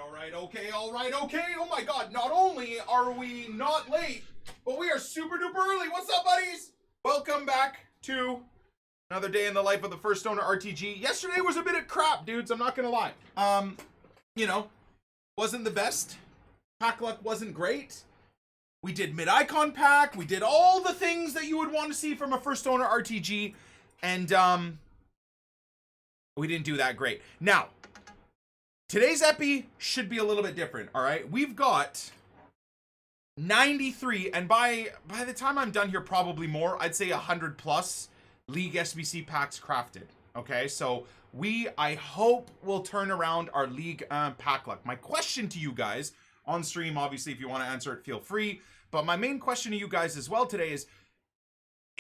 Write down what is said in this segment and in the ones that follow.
Okay. Oh my god, not only are we not late, but we are super duper early. What's up, buddies? Welcome back to another day in the life of the First Owner RTG. Yesterday was a bit of crap, dudes, I'm not gonna lie. You know, wasn't the best. Pack luck wasn't great. We did mid-icon pack, we did all the things that you would want to see from a First Owner RTG, and we didn't do that great. Now, today's epi should be a little bit different, all right? We've got 93, and by the time I'm done here, probably more. I'd say 100 plus League SBC packs crafted, okay? So I hope will turn around our League pack luck. My question to you guys on stream, obviously, if you want to answer it, feel free. But my main question to you guys as well today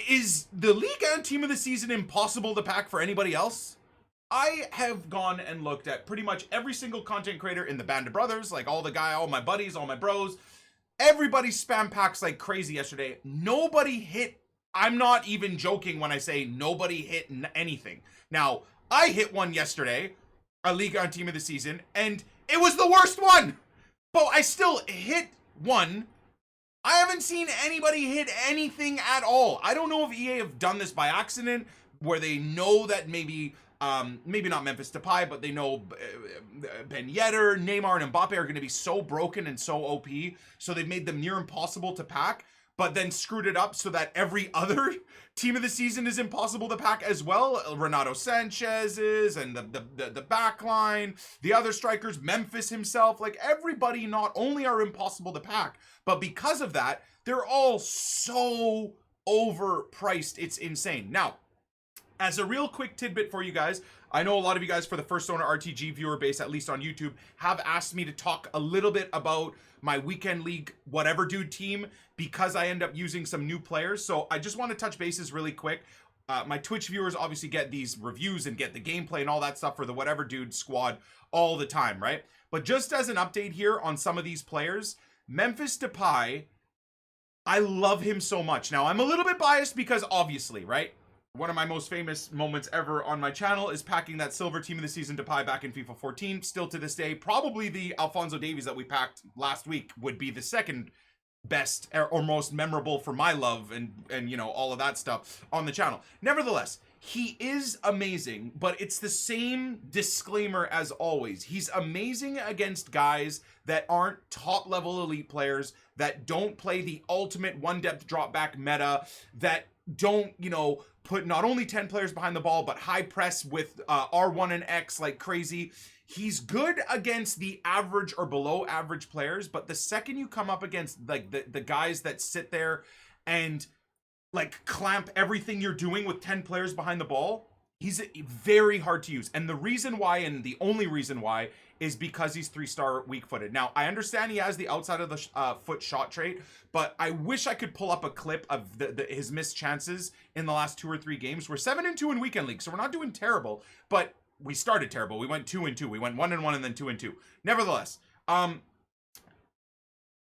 is the League and Team of the Season impossible to pack for anybody else? I have gone and looked at pretty much every single content creator in the Band of Brothers, like all my buddies, all my bros. Everybody spam packs like crazy yesterday. Nobody hit, I'm not even joking when I say nobody hit anything. Now, I hit one yesterday, a League on Team of the Season, and it was the worst one. But I still hit one. I haven't seen anybody hit anything at all. I don't know if EA have done this by accident, where they know that maybe not Memphis Depay, but they know Ben Yedder, Neymar, and Mbappe are going to be so broken and so OP, so they've made them near impossible to pack, but then screwed it up so that every other Team of the Season is impossible to pack as well. Renato Sanchez's and the back line, the other strikers, Memphis himself, like everybody not only are impossible to pack, but because of that, they're all so overpriced. It's insane. Now, as a real quick tidbit for you guys, I know a lot of you guys for the First Owner RTG viewer base, at least on YouTube, have asked me to talk a little bit about my Weekend League whatever dude team because I end up using some new players. So I just want to touch bases really quick. My Twitch viewers obviously get these reviews and get the gameplay and all that stuff for the whatever dude squad all the time, right? But just as an update here on some of these players, Memphis Depay, I love him so much. Now, I'm a little bit biased because obviously, right? One of my most famous moments ever on my channel is packing that silver Team of the Season Depay back in FIFA 14. Still to this day, probably the Alphonso Davies that we packed last week would be the second best or most memorable for my love and you know, all of that stuff on the channel. Nevertheless, he is amazing, but it's the same disclaimer as always. He's amazing against guys that aren't top level elite players, that don't play the ultimate one depth drop back meta, that don't, you know, put not only 10 players behind the ball, but high press with R1 and X like crazy. He's good against the average or below average players, but the second you come up against like the guys that sit there and like clamp everything you're doing with 10 players behind the ball, he's very hard to use. And the reason why, and the only reason why, is because he's 3-star weak-footed. Now, I understand he has the outside of the foot shot trait, but I wish I could pull up a clip of his missed chances in the last 2 or 3 games. We're 7-2 in Weekend League, so we're not doing terrible, but we started terrible. We went 2-2. We went 1-1 and then 2-2. Nevertheless,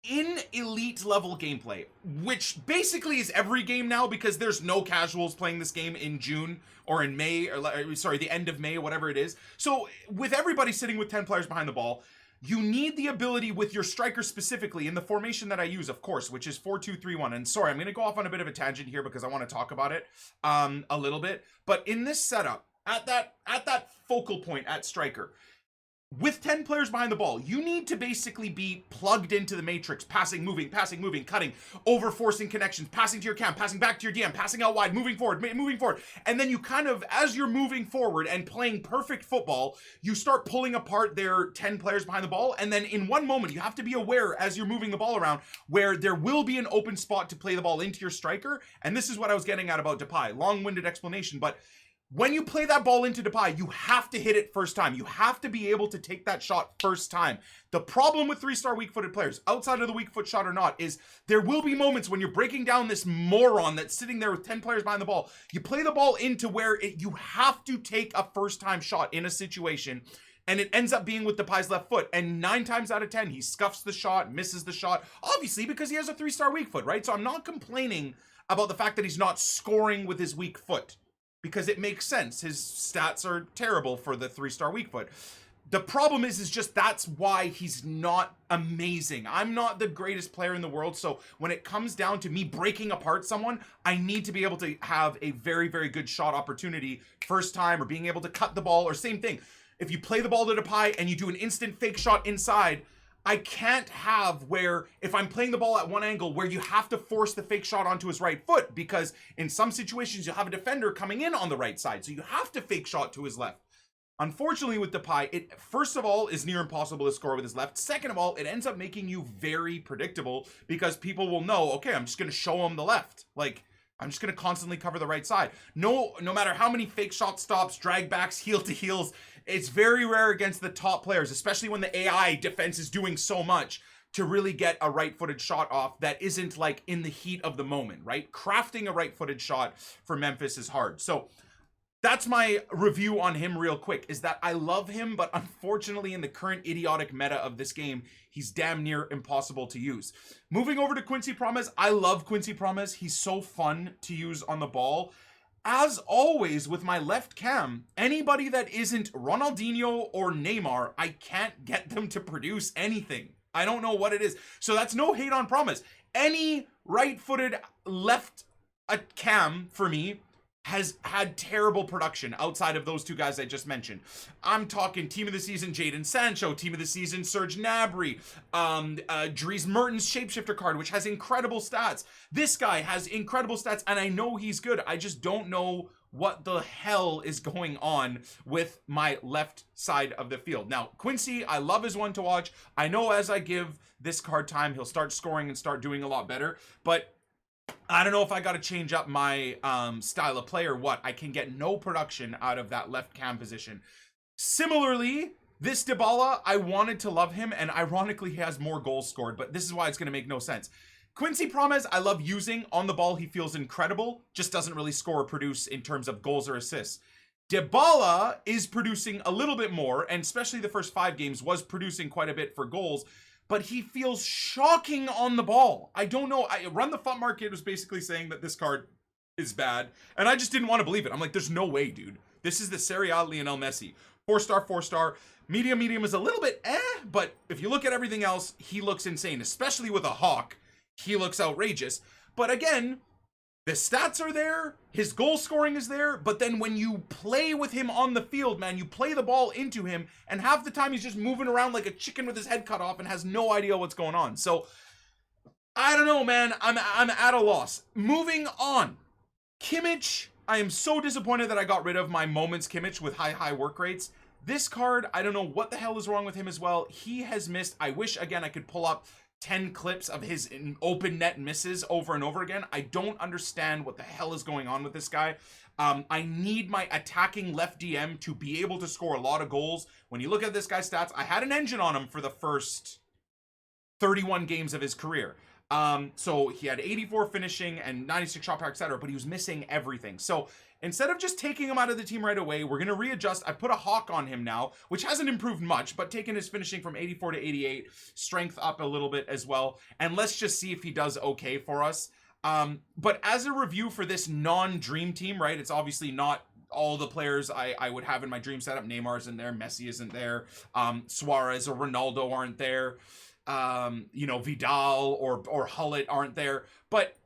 in elite level gameplay, which basically is every game now because there's no casuals playing this game in June or in May, or sorry, the end of May, whatever it is. So with everybody sitting with 10 players behind the ball, you need the ability with your striker specifically in the formation that I use, of course, which is 4-2-3-1. And sorry, I'm going to go off on a bit of a tangent here because I want to talk about it a little bit. But in this setup, at that focal point at striker, with 10 players behind the ball, you need to basically be plugged into the matrix, passing, moving, cutting, over forcing connections, passing to your cam, passing back to your DM, passing out wide, moving forward. And then you kind of, as you're moving forward and playing perfect football, you start pulling apart their 10 players behind the ball. And then in one moment, you have to be aware as you're moving the ball around where there will be an open spot to play the ball into your striker. And this is what I was getting at about Depay. Long-winded explanation, but when you play that ball into Depay, you have to hit it first time. You have to be able to take that shot first time. The problem with 3-star weak-footed players, outside of the weak foot shot or not, is there will be moments when you're breaking down this moron that's sitting there with 10 players behind the ball. You play the ball into where you have to take a first-time shot in a situation, and it ends up being with Depay's left foot. And 9 times out of 10, he scuffs the shot, misses the shot, obviously because he has a 3-star weak foot, right? So I'm not complaining about the fact that he's not scoring with his weak foot, because it makes sense. His stats are terrible for the 3-star weak foot. The problem is just that's why he's not amazing. I'm not the greatest player in the world, so when it comes down to me breaking apart someone, I need to be able to have a very, very good shot opportunity first time, or being able to cut the ball, or same thing. If you play the ball to Depay and you do an instant fake shot inside, I can't have where, if I'm playing the ball at one angle, where you have to force the fake shot onto his right foot, because in some situations you'll have a defender coming in on the right side, so you have to fake shot to his left. Unfortunately with Depay, it first of all is near impossible to score with his left. Second of all, it ends up making you very predictable, because people will know, okay, I'm just going to show him the left. Like, I'm just going to constantly cover the right side. No matter how many fake shot stops, drag backs, heel to heels, it's very rare against the top players, especially when the AI defense is doing so much, to really get a right-footed shot off that isn't like in the heat of the moment, right? Crafting a right-footed shot for Memphis is hard. So that's my review on him real quick, is that I love him, but unfortunately in the current idiotic meta of this game, he's damn near impossible to use. Moving over to Quincy Promes, I love Quincy Promes. He's so fun to use on the ball. As always with my left cam, anybody that isn't Ronaldinho or Neymar, I can't get them to produce anything. I don't know what it is. So that's no hate on Promes. Any right-footed left cam for me has had terrible production outside of those two guys I just mentioned. I'm talking team of the season Jadon Sancho, team of the season Serge Gnabry, Dries Mertens shapeshifter card, which has incredible stats. This guy has incredible stats, and I know he's good. I just don't know what the hell is going on with my left side of the field. Now, Quincy, I love his one to watch. I know as I give this card time, he'll start scoring and start doing a lot better, but I don't know if I got to change up my style of play or what. I can get no production out of that left cam position. Similarly, this Dybala, I wanted to love him, and ironically, he has more goals scored, but this is why it's going to make no sense. Quincy Promes, I love using. On the ball, he feels incredible. Just doesn't really score or produce in terms of goals or assists. Dybala is producing a little bit more, and especially the first 5 games was producing quite a bit for goals, but he feels shocking on the ball. I don't know. Run the Fun Market was basically saying that this card is bad, and I just didn't want to believe it. I'm like, there's no way, dude. This is the Serie A Lionel Messi. 4-star, 4-star. Medium is a little bit but if you look at everything else, he looks insane, especially with a hawk. He looks outrageous. But again, the stats are there, his goal scoring is there, but then when you play with him on the field, man, you play the ball into him, and half the time he's just moving around like a chicken with his head cut off and has no idea what's going on. So, I don't know, man. I'm at a loss. Moving on. Kimmich, I am so disappointed that I got rid of my Moments Kimmich with high work rates. This card, I don't know what the hell is wrong with him as well. He has missed, I wish, again, I could pull up 10 clips of his open net misses over and over again. I don't understand what the hell is going on with this guy. I need my attacking left DM to be able to score a lot of goals. When you look at this guy's stats, I had an engine on him for the first 31 games of his career. So he had 84 finishing and 96 shot power, etc., but he was missing everything. So instead of just taking him out of the team right away, we're going to readjust. I put a hawk on him now, which hasn't improved much, but taking his finishing from 84 to 88, strength up a little bit as well. And let's just see if he does okay for us. But as a review for this non-dream team, right, it's obviously not all the players I would have in my dream setup. Neymar isn't there, Messi isn't there, Suarez or Ronaldo aren't there, you know, Vidal or Hullet aren't there, but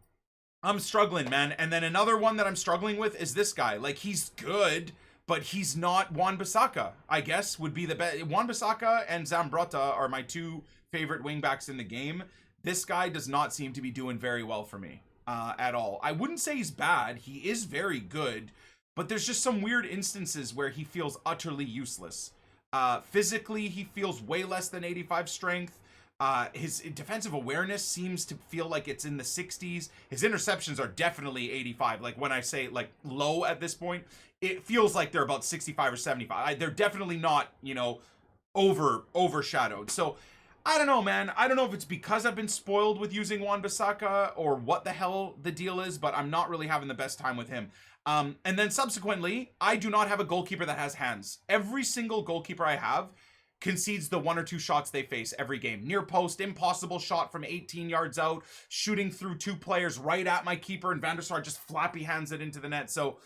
I'm struggling, man. And then another one that I'm struggling with is this guy. Like, he's good, but he's not Wan-Bissaka, I guess, would be the best. Wan-Bissaka and Zambrotta are my 2 favorite wingbacks in the game. This guy does not seem to be doing very well for me at all. I wouldn't say he's bad. He is very good, but there's just some weird instances where he feels utterly useless. Physically, he feels way less than 85 strength. His defensive awareness seems to feel like it's in the 60s. His interceptions are definitely 85. Like, when I say like low at this point, it feels like they're about 65 or 75. They're definitely not, you know, overshadowed. So I don't know, man. I don't know if it's because I've been spoiled with using Wan-Bissaka or what the hell the deal is, but I'm not really having the best time with him. And then subsequently, I do not have a goalkeeper that has hands. Every single goalkeeper I have concedes the 1 or 2 shots they face every game. Near post, impossible shot from 18 yards out, shooting through 2 players right at my keeper, and Van der Sar just flappy hands it into the net. So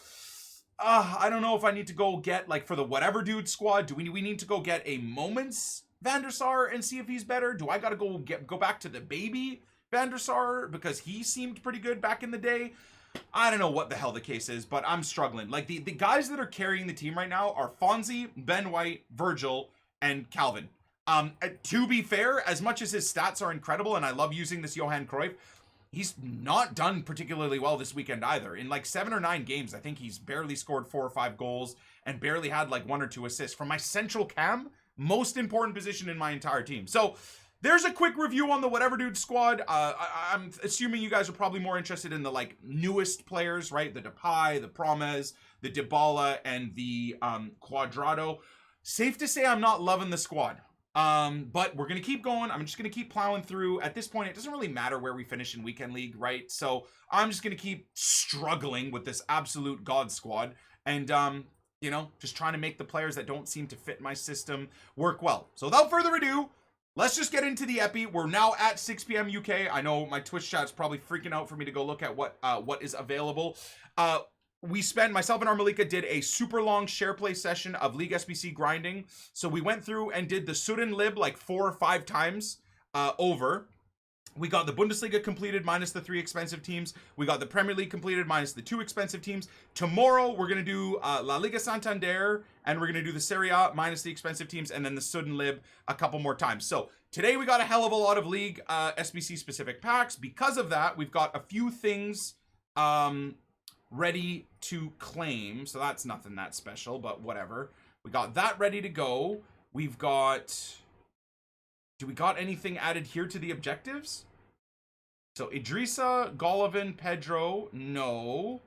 I don't know if I need to go get, like, for the whatever dude squad, do we need to go get a Moments Van der Sar and see if he's better? Do I gotta go back to the baby Van der Sar because he seemed pretty good back in the day? I don't know what the hell the case is, but I'm struggling. Like, the guys that are carrying the team right now are Fonzie, Ben White, Virgil, and Calvin. To be fair, as much as his stats are incredible, and I love using this Johan Cruyff, he's not done particularly well this weekend either. In like 7 or 9 games, I think he's barely scored 4 or 5 goals and barely had like 1 or 2 assists. From my central cam, most important position in my entire team. So there's a quick review on the whatever dude squad. I'm assuming you guys are probably more interested in the like newest players, right? The Depay, the Promes, the Dybala, and the Cuadrado. Safe to say I'm not loving the squad. But we're going to keep going. I'm just going to keep plowing through. At this point, it doesn't really matter where we finish in Weekend League, right? So I'm just going to keep struggling with this absolute god squad. And, you know, just trying to make the players that don't seem to fit my system work well. So without further ado, let's just get into the epi. We're now at 6 p.m. UK. I know my Twitch chat's probably freaking out for me to go look at what is available. Myself and Armalika did a super long share play session of League SBC grinding. So we went through and did the Sudan Lib like 4 or 5 times over. We got the Bundesliga completed minus the 3 expensive teams. We got the Premier League completed minus the 2 expensive teams. Tomorrow, we're going to do La Liga Santander, and we're going to do the Serie A minus the expensive teams, and then the Sudan Lib a couple more times. So today, we got a hell of a lot of League SBC specific packs. Because of that, we've got a few things ready to claim. So that's nothing that special, but whatever. We got that ready to go. We've got... Do we got anything added here to the objectives? So Idrissa, Golovin, Pedro, no.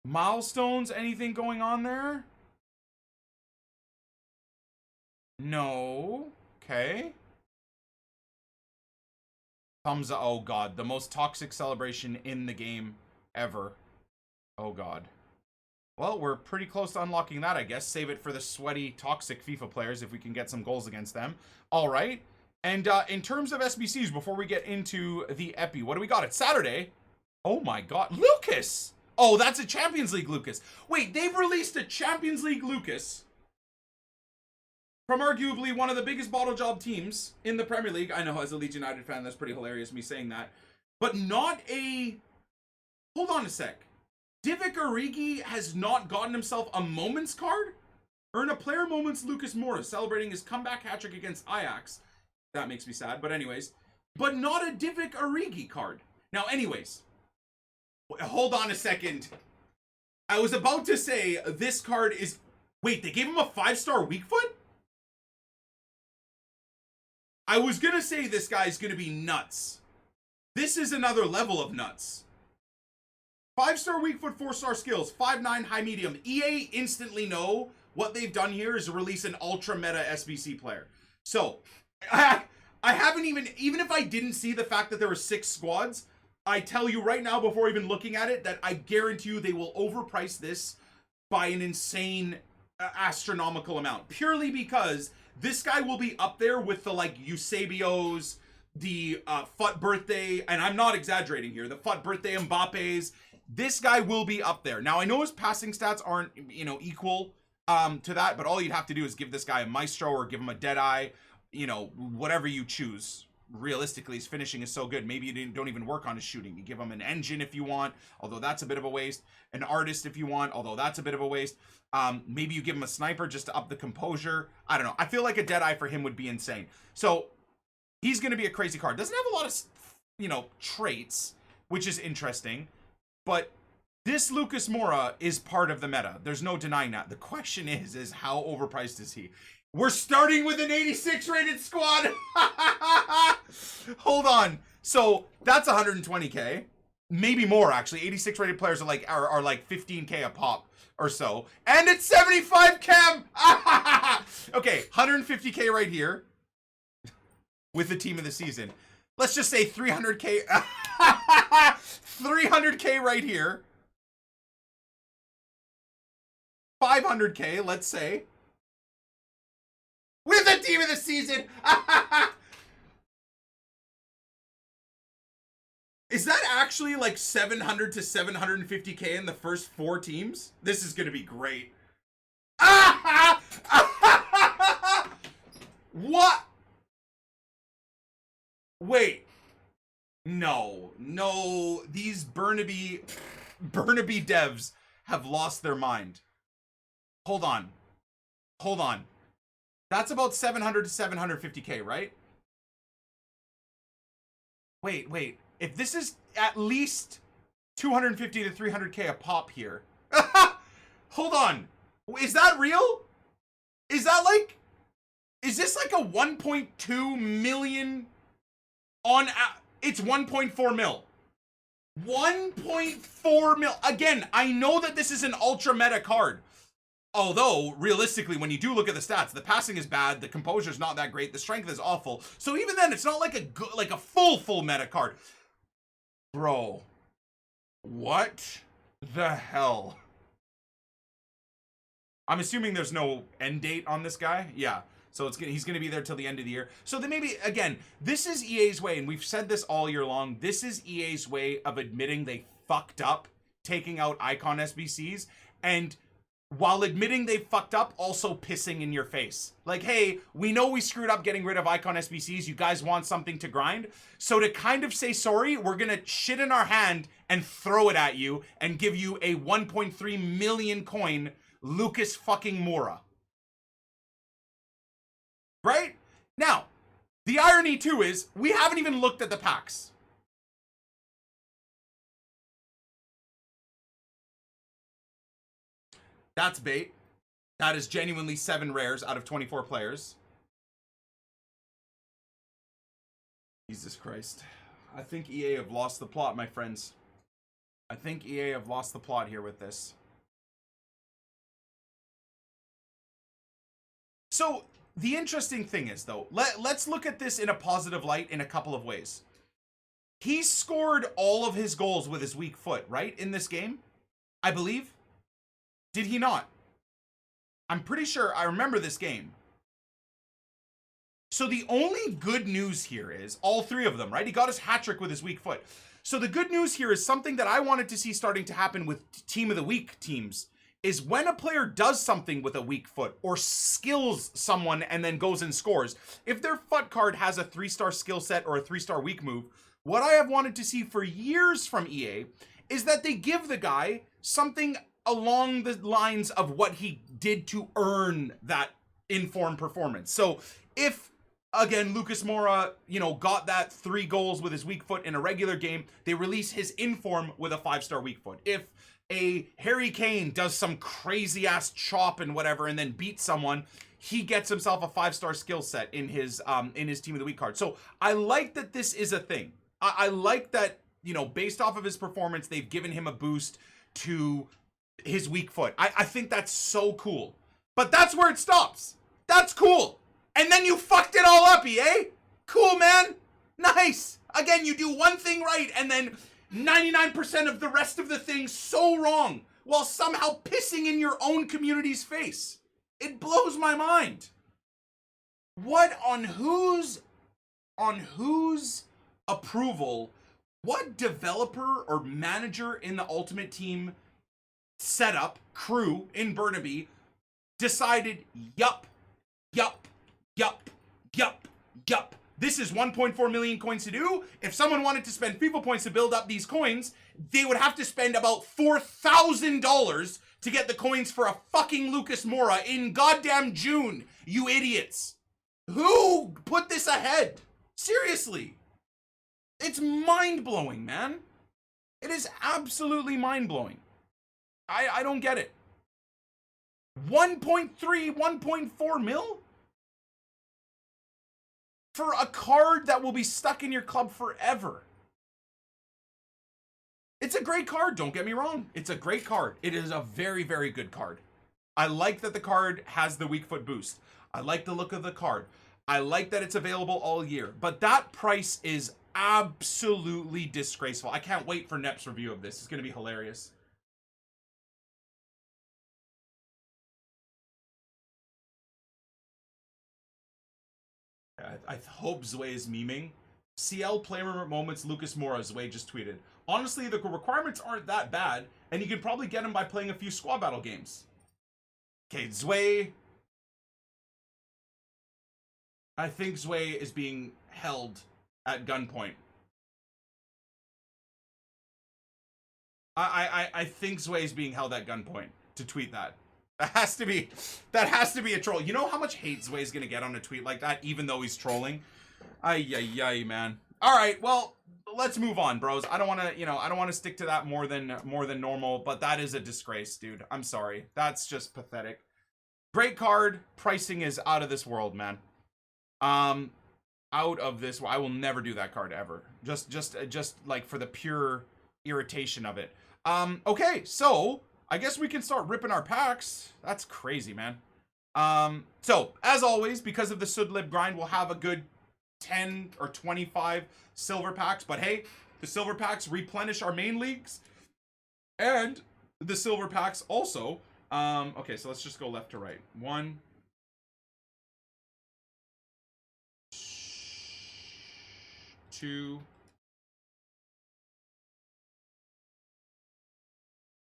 Milestones, anything going on there? No. Okay. Thumbs up. Oh god, the most toxic celebration in the game ever. Oh god. Well, we're pretty close to unlocking that, I guess. Save it for the sweaty, toxic FIFA players if we can get some goals against them. All right. And in terms of SBCs, before we get into the epi, what do we got? It's Saturday. Oh my god. Lucas! Oh, that's a Champions League Lucas. Wait, they've released a Champions League Lucas from arguably one of the biggest bottle job teams in the Premier League. I know, as a Leeds United fan, that's pretty hilarious, me saying that. But not a... Hold on a sec. Divock Origi has not gotten himself a Moments card? Earn a player Moments Lucas Moura, celebrating his comeback hat-trick against Ajax. That makes me sad, but anyways. But not a Divock Origi card. Now, anyways. Hold on a second. I was about to say this card is... Wait, they gave him a 5-star weak foot? I was gonna say this guy's gonna be nuts. This is another level of nuts. 5-star weak foot, 4-star skills, 5'9" high medium. EA instantly know what they've done here is release an ultra meta SBC player. So I haven't even if I didn't see the fact that there were 6 squads, I tell you right now before even looking at it that I guarantee you they will overprice this by an insane astronomical amount, purely because this guy will be up there with the like Eusebios, the FUT birthday, and I'm not exaggerating here, the FUT birthday Mbappe's. This guy will be up there. Now, I know his passing stats aren't, you know, equal to that, but all you'd have to do is give this guy a Maestro or give him a Deadeye, you know, whatever you choose. Realistically, his finishing is so good. Maybe you don't even work on his shooting. You give him an Engine if you want, although that's a bit of a waste. An Artist if you want, although that's a bit of a waste. Maybe you give him a Sniper just to up the composure. I don't know. I feel like a Deadeye for him would be insane. So he's going to be a crazy card. Doesn't have a lot of, you know, traits, which is interesting. But this Lucas Moura is part of the meta. There's no denying that. The question is how overpriced is he? We're starting with an 86 rated squad. Hold on. So that's 120k, maybe more actually. 86 rated players are like 15k a pop or so, and it's 75 chem. Okay, 150k right here with the team of the season. Let's just say 300k. 300k right here. 500k, let's say. With the team of the season. Is that actually like 700 to 750k in the first 4 teams? This is going to be great. What? Wait. No. These Burnaby devs have lost their mind. Hold on. That's about 700 to 750k, right? Wait. If this is at least 250 to 300k a pop here. Hold on. Is that real? Is this like a 1.2 million on it's 1.4 mil. 1.4 mil. Again, I know that this is an ultra meta card. Although, realistically, when you do look at the stats, the passing is bad, the composure's not that great, the strength is awful. So even then, it's not like a full meta card. Bro. What the hell? I'm assuming there's no end date on this guy. Yeah. So he's going to be there till the end of the year. So then maybe, again, this is EA's way, and we've said this all year long, this is EA's way of admitting they fucked up taking out Icon SBCs, and while admitting they fucked up, also pissing in your face. Like, hey, we know we screwed up getting rid of Icon SBCs. You guys want something to grind. So to kind of say sorry, we're going to shit in our hand and throw it at you and give you a 1.3 million coin Lucas fucking MOURA. Right? Now, the irony too is we haven't even looked at the packs. That's bait. That is genuinely 7 rares out of 24 players. Jesus Christ. I think EA have lost the plot, my friends. I think EA have lost the plot here with this. So, the interesting thing is, though, let's look at this in a positive light in a couple of ways. He scored all of his goals with his weak foot, right, in this game? I believe. Did he not? I'm pretty sure I remember this game. So the only good news here is all 3 of them, right? He got his hat trick with his weak foot. So the good news here is something that I wanted to see starting to happen with Team of the Week teams is when a player does something with a weak foot or skills someone and then goes and scores. If their foot card has a 3-star skill set or a 3-star weak move, what I have wanted to see for years from EA is that they give the guy something along the lines of what he did to earn that in-form performance. So if, again, Lucas MOURA, got that 3 goals with his weak foot in a regular game, they release his in-form with a 5-star weak foot. If a Harry Kane does some crazy ass chop and whatever and then beats someone, he gets himself a 5-star skill set in his Team of the Week card. So I like that this is a thing. I like that, based off of his performance, they've given him a boost to his weak foot. I think that's so cool. But that's where it stops. That's cool. And then you fucked it all up, EA. Cool, man. Nice. Again, you do one thing right and then 99% of the rest of the things so wrong while somehow pissing in your own community's face. It blows my mind. What on whose approval, what developer or manager in the Ultimate Team setup, crew in Burnaby decided, yup. This is 1.4 million coins to do. If someone wanted to spend FIFA points to build up these coins, they would have to spend about $4,000 to get the coins for a fucking Lucas MOURA in goddamn June, you idiots. Who put this ahead? Seriously. It's mind-blowing, man. It is absolutely mind-blowing. I don't get it. 1.3, 1.4 mil? For a card that will be stuck in your club forever. It's a great card, don't get me wrong. It's a great card. It is a very, very good card. I like that the card has the weak foot boost. I like the look of the card. I like that it's available all year. But that price is absolutely disgraceful. I can't wait for Nep's review of this. It's going to be hilarious. I hope Zway is memeing CL player moments Lucas MOURA, Zway just tweeted. Honestly, the requirements aren't that bad, and you can probably get them by playing a few squad battle games. Okay, Zway. I think Zway is being held at gunpoint. I think Zway is being held at gunpoint to tweet that. That has to be a troll. You know how much hate Zway's gonna get on a tweet like that, even though he's trolling? Ay, man. All right, well, let's move on, bros. I don't want to stick to that more than normal, but that is a disgrace, dude. I'm sorry. That's just pathetic. Great card. Pricing is out of this world, man. Out of this. I will never do that card ever. Just like for the pure irritation of it. Okay, so I guess we can start ripping our packs. That's crazy, man. So as always, because of the Sudlib grind, we'll have a good 10 or 25 silver packs. But hey, the silver packs replenish our main leagues, and the silver packs also. Okay, so let's just go left to right. 1, 2,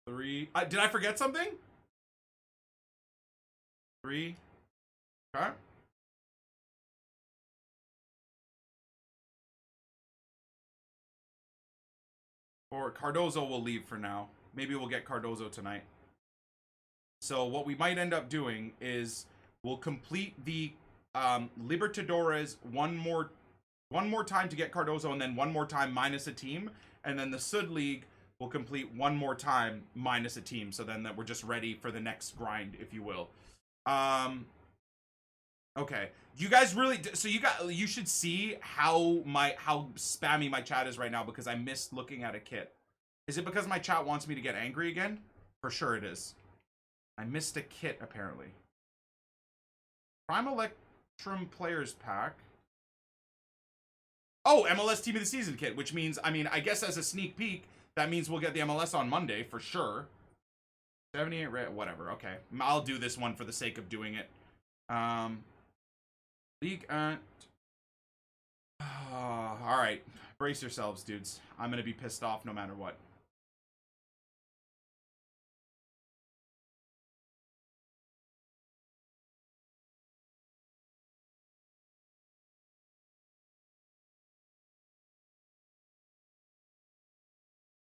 3. Did I forget something? 3. Okay. 4. Cardozo will leave for now. Maybe we'll get Cardozo tonight. So what we might end up doing is we'll complete the Libertadores one more time to get Cardozo, and then one more time minus a team, and then the Sud League will complete one more time minus a team, so then that we're just ready for the next grind, if you will. Okay, you guys really, so you should see how spammy my chat is right now, because I missed looking at a kit. Is it because my chat wants me to get angry again? For sure it is. I missed a kit, apparently. Prime Electrum Players Pack. Oh, MLS Team of the Season kit, which means, I mean, I guess as a sneak peek, that means we'll get the MLS on Monday, for sure. 78 red, whatever, okay. I'll do this one for the sake of doing it. League at... Alright, brace yourselves, dudes. I'm gonna be pissed off no matter what.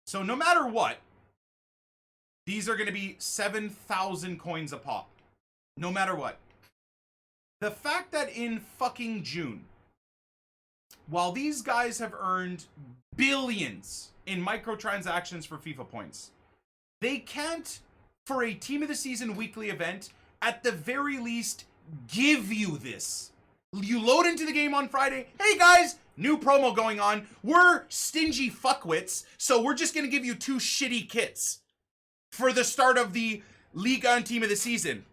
So no matter what, these are going to be 7,000 coins a pop. No matter what. The fact that in fucking June, while these guys have earned billions in microtransactions for FIFA points, they can't, for a Team of the Season weekly event, at the very least, give you this. You load into the game on Friday. Hey guys, new promo going on. We're stingy fuckwits, so we're just gonna give you 2 shitty kits for the start of the Liga and Team of the Season.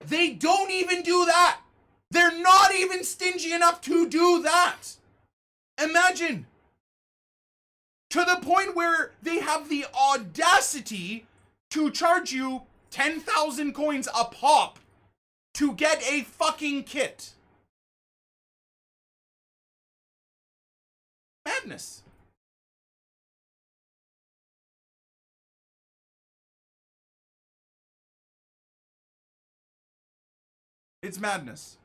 They don't even do that. They're not even stingy enough to do that. Imagine. To the point where they have the audacity to charge you 10,000 coins a pop to get a fucking kit. Madness. It's madness.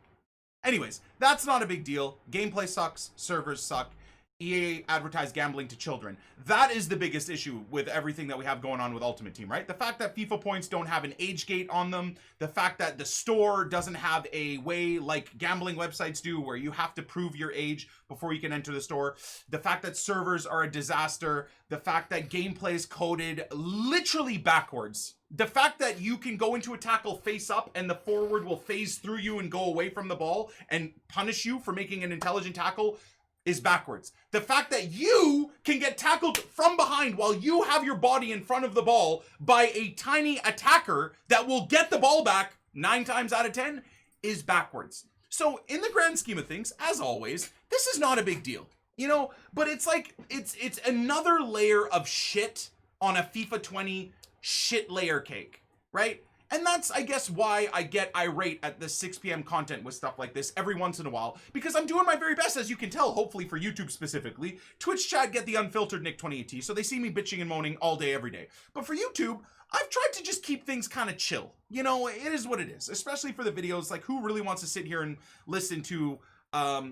Anyways, that's not a big deal. Gameplay sucks. Servers suck. EA advertised gambling to children. That is the biggest issue with everything that we have going on with Ultimate Team, right? The fact that FIFA points don't have an age gate on them, the fact that the store doesn't have a way like gambling websites do where you have to prove your age before you can enter the store, the fact that servers are a disaster, the fact that gameplay is coded literally backwards, the fact that you can go into a tackle face up and the forward will phase through you and go away from the ball and punish you for making an intelligent tackle is backwards. The fact that you can get tackled from behind while you have your body in front of the ball by a tiny attacker that will get the ball back 9 times out of 10 is backwards. So in the grand scheme of things, as always, this is not a big deal, you know, but it's like, it's another layer of shit on a FIFA 20 shit layer cake, right? And that's, I guess, why I get irate at the 6 p.m. content with stuff like this every once in a while, because I'm doing my very best, as you can tell, hopefully for YouTube specifically. Twitch chat get the unfiltered Nick 28T, so they see me bitching and moaning all day, every day. But for YouTube, I've tried to just keep things kind of chill. You know, it is what it is, especially for the videos. Like, who really wants to sit here and listen to a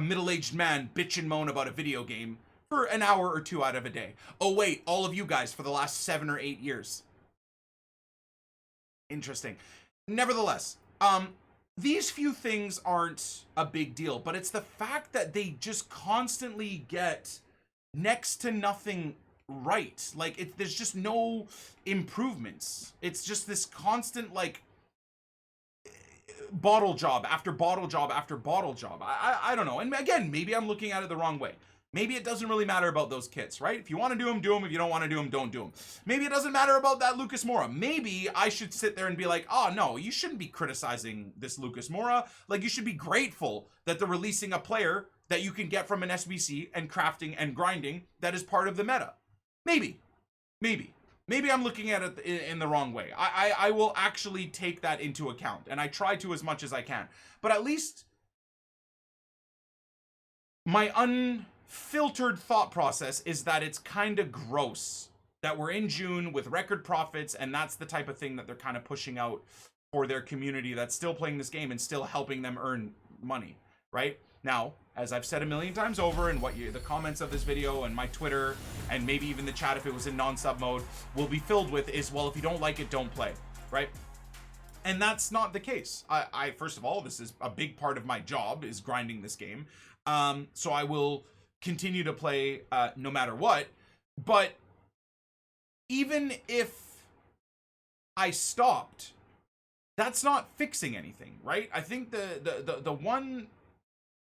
middle-aged man bitch and moan about a video game for an hour or two out of a day? Oh wait, all of you guys for the last 7 or 8 years. Interesting. Nevertheless, these few things aren't a big deal, but it's the fact that they just constantly get next to nothing right. Like, there's just no improvements. It's just this constant, like, bottle job after bottle job after bottle job. I don't know. And again, maybe I'm looking at it the wrong way. Maybe it doesn't really matter about those kits, right? If you want to do them, do them. If you don't want to do them, don't do them. Maybe it doesn't matter about that Lucas MOURA. Maybe I should sit there and be like, oh, no, you shouldn't be criticizing this Lucas MOURA. Like, you should be grateful that they're releasing a player that you can get from an SBC and crafting and grinding that is part of the meta. Maybe. Maybe I'm looking at it in the wrong way. I will actually take that into account, and I try to as much as I can. But at least my unfiltered thought process is that it's kind of gross that we're in June with record profits, and that's the type of thing that they're kind of pushing out for their community that's still playing this game and still helping them earn money, right? Now, as I've said a million times over, and the comments of this video and my Twitter, and maybe even the chat if it was in non-sub mode, will be filled with is, well, if you don't like it, don't play, right? And that's not the case. I first of all, this is a big part of my job, is grinding this game. So I will continue to play no matter what. But even if I stopped, that's not fixing anything, right? I think the one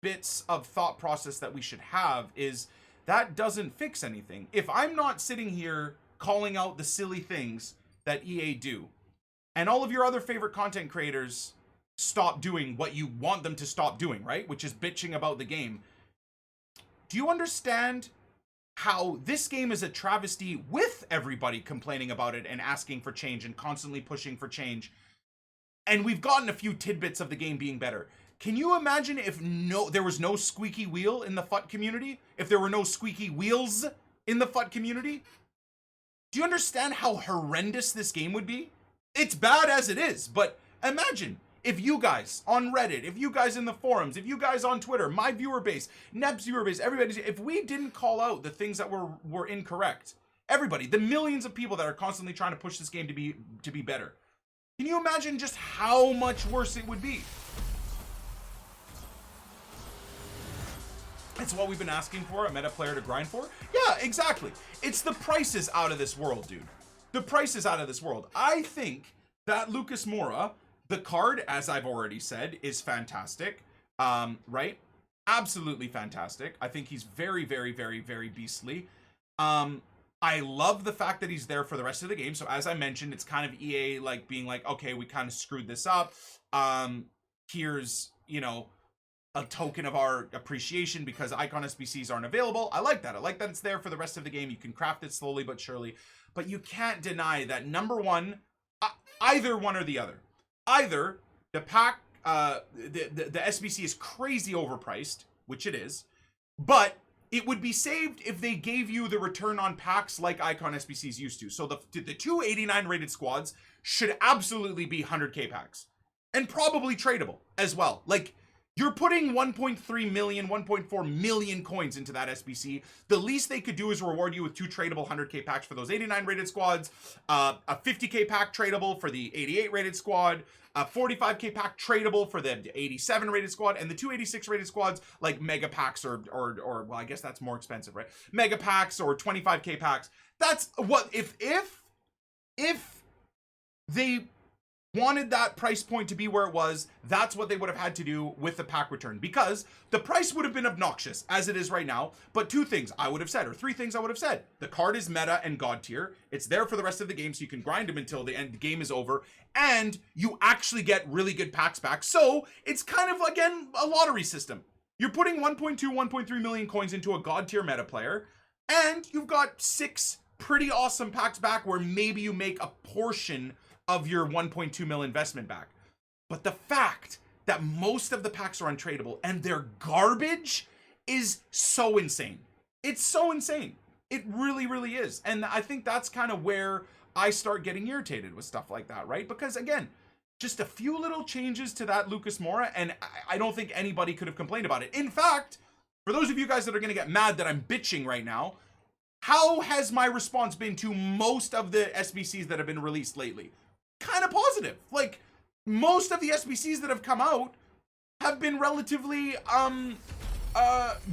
bits of thought process that we should have is that doesn't fix anything. If I'm not sitting here calling out the silly things that EA do, and all of your other favorite content creators stop doing what you want them to stop doing, right? Which is bitching about the game. Do you understand how this game is a travesty with everybody complaining about it and asking for change and constantly pushing for change? And we've gotten a few tidbits of the game being better. Can you imagine if there was no squeaky wheel in the FUT community? If there were no squeaky wheels in the FUT community? Do you understand how horrendous this game would be? It's bad as it is, but imagine if you guys on Reddit, if you guys in the forums, if you guys on Twitter, my viewer base, Neb's viewer base, everybody, if we didn't call out the things that were incorrect, everybody, the millions of people that are constantly trying to push this game to be better, can you imagine just how much worse it would be? It's what we've been asking for, a meta player to grind for. Yeah, exactly. It's the prices out of this world, dude. The price is out of this world. I think that Lucas MOURA, the card, as I've already said, is fantastic. Right? Absolutely fantastic. I think he's very, very, very, very beastly. I love the fact that he's there for the rest of the game. So as I mentioned, it's kind of EA like being like, okay, we kind of screwed this up. Here's, you know, a token of our appreciation because icon SBCs aren't available. I like that. I like that it's there for the rest of the game. You can craft it slowly but surely. But you can't deny that, number one, either one or the other. Either the pack, the SBC is crazy overpriced, which it is, but it would be saved if they gave you the return on packs like icon SBCs used to. So the 289 rated squads should absolutely be 100k packs and probably tradable as well. Like, you're putting 1.3 million, 1.4 million coins into that SBC. The least they could do is reward you with 2 tradable 100k packs for those 89 rated squads, a 50k pack tradable for the 88 rated squad, a 45k pack tradable for the 87 rated squad, and the 286 rated squads like mega packs or well, I guess that's more expensive, right? Mega packs or 25k packs. That's what if they wanted that price point to be where it was, that's what they would have had to do with the pack return, because the price would have been obnoxious as it is right now. But 2 things I would have said, or 3 things I would have said: the card is meta and god tier, it's there for the rest of the game so you can grind them until the game is over, and you actually get really good packs back. So it's kind of, again, a lottery system. You're putting 1.2, 1.3 million coins into a god tier meta player, and you've got 6 pretty awesome packs back where maybe you make a portion of your 1.2 mil investment back. But the fact that most of the packs are untradeable and they're garbage is so insane. It's so insane. It really, really is. And I think that's kind of where I start getting irritated with stuff like that, right? Because again, just a few little changes to that Lucas Moura, and I don't think anybody could have complained about it. In fact, for those of you guys that are going to get mad that I'm bitching right now, how has my response been to most of the SBCs that have been released lately? Kind of positive. Like, most of the SBCs that have come out have been relatively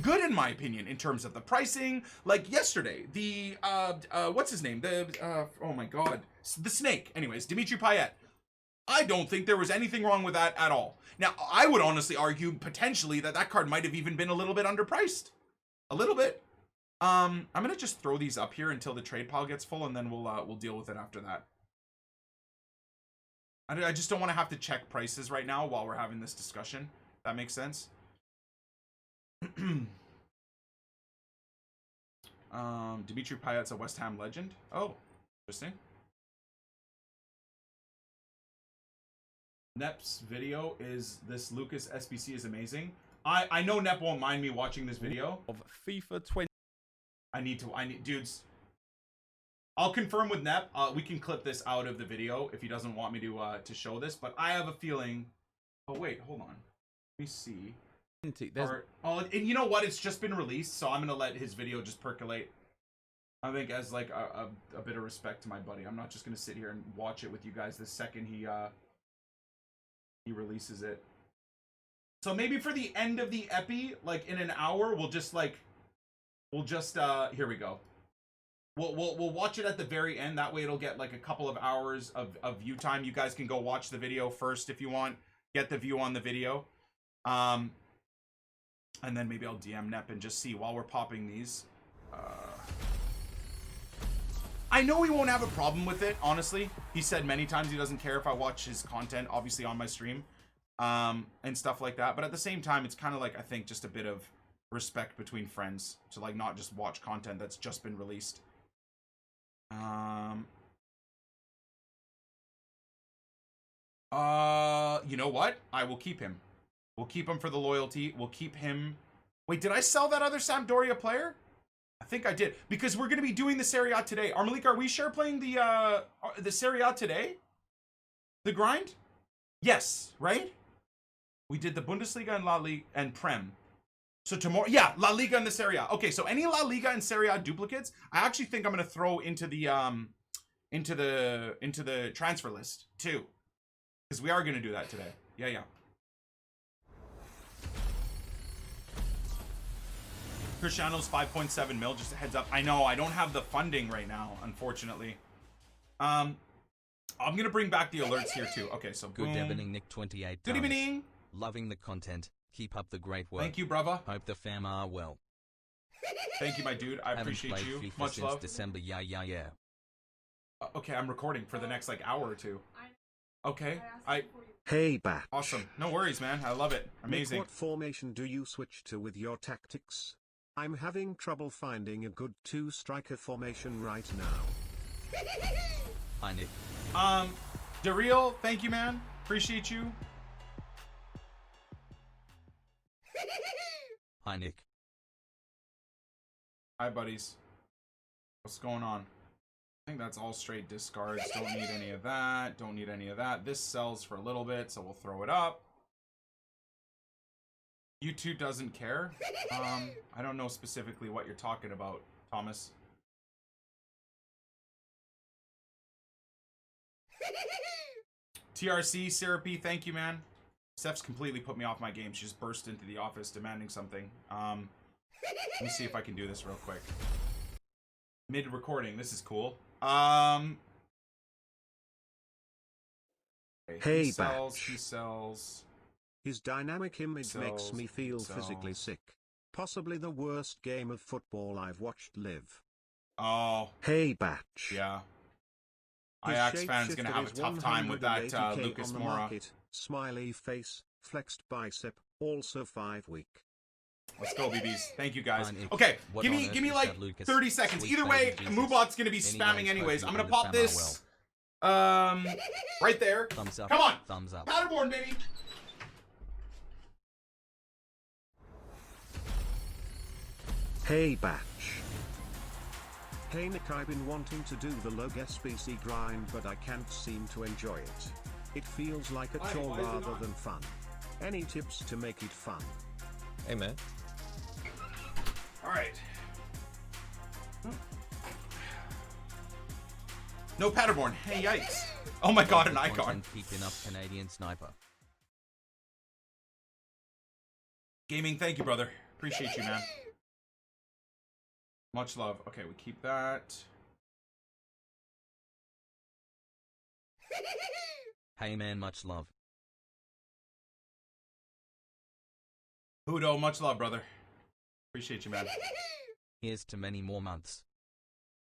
good in my opinion in terms of the pricing. Like yesterday, the what's his name? Oh my god, the snake. Anyways, Dimitri Payet. I don't think there was anything wrong with that at all. Now, I would honestly argue potentially that card might have even been a little bit underpriced. A little bit. I'm gonna just throw these up here until the trade pile gets full, and then we'll deal with it after that. I just don't want to have to check prices right now while we're having this discussion. That makes sense. Dimitri Payet's a West Ham legend. Oh, interesting. Nep's video is this Lucas SBC is amazing. I know Nep won't mind me watching this video. Of FIFA 20. I need dudes. I'll confirm with Nep. We can clip this out of the video if he doesn't want me to show this, but I have a feeling. Oh wait, hold on. Let me see. And you know what? It's just been released, so I'm gonna let his video just percolate. I think as like a bit of respect to my buddy. I'm not just gonna sit here and watch it with you guys the second he releases it. So maybe for the end of the epi, like in an hour, we'll just here we go. We'll watch it at the very end. That way it'll get like a couple of hours of view time. You guys can go watch the video first if you want. Get the view on the video. And then maybe I'll DM Nep and just see while we're popping these. I know he won't have a problem with it, honestly. He said many times he doesn't care if I watch his content, obviously on my stream, and stuff like that. But at the same time, it's kind of like, I think, just a bit of respect between friends to like not just watch content that's just been released. You know what? I will keep him. We'll keep him for the loyalty. We'll keep him. Wait, did I sell that other Sampdoria player? I think I did, because we're going to be doing the Serie A today. Armalik, are we sure playing the Serie A today? The grind? Yes, right? We did the Bundesliga and La Liga and Prem. So tomorrow, yeah, La Liga and the Serie A. Okay, so any La Liga and Serie A duplicates, I actually think I'm going to throw into the transfer list too, because we are going to do that today. Yeah. Cristiano's 5.7 mil, just a heads up. I know I don't have the funding right now, unfortunately. I'm gonna bring back the alerts here too. Okay, so good evening, Nick 28. Good evening. Loving the content. Keep up the great work. Thank you, brava. Hope the fam are well. Thank you, my dude. I appreciate you. FIFA Much since love. December. Yeah. Okay, I'm recording for the next like hour or two. Okay, Hey, Batch. Awesome. No worries, man. I love it. Amazing. Nick, what formation do you switch to with your tactics? I'm having trouble finding a good two-striker formation right now. Hi, Nick. Daryl, thank you, man. Appreciate you. Hi, Nick. Hi, buddies. What's going on? I think that's all straight discards. Don't need any of that. Don't need any of that. This sells for a little bit, so we'll throw it up. YouTube doesn't care. I don't know specifically what you're talking about, Thomas. TRC, Syrupy, thank you, man. Steph's completely put me off my game. She just burst into the office demanding something. Let me see if I can do this real quick. Mid-recording, this is cool. Okay, Hey, he sells, Batch. he sells. His dynamic image makes Sells, me feel physically sells. sick. Possibly the worst game of football I've watched live. Oh, Hey, Batch. yeah. His Ajax fans gonna shapeshifter have a is tough time with that 180K Lucas on the Moura. market. Smiley face, flexed bicep, also 5 week. Let's go, BBs. Thank you, guys. Fine, if- Okay, what give on me earth give me is like that, Lucas? 30 seconds. Sweet Either baby way, Jesus. Moobot's gonna be Anyways, spamming anyways. hope I'm you gonna pop understand this. my Right there. Thumbs up. Come on. Thumbs up. Paderborn, baby. Hey Batch. Hey Nick, I've been wanting to do the log SBC grind but I can't seem to enjoy it. It feels like a chore why is it rather not? than fun. Any tips to make it fun? Hey, man. All right. No Paderborn. Hey, yikes. Oh my god, an icon. Content keeping up Canadian sniper. Gaming, thank you, brother. Appreciate you, man. Much love. Okay, we keep that. Hey man, much love. Hudo, much love, brother. Appreciate you, man. Here's to many more months.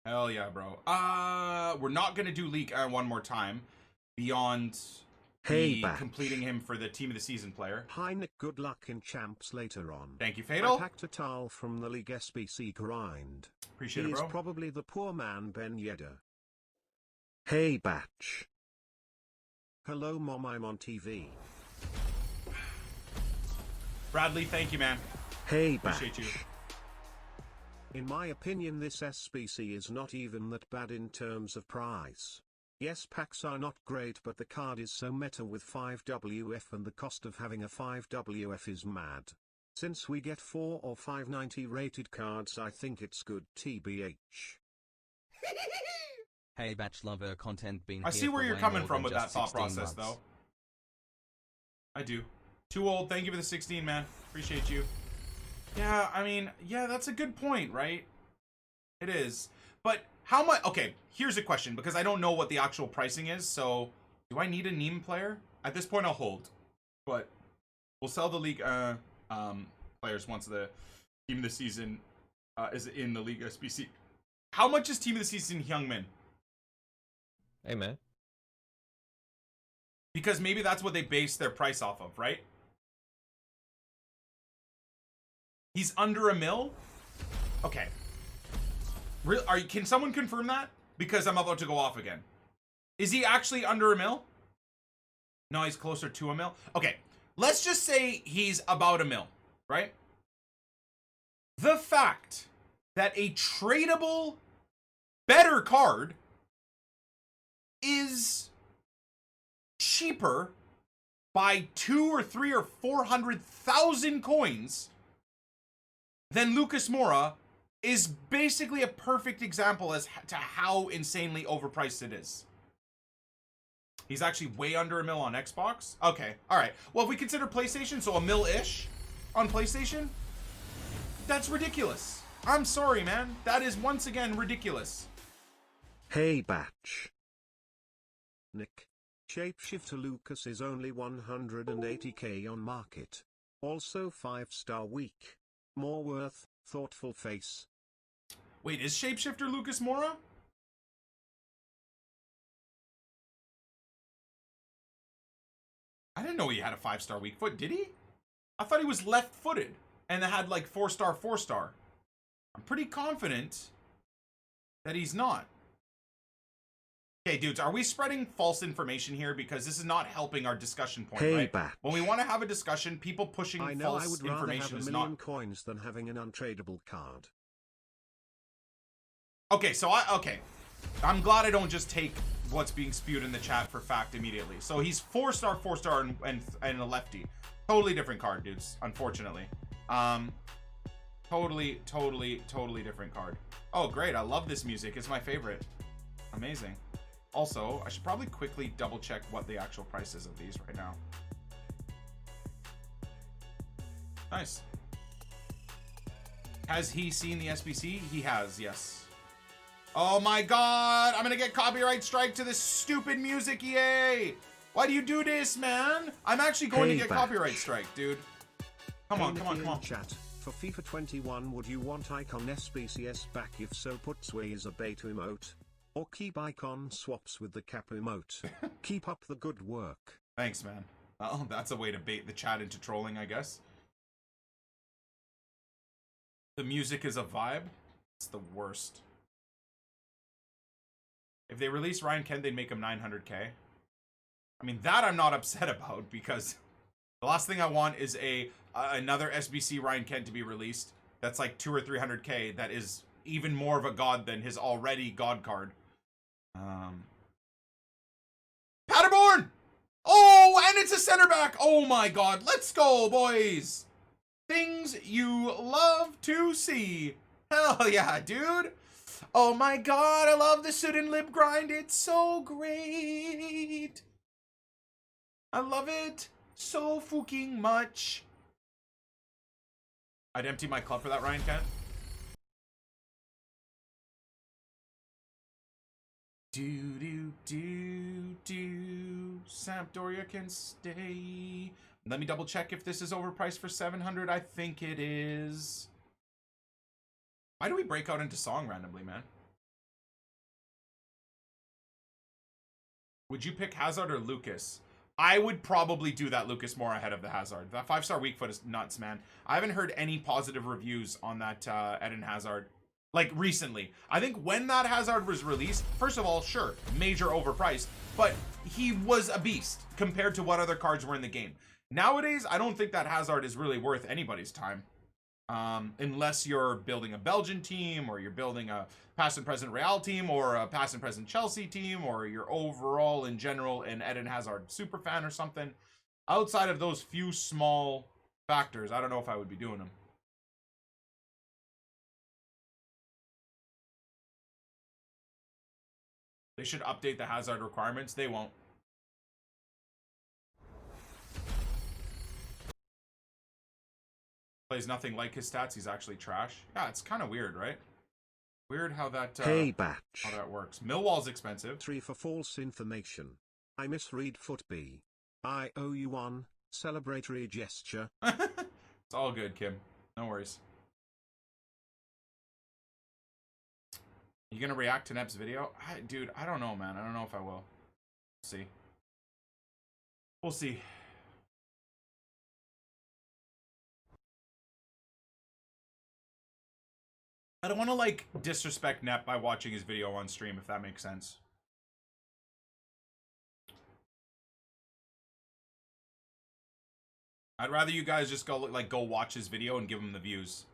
Hell yeah, bro. We're not gonna do League one more time beyond Hey the Batch. completing him for the Team of the Season player. Hi Nick, good luck in champs later on. Thank you, I Fatal. packed a towel from the League SBC grind. Appreciate He it, is bro. probably the poor man Ben Yedder. Hey Batch. Hello Mom, I'm on TV. Bradley, thank you, man. Hey Batch. Appreciate you. In my opinion this SBC is not even that bad in terms of price. Yes, packs are not great but the card is so meta with 5WF and the cost of having a 5WF is mad. Since we get 4 or 590 rated cards I think it's good TBH. Hey batch lover content been I here see where for you're way coming more from than with that just thought 16 process, months. though. I do. Too old. Thank you for the 16, man. Appreciate you. Yeah, I mean, yeah, that's a good point, right? It is. But how much? Okay, here's a question, because I don't know what the actual pricing is, so do I need a Neem player? At this point, I'll hold. But we'll sell the League players once the Team of the Season is in the League SBC. How much is Team of the Season Hyungmin? Hey, man. Because maybe that's what they base their price off of, right? He's under $1 mil? Okay. Can someone confirm that? Because I'm about to go off again. Is he actually under $1 mil? No, he's closer to $1 mil. Okay. Let's just say he's about $1 mil, right? The fact that a tradable better card is cheaper by 200 or 300 or 400,000 coins than Lucas Moura is basically a perfect example as to how insanely overpriced it is. He's actually way under $1 mil on Xbox. Okay, all right. Well, if we consider PlayStation, so $1 mil-ish on PlayStation, that's ridiculous. I'm sorry, man. That is once again ridiculous. Hey Batch. Nick. Shapeshifter Lucas is only 180k on market. Also 5-star week. More worth, thoughtful face. Wait, is Shapeshifter Lucas Moura? I didn't know he had a 5-star weak foot, did he? I thought he was left-footed and had like 4-star, 4-star. I'm pretty confident that he's not. Okay, dudes, are we spreading false information here? Because this is not helping our discussion point, Hey, right? Batch. When we want to have a discussion, people pushing I know I false would rather have information a is million not... coins than having an untradeable card. Okay, so I'm glad I don't just take what's being spewed in the chat for fact immediately. So he's 4-star, 4-star, and a lefty. Totally different card, dudes, unfortunately. Totally different card. Oh, great. I love this music. It's my favorite. Amazing. Also, I should probably quickly double check what the actual price is of these right now. Nice. Has he seen the SBC? He has, yes. Oh my god, I'm gonna get copyright strike to this stupid music, EA! Why do you do this, man? I'm actually going to get Batch. copyright strike, dude. Come on, come on, come on. Chat. For FIFA 21 would you want icon SBCS back? If so, put sway as a beta emote. Or keep icon swaps with the cap emote. Keep up the good work. Thanks, man. Oh, that's a way to bait the chat into trolling, I guess. The music is a vibe. It's the worst. If they release Ryan Kent, they'd make him 900k. I mean, that I'm not upset about, because the last thing I want is another SBC Ryan Kent to be released that's like 200 or 300k that is even more of a god than his already god card. Paderborn! Oh, and it's a center back. Oh my god. Let's go, boys. Things you love to see. Hell yeah, dude. Oh my god, I love the Sudden Lib grind. It's so great. I love it so fucking much. I'd empty my club for that, Ryan Kent. Sampdoria can stay. Let me double check if this is overpriced for 700. I think it is. Why do we break out into song randomly, man? Would you pick Hazard or Lucas? I would probably do that Lucas more ahead of the Hazard. That 5-star weak foot is nuts, man. I haven't heard any positive reviews on that Eden Hazard. Like, recently. I think when that Hazard was released, first of all, sure, major overpriced, but he was a beast compared to what other cards were in the game. Nowadays, I don't think that Hazard is really worth anybody's time. Unless you're building a Belgian team, or you're building a past and present Real team, or a past and present Chelsea team, or you're overall, in general, an Eden Hazard super fan or something. Outside of those few small factors, I don't know if I would be doing them. They should update the Hazard requirements. They won't. Plays nothing like his stats. He's actually trash. Yeah, it's kind of weird, right? Weird how that Hey, Batch. how that works. Millwall's expensive. 3 for false information. I misread foot B. I owe you one celebratory gesture. It's all good, Kim. No worries. You gonna react to Nep's video? Dude, I don't know, man. I don't know if I will. See. We'll see. I don't want to, like, disrespect Nep by watching his video on stream, if that makes sense. I'd rather you guys just go watch his video and give him the views.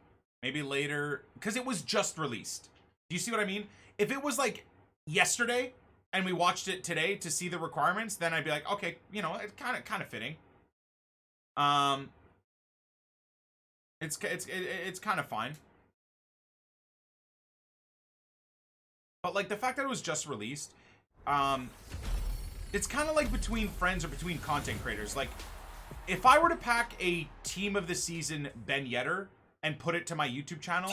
Maybe later, because it was just released. Do you see what I mean? If it was like yesterday and we watched it today to see the requirements, then I'd be like, okay, you know, it's kind of fitting. It's kind of fine. But like the fact that it was just released, it's kind of like between friends or between content creators. Like, if I were to pack a team of the season Ben Yedder and put it to my YouTube channel,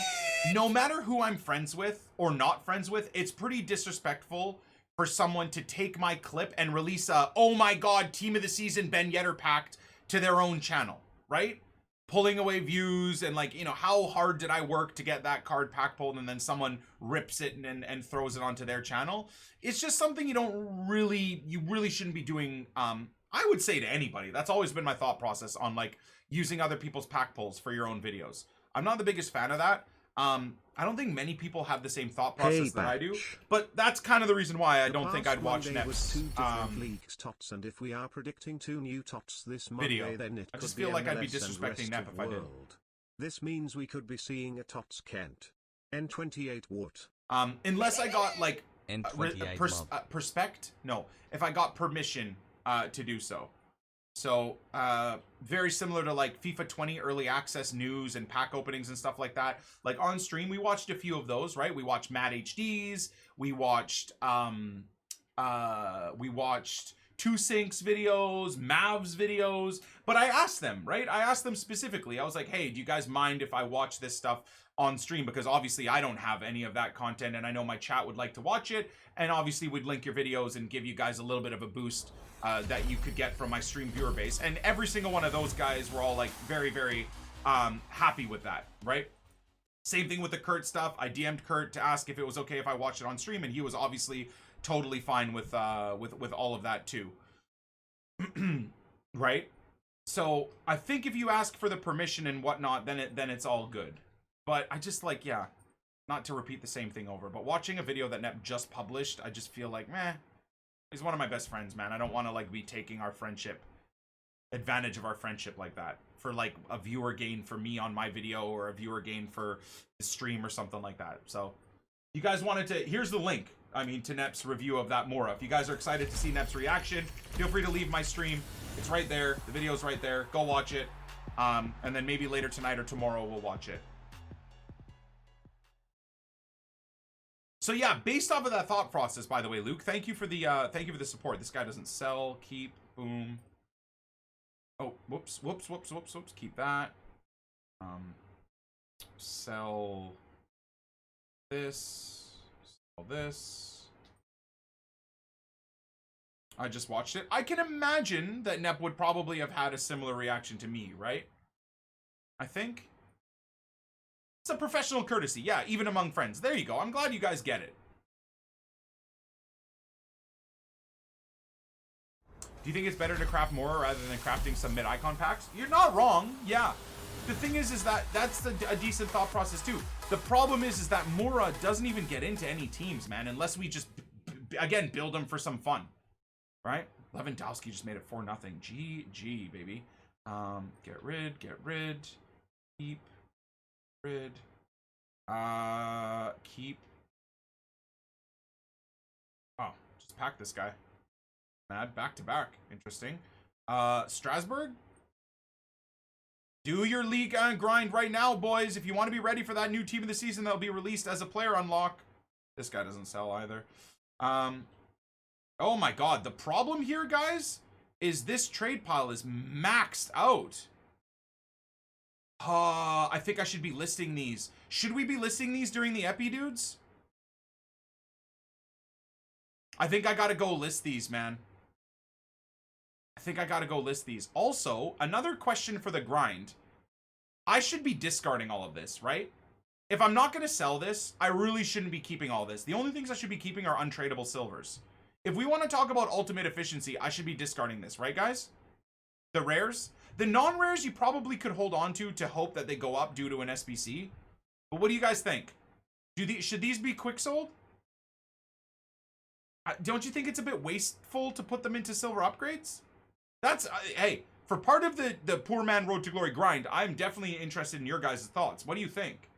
no matter who I'm friends with or not friends with, it's pretty disrespectful for someone to take my clip and release a, oh my god, team of the season Ben Yedder packed to their own channel, right? Pulling away views and, like, you know, how hard did I work to get that card pack pulled, and then someone rips it and throws it onto their channel. It's just something you really shouldn't be doing. I would say to anybody. That's always been my thought process on, like, using other people's pack pulls for your own videos. I'm not the biggest fan of that. I don't think many people have the same thought process that I do, but that's kind of the reason why I don't think I'd watch Nep's leagues TOTS, and if we are predicting 2 new TOTS this Monday, video. then it I could just be feel like I'd be MLS and disrespecting rest Nep of if I did. world. This means we could be seeing a TOTS Kent. N28 what? Unless I got, like, N28 if I got permission to do so. So, very similar to, like, FIFA 20 early access news and pack openings and stuff like that. Like, on stream, we watched a few of those, right? We watched Mad HDs, we watched 2Syncs videos, Mavs videos, but I asked them, right? I asked them specifically. I was like, hey, do you guys mind if I watch this stuff on stream? Because obviously I don't have any of that content, and I know my chat would like to watch it, and obviously we'd link your videos and give you guys a little bit of a boost that you could get from my stream viewer base. And every single one of those guys were all, like, very, very happy with that, right? Same thing with the Kurt stuff. I DM'd Kurt to ask if it was okay if I watched it on stream, and he was obviously totally fine with all of that too. Right? So I think if you ask for the permission and whatnot, then it's all good. But I just like, yeah, not to repeat the same thing over, but watching a video that Nep just published, I just feel like, meh, he's one of my best friends, man. I don't want to like be taking our friendship, advantage of our friendship like that for like a viewer gain for me on my video or a viewer gain for the stream or something like that. So you guys wanted to, here's the link, I mean, to Nep's review of that MOURA. If you guys are excited to see Nep's reaction, feel free to leave my stream. It's right there. The video's right there. Go watch it. And then maybe later tonight or tomorrow we'll watch it. So yeah, based off of that thought process, by the way, Luke, thank you for the support. This guy doesn't sell, keep, boom. Oh, whoops. Keep that. Sell this. Sell this. I just watched it. I can imagine that Nep would probably have had a similar reaction to me, right? I think. It's a professional courtesy. Yeah, even among friends. There you go. I'm glad you guys get it. Do you think it's better to craft more rather than crafting some mid-icon packs? You're not wrong. Yeah. The thing is that that's a decent thought process too. The problem is that MOURA doesn't even get into any teams, man, unless we just, again, build them for some fun. Right? Lewandowski just made it 4-0. GG, baby. Get rid. Keep. Rid. Keep. Oh, just pack this guy. Mad back to back. Interesting. Strasbourg. Do your league grind right now, boys. If you want to be ready for that new team of the season that'll be released as a player unlock. This guy doesn't sell either. Oh my god. The problem here, guys, is this trade pile is maxed out. I think I should be listing these. Should we be listing these during the epi, dudes? I think I gotta go list these, man. I think I gotta go list these. Also, another question for the grind. I should be discarding all of this, right? If I'm not gonna sell this, I really shouldn't be keeping all this. The only things I should be keeping are untradeable silvers. If we want to talk about ultimate efficiency, I should be discarding this, right, guys? The rares. The non-rares you probably could hold on to hope that they go up due to an SBC. But what do you guys think? Should these be quick sold? Don't you think it's a bit wasteful to put them into silver upgrades? That's, hey, for part of the poor man road to glory grind, I'm definitely interested in your guys' thoughts. What do you think?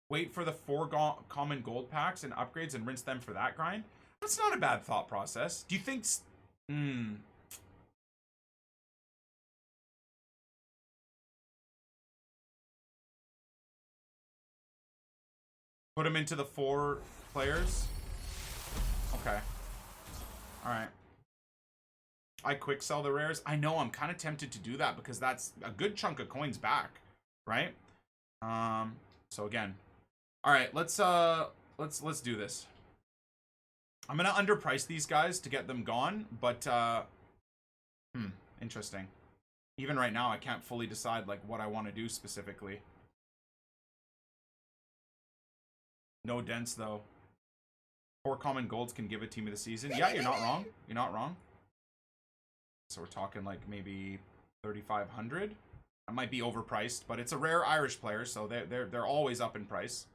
Wait for the 4 common gold packs and upgrades and rinse them for that grind? That's not a bad thought process. Do you think... Put them into the 4 players? Okay. Alright. I quick sell the rares. I know, I'm kind of tempted to do that because that's a good chunk of coins back. Right? So again... Alright, let's do this. I'm gonna underprice these guys to get them gone, but interesting. Even right now I can't fully decide like what I want to do specifically. No dents though. 4 common golds can give a team of the season. Yeah, you're not wrong. You're not wrong. So we're talking like maybe 3,500. I might be overpriced, but it's a rare Irish player, so they're always up in price.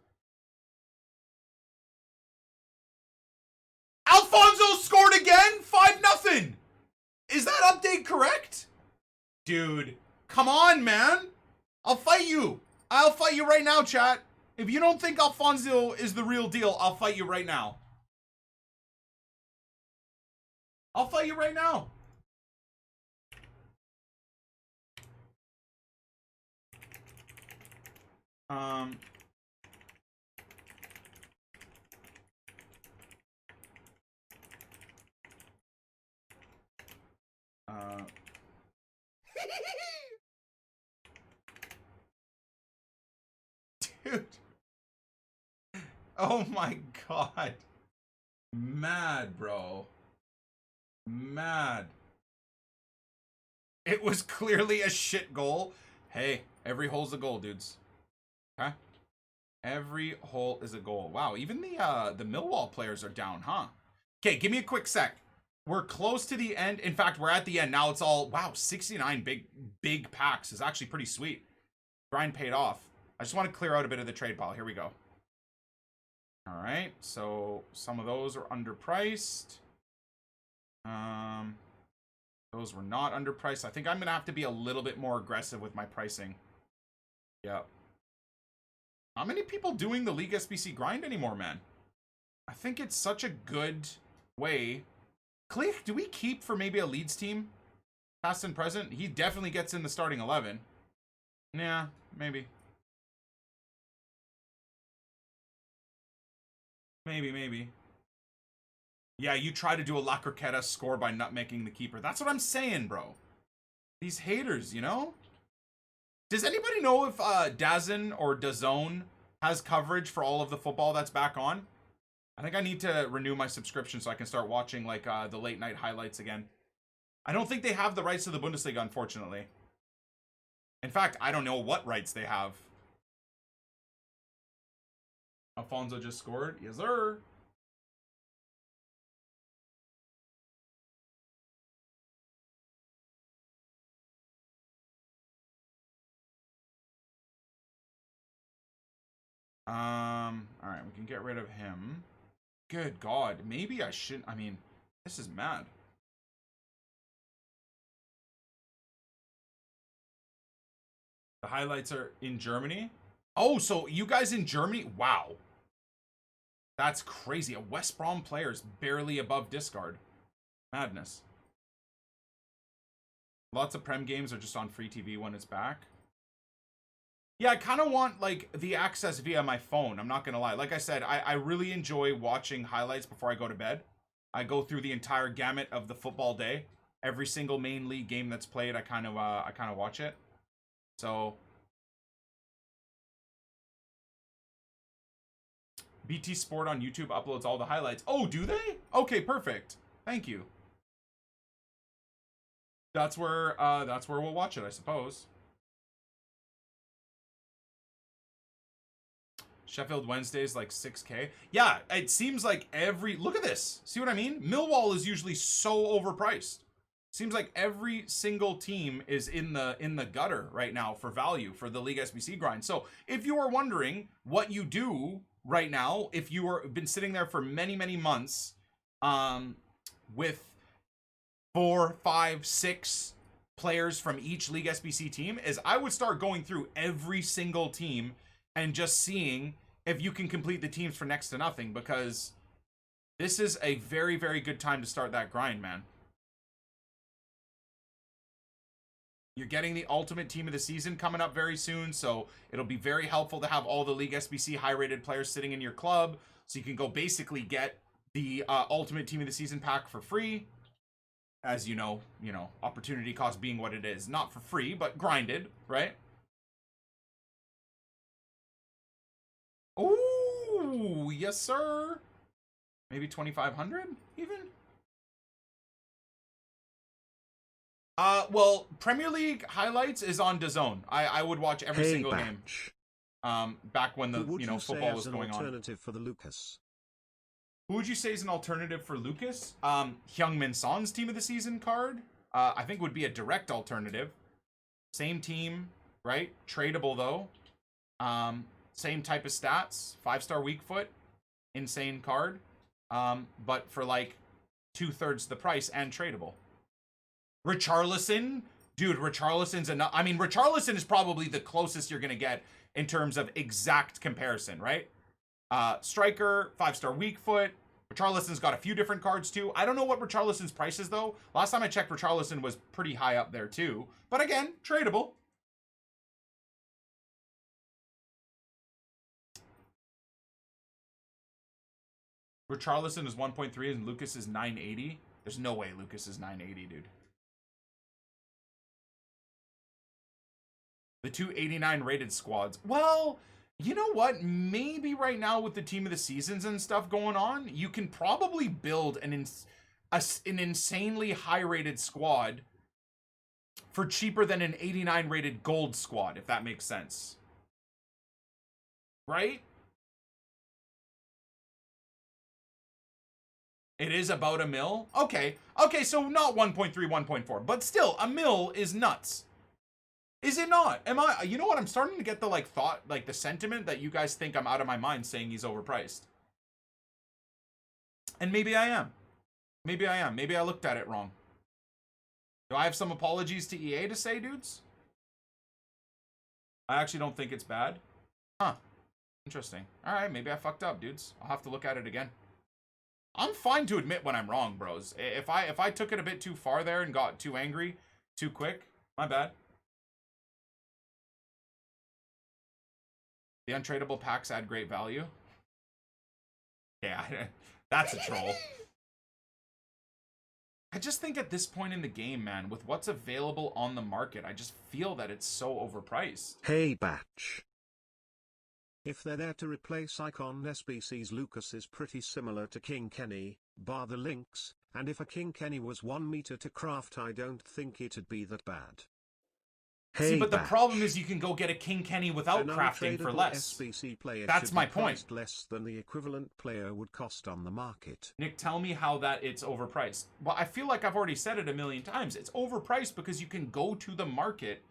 Alfonso scored again? 5-0. Is that update correct? Dude, come on, man. I'll fight you. I'll fight you right now, chat. If you don't think Alfonso is the real deal, I'll fight you right now. I'll fight you right now. Dude. Oh my god. Mad, bro. Mad. It was clearly a shit goal. Hey, every hole's a goal, dudes. Okay? Every hole is a goal. Wow, even the Millwall players are down, huh? Okay, give me a quick sec. we're close to the end. In fact, we're at the end. Now it's all, wow, 69 big packs is actually pretty sweet. Grind paid off. I just want to clear out a bit of the trade pile. Here we go. All right, so some of those are underpriced. Those were not underpriced. I think I'm gonna have to be a little bit more aggressive with my pricing. Yep. How many people doing the League SBC grind anymore, man? I think it's such a good way. Click, do we keep for maybe a Leeds team? Past and present? He definitely gets in the starting 11. Yeah, maybe. Maybe. Yeah, you try to do a La Croqueta score by nutmegging the keeper. That's what I'm saying, bro. These haters, you know? Does anybody know if DAZN or DAZN has coverage for all of the football that's back on? I think I need to renew my subscription so I can start watching like the late night highlights again. I don't think they have the rights to the Bundesliga, unfortunately. In fact, I don't know what rights they have. Alfonso just scored. Yes, sir. All right, we can get rid of him. Good God, maybe I shouldn't. I mean, this is mad. The highlights are in Germany. Oh, so you guys in Germany? Wow. That's crazy. A West Brom player is barely above discard. Madness. Lots of Prem games are just on free TV when it's back. Yeah, I kind of want, like, the access via my phone. I'm not going to lie. Like I said, I really enjoy watching highlights before I go to bed. I go through the entire gamut of the football day. Every single main league game that's played, I kind of watch it. So BT Sport on YouTube uploads all the highlights. Oh, do they? Okay, perfect. Thank you. That's where we'll watch it, I suppose. Sheffield Wednesday's like 6K. Yeah, it seems like every... Look at this. See what I mean? Millwall is usually so overpriced. Seems like every single team is in the gutter right now for value for the League SBC grind. So if you are wondering what you do right now, if you are been sitting there for many months with 4, 5, 6 players from each League SBC team, is I would start going through every single team and just seeing if you can complete the teams for next to nothing, because this is a very good time to start that grind, man. You're getting the ultimate team of the season coming up very soon, so it'll be very helpful to have all the League SBC high-rated players sitting in your club, so you can go basically get the ultimate team of the season pack for free. As you know, opportunity cost being what it is, not for free, but grinded, right? Ooh, yes, sir. Maybe 2,500 even? Well, Premier League highlights is on DAZN. I would watch every single game. Back when the football was going on. Alternative for the Lucas. Who would you say is an alternative for Lucas? Heung-min Son's team of the season card. I think would be a direct alternative. Same team, right? Tradable though. Same type of stats. 5-star weak foot. Insane card. But for like 2/3 the price and tradable. Richarlison, dude, Richarlison's enough. I mean, Richarlison is probably the closest you're gonna get in terms of exact comparison, right? Striker, 5-star weak foot. Richarlison's got a few different cards too. I don't know what Richarlison's price is though. Last time I checked, Richarlison was pretty high up there too. But again, tradable. Richarlison is 1.3 and Lucas is 980. There's no way Lucas is 980, dude. The 289 rated squads. Well, you know what? Maybe right now with the team of the seasons and stuff going on, you can probably build an insanely high rated squad for cheaper than an 89 rated gold squad, if that makes sense. Right? It is about a mil? Okay. Okay, so not 1.3, 1.4, but still, a mil is nuts. Is it not? Am I, you know what? I'm starting to get the like thought, like the sentiment that you guys think I'm out of my mind saying he's overpriced. And maybe I am. Maybe I am. Maybe I looked at it wrong. Do I have some apologies to EA to say, dudes? I actually don't think it's bad. Huh. Interesting. All right, maybe I fucked up, dudes. I'll have to look at it again. I'm fine to admit when I'm wrong, bros. If I took it a bit too far there and got too angry too quick, my bad. The untradeable packs add great value. Yeah, that's a troll. I just think at this point in the game, man, with what's available on the market, I just feel that it's so overpriced. Hey Batch. If they're there to replace Icon SBC's, Lucas is pretty similar to King Kenny, bar the links, and if a King Kenny was 1 meter to craft, I don't think it'd be that bad. Hey, see, but the Batch. problem is you can go get a King Kenny without crafting for less. SBC player That's my point. Less than the equivalent player would cost on the market. Nick, tell me how that it's overpriced. Well, I feel like I've already said it a million times. It's overpriced because you can go to the market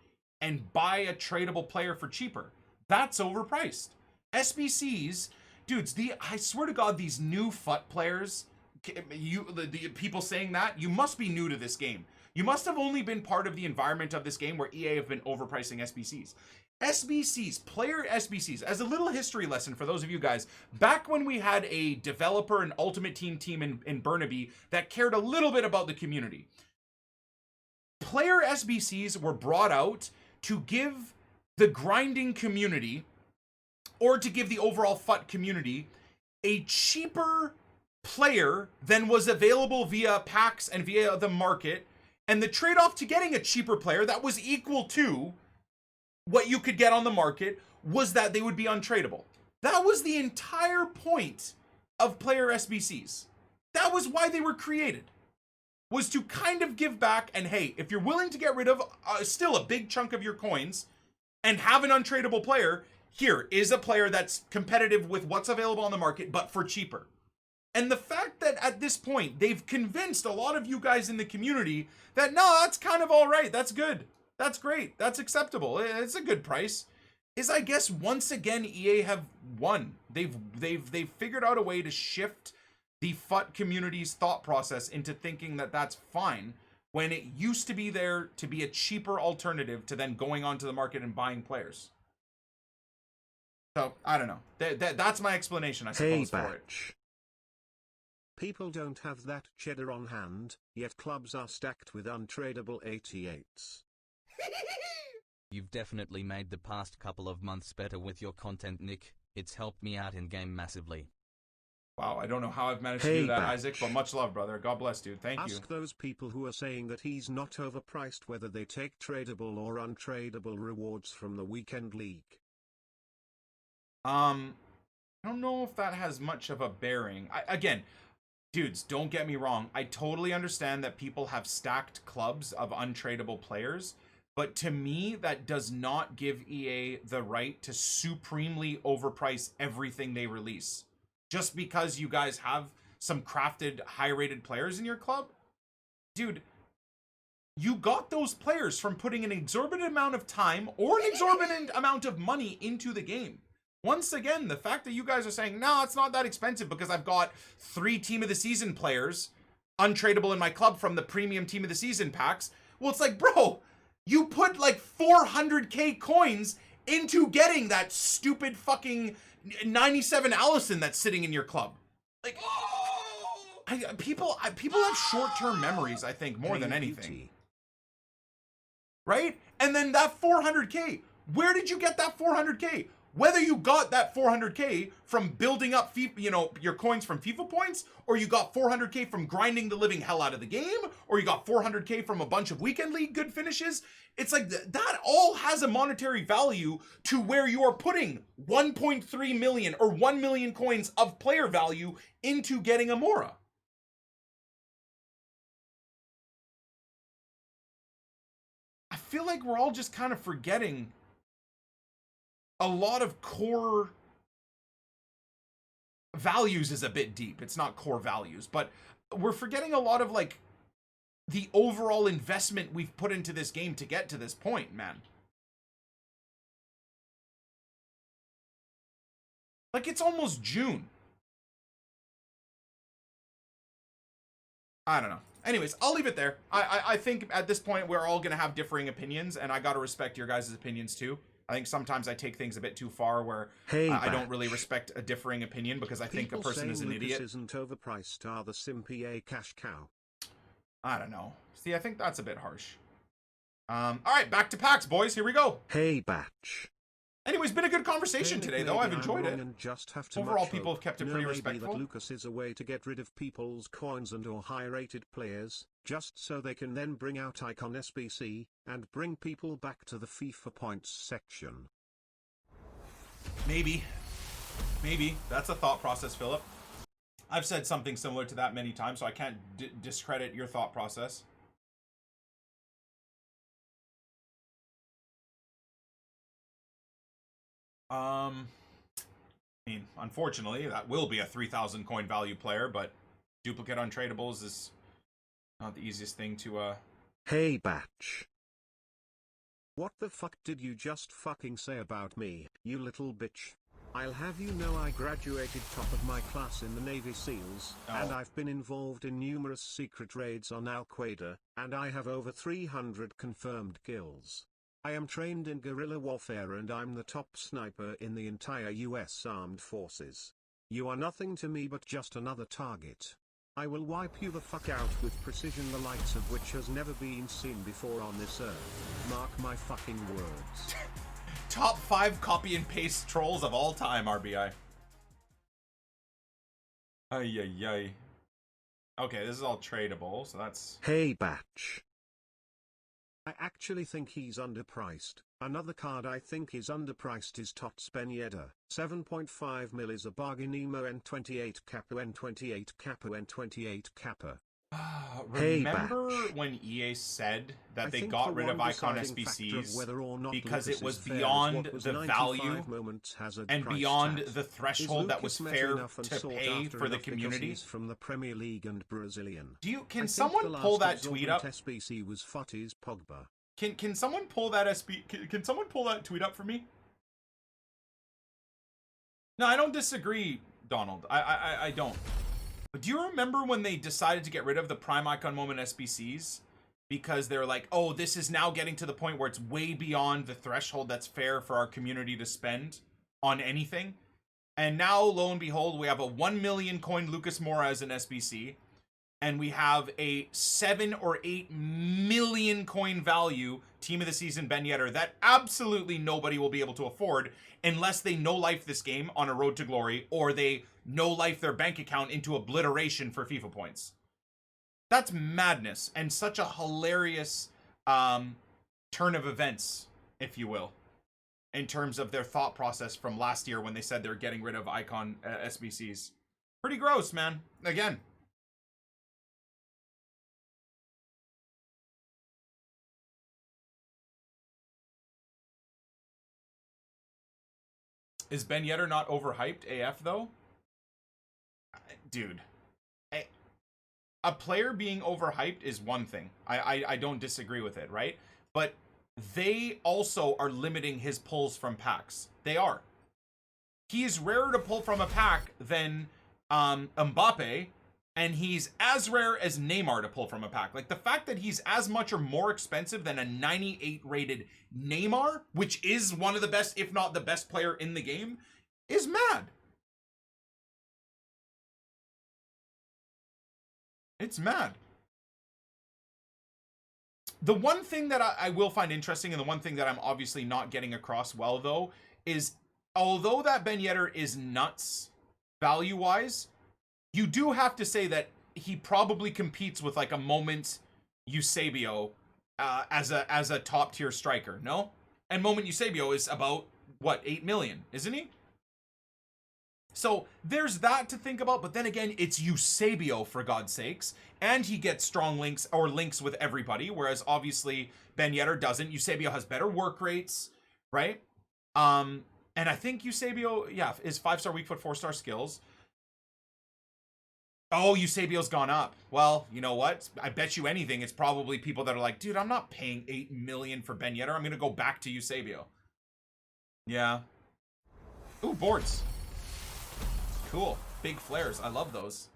and buy a tradable player for cheaper. That's overpriced. SBCs, dudes, I swear to God, these new FUT players, the people saying that, you must be new to this game. You must have only been part of the environment of this game where EA have been overpricing SBCs. SBCs, player SBCs, as a little history lesson for those of you guys, back when we had a developer and Ultimate Team in Burnaby that cared a little bit about the community, player SBCs were brought out to give the grinding community, or to give the overall FUT community, a cheaper player than was available via packs and via the market. And the trade-off to getting a cheaper player that was equal to what you could get on the market was that they would be untradeable. That was the entire point of player SBCs. That was why they were created. Was to kind of give back, and hey, if you're willing to get rid of still a big chunk of your coins and have an untradeable player, here is a player that's competitive with what's available on the market, but for cheaper. And the fact that at this point, they've convinced a lot of you guys in the community that, no, that's kind of all right. That's good. That's great. That's acceptable. It's a good price. Is, I guess, once again, EA have won. They've figured out a way to shift the FUT community's thought process into thinking that that's fine, when it used to be there to be a cheaper alternative to then going onto the market and buying players. So, I don't know. That's my explanation, I suppose, for it. People don't have that cheddar on hand, yet clubs are stacked with untradeable 88s. You've definitely made the past couple of months better with your content, Nick. It's helped me out in game massively. Wow, I don't know how I've managed to do that, Isaac, but much love, brother. God bless, dude. Thank you. Ask those people who are saying that he's not overpriced whether they take tradable or untradeable rewards from the weekend league. I don't know if that has much of a bearing. Again, dudes, don't get me wrong. I totally understand that people have stacked clubs of untradeable players, but to me, that does not give EA the right to supremely overprice everything they release. Just because you guys have some crafted, high-rated players in your club? Dude, you got those players from putting an exorbitant amount of time or an exorbitant amount of money into the game. Once again, the fact that you guys are saying, no, it's not that expensive because I've got 3 Team of the Season players untradeable in my club from the premium Team of the Season packs. Well, it's like, bro, you put like 400k coins into getting that stupid fucking 97 Allison that's sitting in your club. Like, people have short-term memories, I think, more than anything. Right? And then that 400k, where did you get that 400k? Whether you got that 400k from building up FIFA, your coins from FIFA points, or you got 400k from grinding the living hell out of the game, or you got 400k from a bunch of weekend league good finishes, it's like that all has a monetary value to where you are putting 1.3 million or 1 million coins of player value into getting a MOURA. I feel like we're all just kind of forgetting a lot of core values is a bit deep. It's not core values, but we're forgetting a lot of like the overall investment we've put into this game to get to this point, man. Like, it's almost June. I don't know. Anyways, I'll leave it there. I think at this point we're all gonna have differing opinions, and I gotta respect your guys' opinions too. I think sometimes I take things a bit too far where I don't really respect a differing opinion because I think a person is an idiot. Isn't overpriced, are the simpy a cash cow? I don't know. See, I think that's a bit harsh. All right, back to packs, boys. Here we go. Hey, batch. Anyways, been a good conversation today, though. I've enjoyed it. Just have to Overall, people have kept it pretty maybe respectful. that Lucas is a way to get rid of people's coins and or high-rated players, just so they can then bring out Icon SBC, and bring people back to the FIFA points section. Maybe. Maybe. That's a thought process, Philip. I've said something similar to that many times, so I can't discredit your thought process. I mean, unfortunately, that will be a 3,000 coin value player, but duplicate untradables is not the easiest thing to, Hey, batch. What the fuck did you just fucking say about me, you little bitch? I'll have you know I graduated top of my class in the Navy SEALs, and I've been involved in numerous secret raids on Al-Qaeda, and I have over 300 confirmed kills. I am trained in guerrilla warfare and I'm the top sniper in the entire US Armed Forces. You are nothing to me but just another target. I will wipe you the fuck out with precision the likes of which has never been seen before on this earth. Mark my fucking words. Top 5 copy and paste trolls of all time, RBI. Ay, ay, ay. Okay, this is all tradable, so that's... Hey, batch. I actually think he's underpriced. Another card I think is underpriced is TOTS Ben Yedder. 7.5 mil is a bargain. Emo N28 Kappa N28 Kappa N28 Kappa. Remember when EA said that they got rid of Icon SBCs because it was beyond the value and beyond the threshold that was fair to pay for the community? From the Premier League and Brazilian. Can someone pull that tweet up? SBC was Futty's Pogba. Can someone pull that can someone pull that tweet up for me? No, I don't disagree, Donald. I don't. But do you remember when they decided to get rid of the Prime Icon Moment SBCs? Because they're like, oh, this is now getting to the point where it's way beyond the threshold that's fair for our community to spend on anything. And now, lo and behold, we have a 1 million coin Lucas Moura as an SBC. And we have a 7 or 8 million coin value Team of the Season Ben Yedder that absolutely nobody will be able to afford unless they no-life this game on a road to glory or they no-life their bank account into obliteration for FIFA points. That's madness and such a hilarious turn of events, if you will, in terms of their thought process from last year when they said they're getting rid of Icon SBCs. Pretty gross, man. Again. Is Ben Yedder not overhyped AF, though? Dude. A player being overhyped is one thing. I don't disagree with it, right? But they also are limiting his pulls from packs. They are. He is rarer to pull from a pack than Mbappe, and he's as rare as Neymar to pull from a pack. Like, the fact that he's as much or more expensive than a 98 rated Neymar, which is one of the best, if not the best player in the game, is mad. It's mad. The one thing that I will find interesting, and the one thing that I'm obviously not getting across well, though, is although that Ben Yedder is nuts value-wise, you do have to say that he probably competes with like a Moment Eusebio as a top-tier striker, no? And Moment Eusebio is about, what, 8 million, isn't he? So there's that to think about, but then again, it's Eusebio, for God's sakes, and he gets strong links or links with everybody, whereas obviously Ben Yedder doesn't. Eusebio has better work rates, right? And I think Eusebio, yeah, is 5-star weak foot, 4-star skills. Oh, Eusebio's gone up. Well, you know what? I bet you anything, it's probably people that are like, dude, I'm not paying 8 million for Ben Yedder. I'm going to go back to Eusebio. Yeah. Ooh, boards. Cool. Big flares. I love those.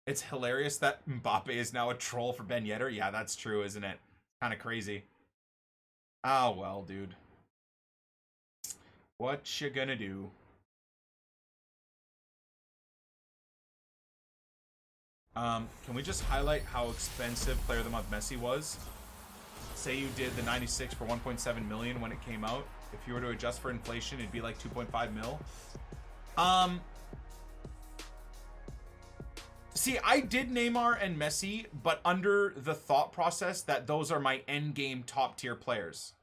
It's hilarious that Mbappe is now a troll for Ben Yedder. Yeah, that's true, isn't it? Kind of crazy. Oh, well, dude. What you gonna do? Can we just highlight how expensive Player of the Month Messi was? Say you did the 96 for 1.7 million when it came out. If you were to adjust for inflation, it'd be like 2.5 mil. See, I did Neymar and Messi, but under the thought process that those are my endgame top tier players.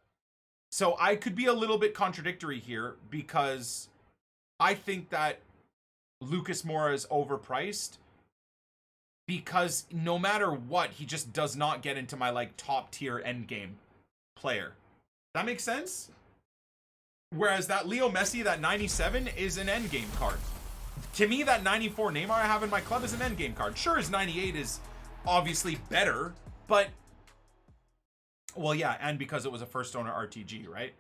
So I could be a little bit contradictory here because I think that Lucas Moura is overpriced because no matter what, he just does not get into my like top tier endgame player. That makes sense? Whereas that Leo Messi, that 97 is an endgame card. To me, that 94 Neymar I have in my club is an endgame card. Sure, his 98 is obviously better, but well, yeah, and because it was a first owner RTG, right?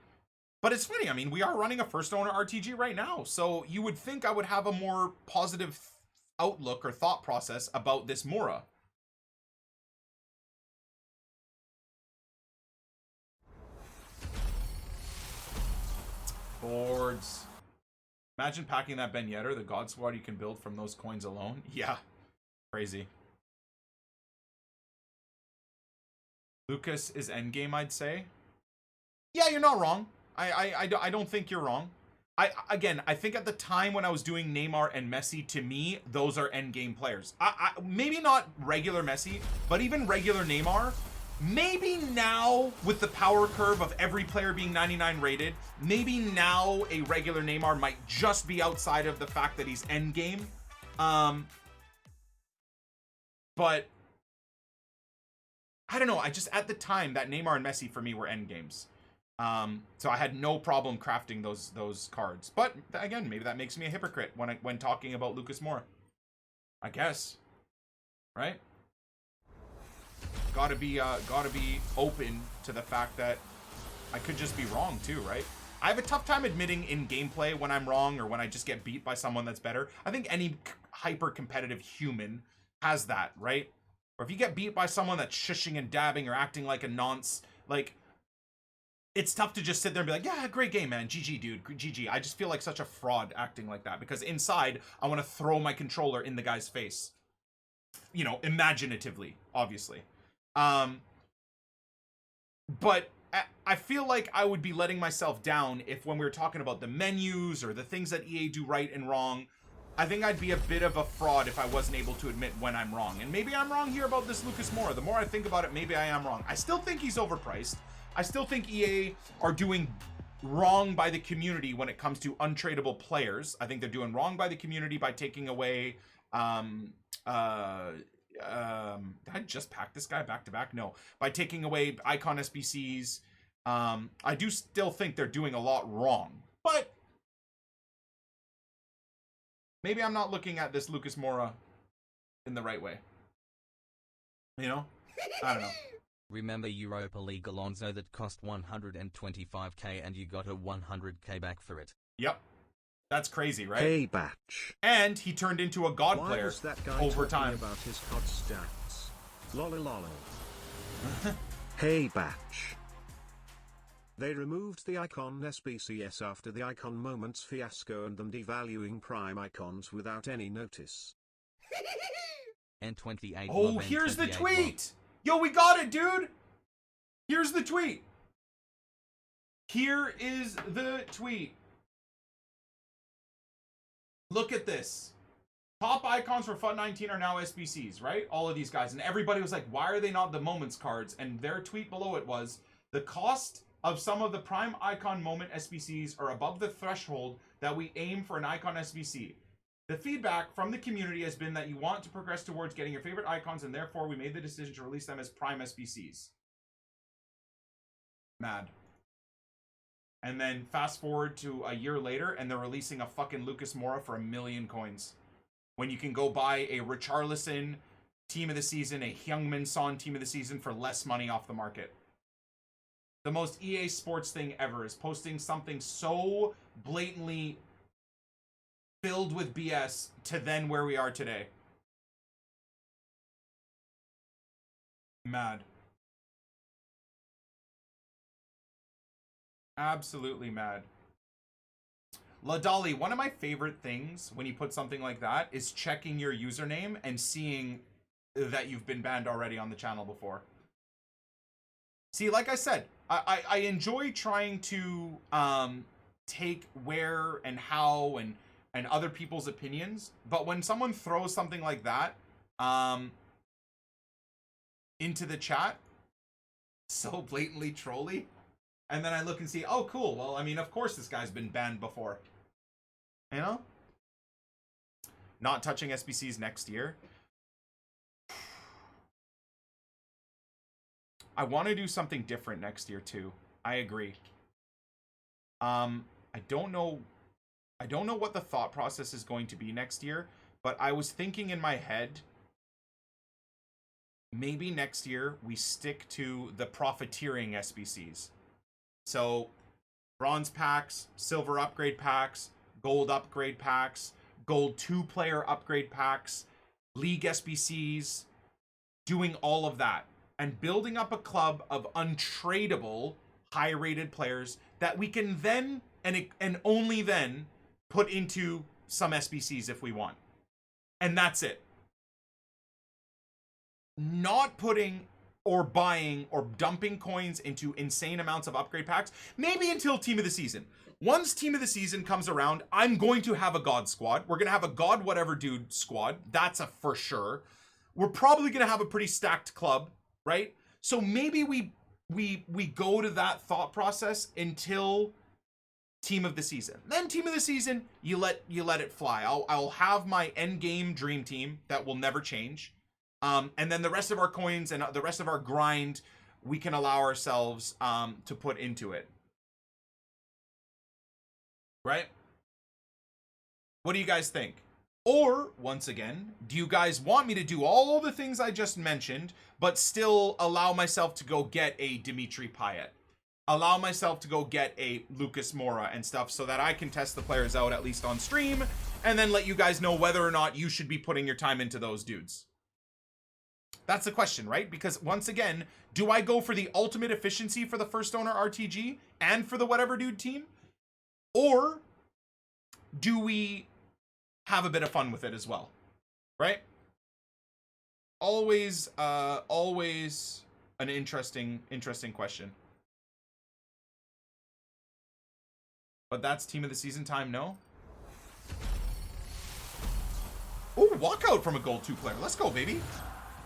But it's funny, I mean, we are running a first owner RTG right now, so you would think I would have a more positive outlook or thought process about this MOURA. Boards. Imagine packing that Ben Yedder, the God Squad you can build from those coins alone. Yeah, crazy. Lucas is endgame, I'd say. Yeah, you're not wrong. I don't think you're wrong. Again, I think at the time when I was doing Neymar and Messi, to me, those are endgame players. Maybe not regular Messi, but even regular Neymar. Maybe now, with the power curve of every player being 99 rated, maybe now a regular Neymar might just be outside of the fact that he's endgame. But I don't know. I just, at the time, that Neymar and Messi for me were endgames. So I had no problem crafting those cards. But again, maybe that makes me a hypocrite when talking about Lucas Moura. I guess, right? Gotta be open to the fact that I could just be wrong too, right? I have a tough time admitting in gameplay when I'm wrong or when I just get beat by someone that's better. I think any hyper competitive human has that, right? Or if you get beat by someone that's shushing and dabbing or acting like a nonce, like, it's tough to just sit there and be like, yeah, great game, man. GG, dude. GG. I just feel like such a fraud acting like that because inside, I want to throw my controller in the guy's face. You know, imaginatively, obviously. But I feel like I would be letting myself down if when we were talking about the menus or the things that EA do right and wrong, I think I'd be a bit of a fraud if I wasn't able to admit when I'm wrong. And maybe I'm wrong here about this Lucas Moura. The more I think about it, maybe I am wrong. I still think he's overpriced. I still think EA are doing wrong by the community when it comes to untradeable players. I think they're doing wrong by the community by taking away did I just pack this guy back to back? No. By taking away icon SBCs. I do still think they're doing a lot wrong. But maybe I'm not looking at this Lucas Moura in the right way. You know? I don't know. Remember Europa League Alonso that cost 125k and you got a 100k back for it? Yep. That's crazy, right? Hey, Batch. And he turned into a god player was that guy over time. About his COD stats. Lolly. Hey, Batch. They removed the icon SBCS after the icon moments fiasco and them devaluing prime icons without any notice. And 28. Oh, here's the tweet! Yo, we got it, dude! Here's the tweet. Here is the tweet. Look at this. Top icons for FUT 19 are now SBCs, right? All of these guys. And everybody was like, why are they not the moments cards? And their tweet below it was, the cost of some of the prime icon moment SBCs are above the threshold that we aim for an icon SBC. The feedback from the community has been that you want to progress towards getting your favorite icons, and therefore we made the decision to release them as prime SBCs. Mad. And then fast forward to a year later, and they're releasing a fucking Lucas Moura for 1 million coins. When you can go buy a Richarlison team of the season, a Heung-min Son team of the season for less money off the market. The most EA Sports thing ever is posting something so blatantly filled with BS to then where we are today. Mad. Absolutely mad. La Dolly, one of my favorite things when you put something like that is checking your username and seeing that you've been banned already on the channel before. See, like I said, I enjoy trying to take where and how and other people's opinions, but when someone throws something like that into the chat, so blatantly trolly, and then I look and see, oh cool, well, I mean, of course this guy's been banned before. You know? Not touching SBCs next year. I want to do something different next year too. I agree. I don't know what the thought process is going to be next year, but I was thinking in my head, maybe next year we stick to the profiteering SBCs. So, bronze packs, silver upgrade packs, gold upgrade packs, gold 2-player upgrade packs, league SBCs, doing all of that. And building up a club of untradeable, high-rated players that we can then, and only then, put into some SBCs if we want. And that's it. Not putting or buying or dumping coins into insane amounts of upgrade packs, maybe until Team of the Season. Once Team of the Season comes around, I'm going to have a God squad. We're going to have a God whatever dude squad. That's a for sure. We're probably going to have a pretty stacked club, right? So maybe we go to that thought process until Team of the Season. Then Team of the Season, you let it fly. I'll have my end game dream team that will never change. And then the rest of our coins and the rest of our grind, we can allow ourselves to put into it. Right? What do you guys think? Or, once again, do you guys want me to do all the things I just mentioned, but still allow myself to go get a Dimitri Payet? Allow myself to go get a Lucas Moura and stuff so that I can test the players out at least on stream, and then let you guys know whether or not you should be putting your time into those dudes. That's the question, right? Because once again, do I go for the ultimate efficiency for the first owner RTG and for the whatever dude team? Or do we have a bit of fun with it as well, right? Always an interesting question. But that's Team of the Season time, no? Oh, walkout from a gold 2 player. Let's go, baby.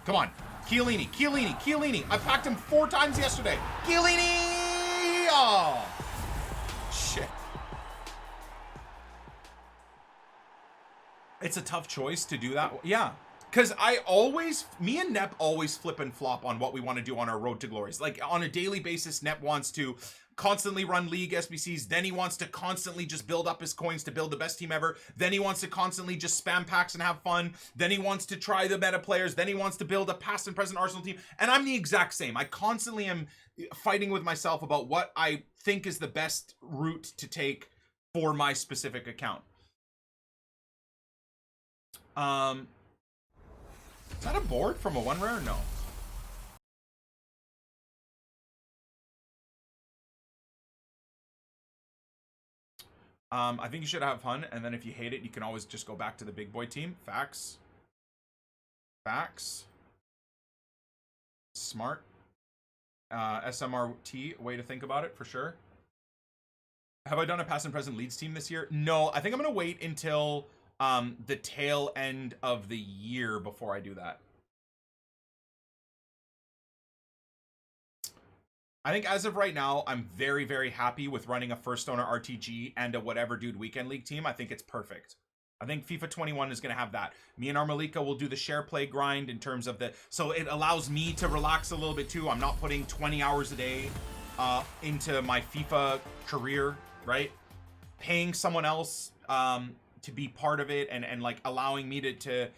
Come on. Chiellini. I packed him 4 times yesterday. Chiellini! Oh, shit. It's a tough choice to do that. Yeah. Because me and Nep always flip and flop on what we want to do on our road to glories. Like, on a daily basis, Nep wants to constantly run league SBCs. Then he wants to constantly just build up his coins to build the best team ever. Then he wants to constantly just spam packs and have fun. Then he wants to try the meta players. Then he wants to build a past and present Arsenal team. And I'm the exact same. I constantly am fighting with myself about what I think is the best route to take for my specific account. Is that a board from a 1 rare? No. I think you should have fun, and then if you hate it, you can always just go back to the big boy team. Facts. Smart. SMRT, way to think about it, for sure. Have I done a past and present Leeds team this year? No, I think I'm going to wait until the tail end of the year before I do that. I think as of right now, I'm very, very happy with running a first owner RTG and a whatever dude weekend league team. I think it's perfect. I think FIFA 21 is going to have that. Me and Armalika will do the share play grind in terms of so it allows me to relax a little bit too. I'm not putting 20 hours a day into my FIFA career, right? Paying someone else to be part of it and like allowing me to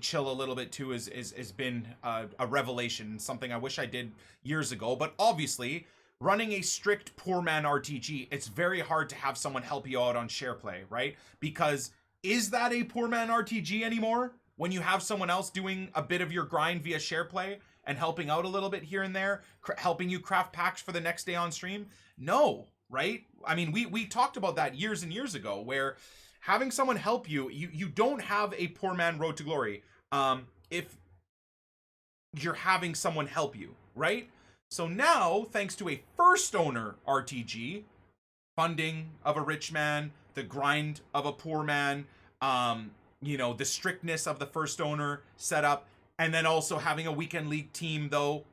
chill a little bit too has been a revelation, something I wish I did years ago. But obviously, running a strict poor man RTG, it's very hard to have someone help you out on share play, right? Because is that a poor man RTG anymore? When you have someone else doing a bit of your grind via share play and helping out a little bit here and there, helping you craft packs for the next day on stream? No, right? I mean, we talked about that years and years ago, where having someone help you, you don't have a poor man road to glory if you're having someone help you, right? So now, thanks to a first owner RTG, funding of a rich man, the grind of a poor man, you know, the strictness of the first owner setup, and then also having a weekend league team, though,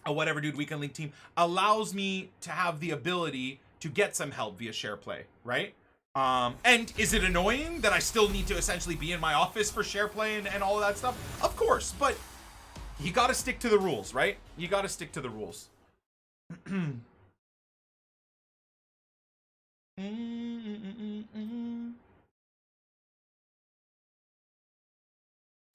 a whatever dude weekend league team, allows me to have the ability to get some help via share play, right? And is it annoying that I still need to essentially be in my office for share play and all of that stuff? Of course, but you gotta stick to the rules, right? You gotta stick to the rules.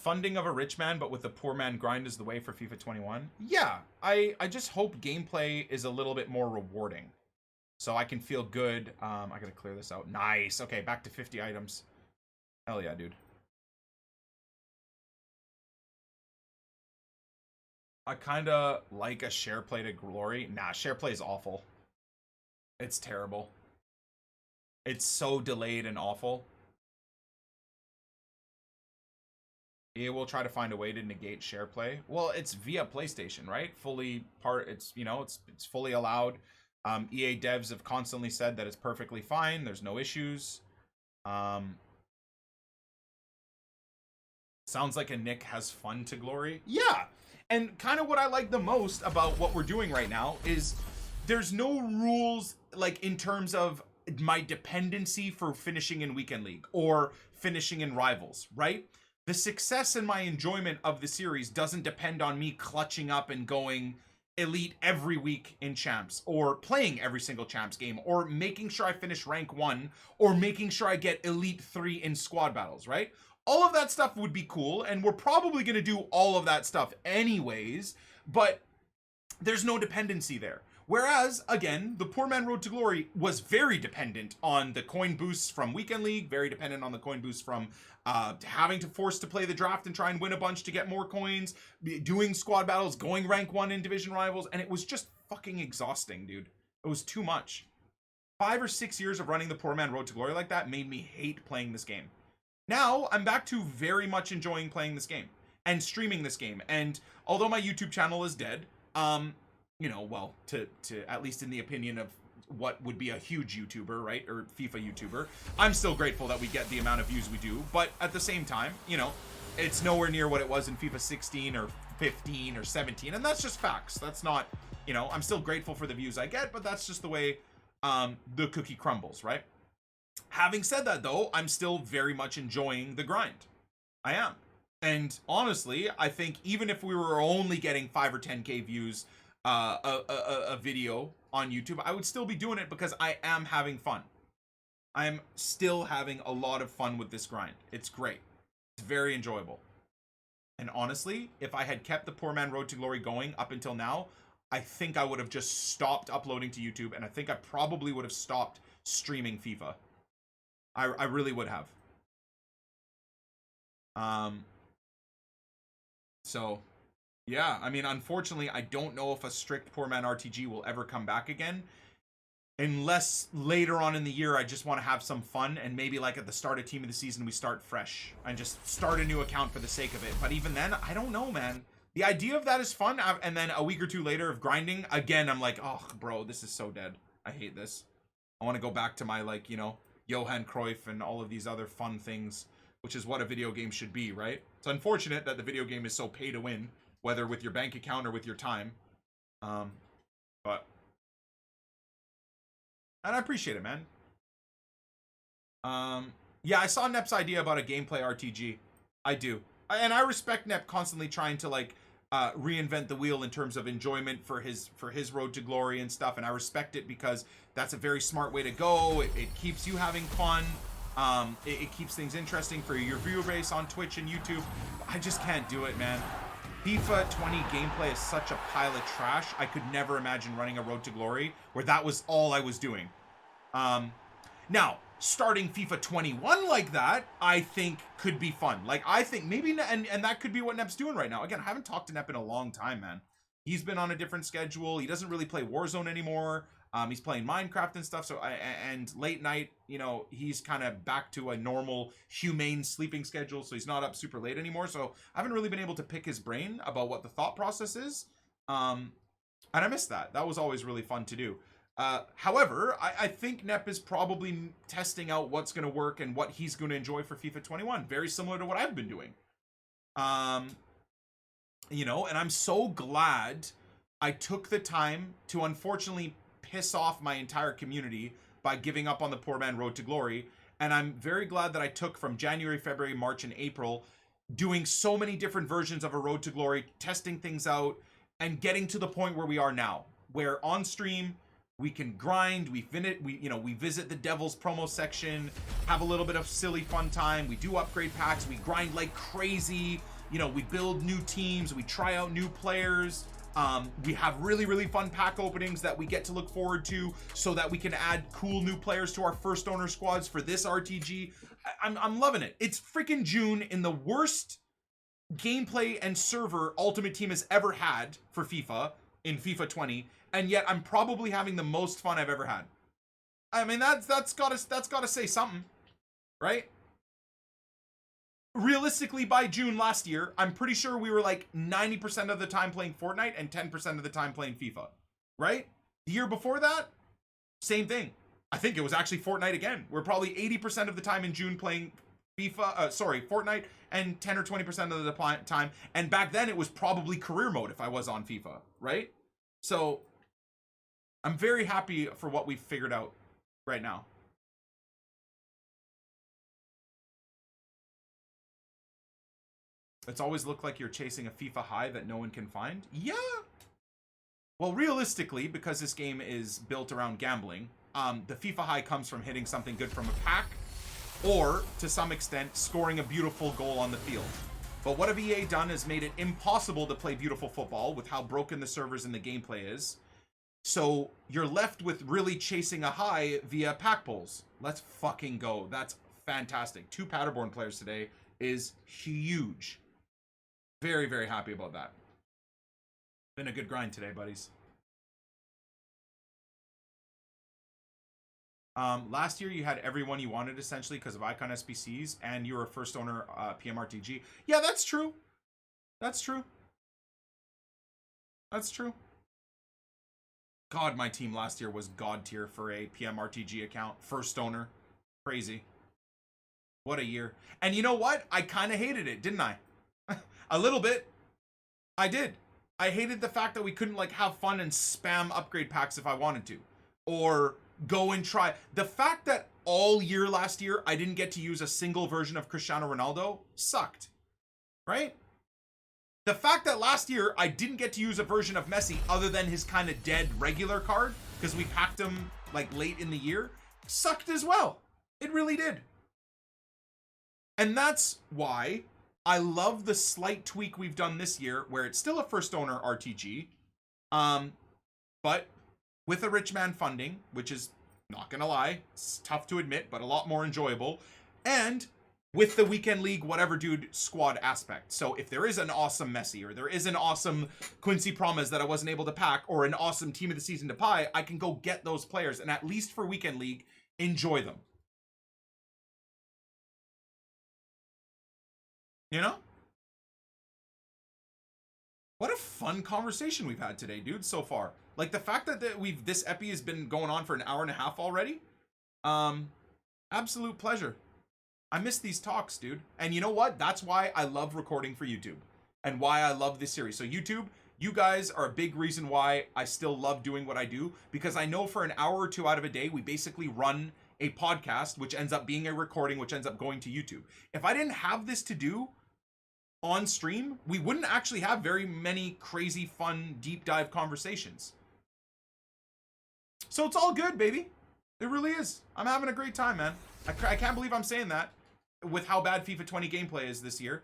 Funding of a rich man, but with the poor man grind is the way for FIFA 21. Yeah, I just hope gameplay is a little bit more rewarding, so I can feel good. I gotta clear this out. Nice. Okay, back to 50 items. Hell yeah, dude. I kind of like a share play to glory. Nah, share play is awful. It's terrible. It's so delayed and awful. EA will try to find a way to negate share play. Well, it's via PlayStation, right? It's, you know, it's fully allowed. EA devs have constantly said that it's perfectly fine. There's no issues. Sounds like a Nick has fun to glory. Yeah. And kind of what I like the most about what we're doing right now is there's no rules, like, in terms of my dependency for finishing in Weekend League or finishing in Rivals, right? The success and my enjoyment of the series doesn't depend on me clutching up and going elite every week in champs, or playing every single champs game, or making sure I finish rank 1, or making sure I get elite 3 in squad battles, right? All of that stuff would be cool, and we're probably going to do all of that stuff anyways, but there's no dependency there. Whereas, again, the Poor Man Road to Glory was very dependent on the coin boosts from Weekend League, very dependent on the coin boosts from having to force to play the draft and try and win a bunch to get more coins, doing squad battles, going rank 1 in division rivals, and it was just fucking exhausting, dude. It was too much. 5 or 6 years of running the Poor Man Road to Glory like that made me hate playing this game. Now, I'm back to very much enjoying playing this game and streaming this game. And although my YouTube channel is dead, you know, well, to at least in the opinion of what would be a huge YouTuber, right, or FIFA YouTuber, I'm still grateful that we get the amount of views we do. But at the same time, you know, it's nowhere near what it was in FIFA 16 or 15 or 17, and that's just facts. That's not, you know, I'm still grateful for the views I get, but that's just the way the cookie crumbles, right? Having said that, though, I'm still very much enjoying the grind. I am. And honestly, I think even if we were only getting 5 or 10k views a video on YouTube, I would still be doing it because I am having fun. I'm still having a lot of fun with this grind. It's great. It's very enjoyable. And honestly, if I had kept the Poor Man Road to Glory going up until now, I think I would have just stopped uploading to YouTube, and I think I probably would have stopped streaming FIFA. I really would have. So, yeah, I mean, unfortunately, I don't know if a strict Poor Man RTG will ever come back again. Unless later on in the year, I just want to have some fun, and maybe like at the start of Team of the Season, we start fresh and just start a new account for the sake of it. But even then, I don't know, man. The idea of that is fun, and then a week or two later of grinding, again, I'm like, oh, bro, this is so dead. I hate this. I want to go back to my, like, you know, Johan Cruyff and all of these other fun things, which is what a video game should be, right? It's unfortunate that the video game is so pay to win, whether with your bank account or with your time. But... and I appreciate it, man. Yeah, I saw Nep's idea about a gameplay RTG. I do. And I respect Nep constantly trying to, like, reinvent the wheel in terms of enjoyment for his road to glory and stuff, and I respect it because that's a very smart way to go. It keeps you having fun. It keeps things interesting for your viewer base on Twitch and YouTube. I just can't do it, man. FIFA 20 gameplay is such a pile of trash. I could never imagine running a road to glory where that was all I was doing. Now, starting FIFA 21 like that, I think could be fun. Like, I think maybe, and that could be what Nep's doing right now. Again, I haven't talked to Nep in a long time, man. He's been on a different schedule. He doesn't really play Warzone anymore. He's playing Minecraft and stuff. So, and late night, you know, he's kind of back to a normal, humane sleeping schedule. So he's not up super late anymore. So I haven't really been able to pick his brain about what the thought process is. And I miss that. That was always really fun to do. However, I think Nep is probably testing out what's going to work and what he's going to enjoy for FIFA 21. Very similar to what I've been doing. You know, and I'm so glad I took the time to unfortunately piss off my entire community by giving up on the poor man road to glory. And I'm very glad that I took from January, February, March, and April doing so many different versions of a road to glory, testing things out, and getting to the point where we are now, where on stream we can grind, we visit the Devil's promo section, have a little bit of silly fun time, we do upgrade packs, we grind like crazy, you know, we build new teams, we try out new players. We have really, really fun pack openings that we get to look forward to so that we can add cool new players to our first owner squads for this RTG. I'm loving it. It's freaking June in the worst gameplay and server Ultimate Team has ever had for FIFA in FIFA 20, and yet I'm probably having the most fun I've ever had. I mean, that's gotta say something, right? Realistically, by June last year, I'm pretty sure we were like 90% of the time playing Fortnite and 10% of the time playing FIFA, right? The year before that, same thing. I think it was actually Fortnite again. We're probably 80% of the time in June playing Fortnite, and 10 or 20% of the time. And back then it was probably career mode if I was on FIFA, right? So I'm very happy for what we've figured out right now. It's always looked like you're chasing a FIFA high that no one can find. Yeah. Well, realistically, because this game is built around gambling, the FIFA high comes from hitting something good from a pack, or to some extent, scoring a beautiful goal on the field. But what have EA done is made it impossible to play beautiful football with how broken the servers and the gameplay is. So you're left with really chasing a high via pack pulls. Let's fucking go. That's fantastic. 2 Paderborn players today is huge. Very, very happy about that. Been a good grind today, buddies. Last year you had everyone you wanted essentially because of Icon SBCs, and you were a first owner PMRTG. Yeah, that's true. That's true. That's true. God, my team last year was god tier for a PMRTG account. First owner. Crazy. What a year. And you know what? I kind of hated it, didn't I? A little bit. I did. I hated the fact that we couldn't like have fun and spam upgrade packs if I wanted to. Or go and try. The fact that all year last year I didn't get to use a single version of Cristiano Ronaldo sucked. Right? The fact that last year I didn't get to use a version of Messi other than his kind of dead regular card because we packed him like late in the year sucked as well. It really did. And that's why I love the slight tweak we've done this year where it's still a first owner RTG, but with a rich man funding, which is, not gonna lie, it's tough to admit, but a lot more enjoyable, and with the weekend league whatever dude squad aspect. So if there is an awesome Messi, or there is an awesome Quincy Promes that I wasn't able to pack, or an awesome team of the season to buy, I can go get those players and at least for weekend league enjoy them. You know? What a fun conversation we've had today, dude, so far. Like, the fact that this epi has been going on for an hour and a half already, absolute pleasure. I miss these talks, dude. And you know what? That's why I love recording for YouTube and why I love this series. So YouTube, you guys are a big reason why I still love doing what I do, because I know for an hour or two out of a day, we basically run a podcast, which ends up being a recording, which ends up going to YouTube. If I didn't have this to do, on stream, we wouldn't actually have very many crazy, fun, deep dive conversations. So it's all good, baby. It really is. I'm having a great time, man. I can't believe I'm saying that with how bad FIFA 20 gameplay is this year,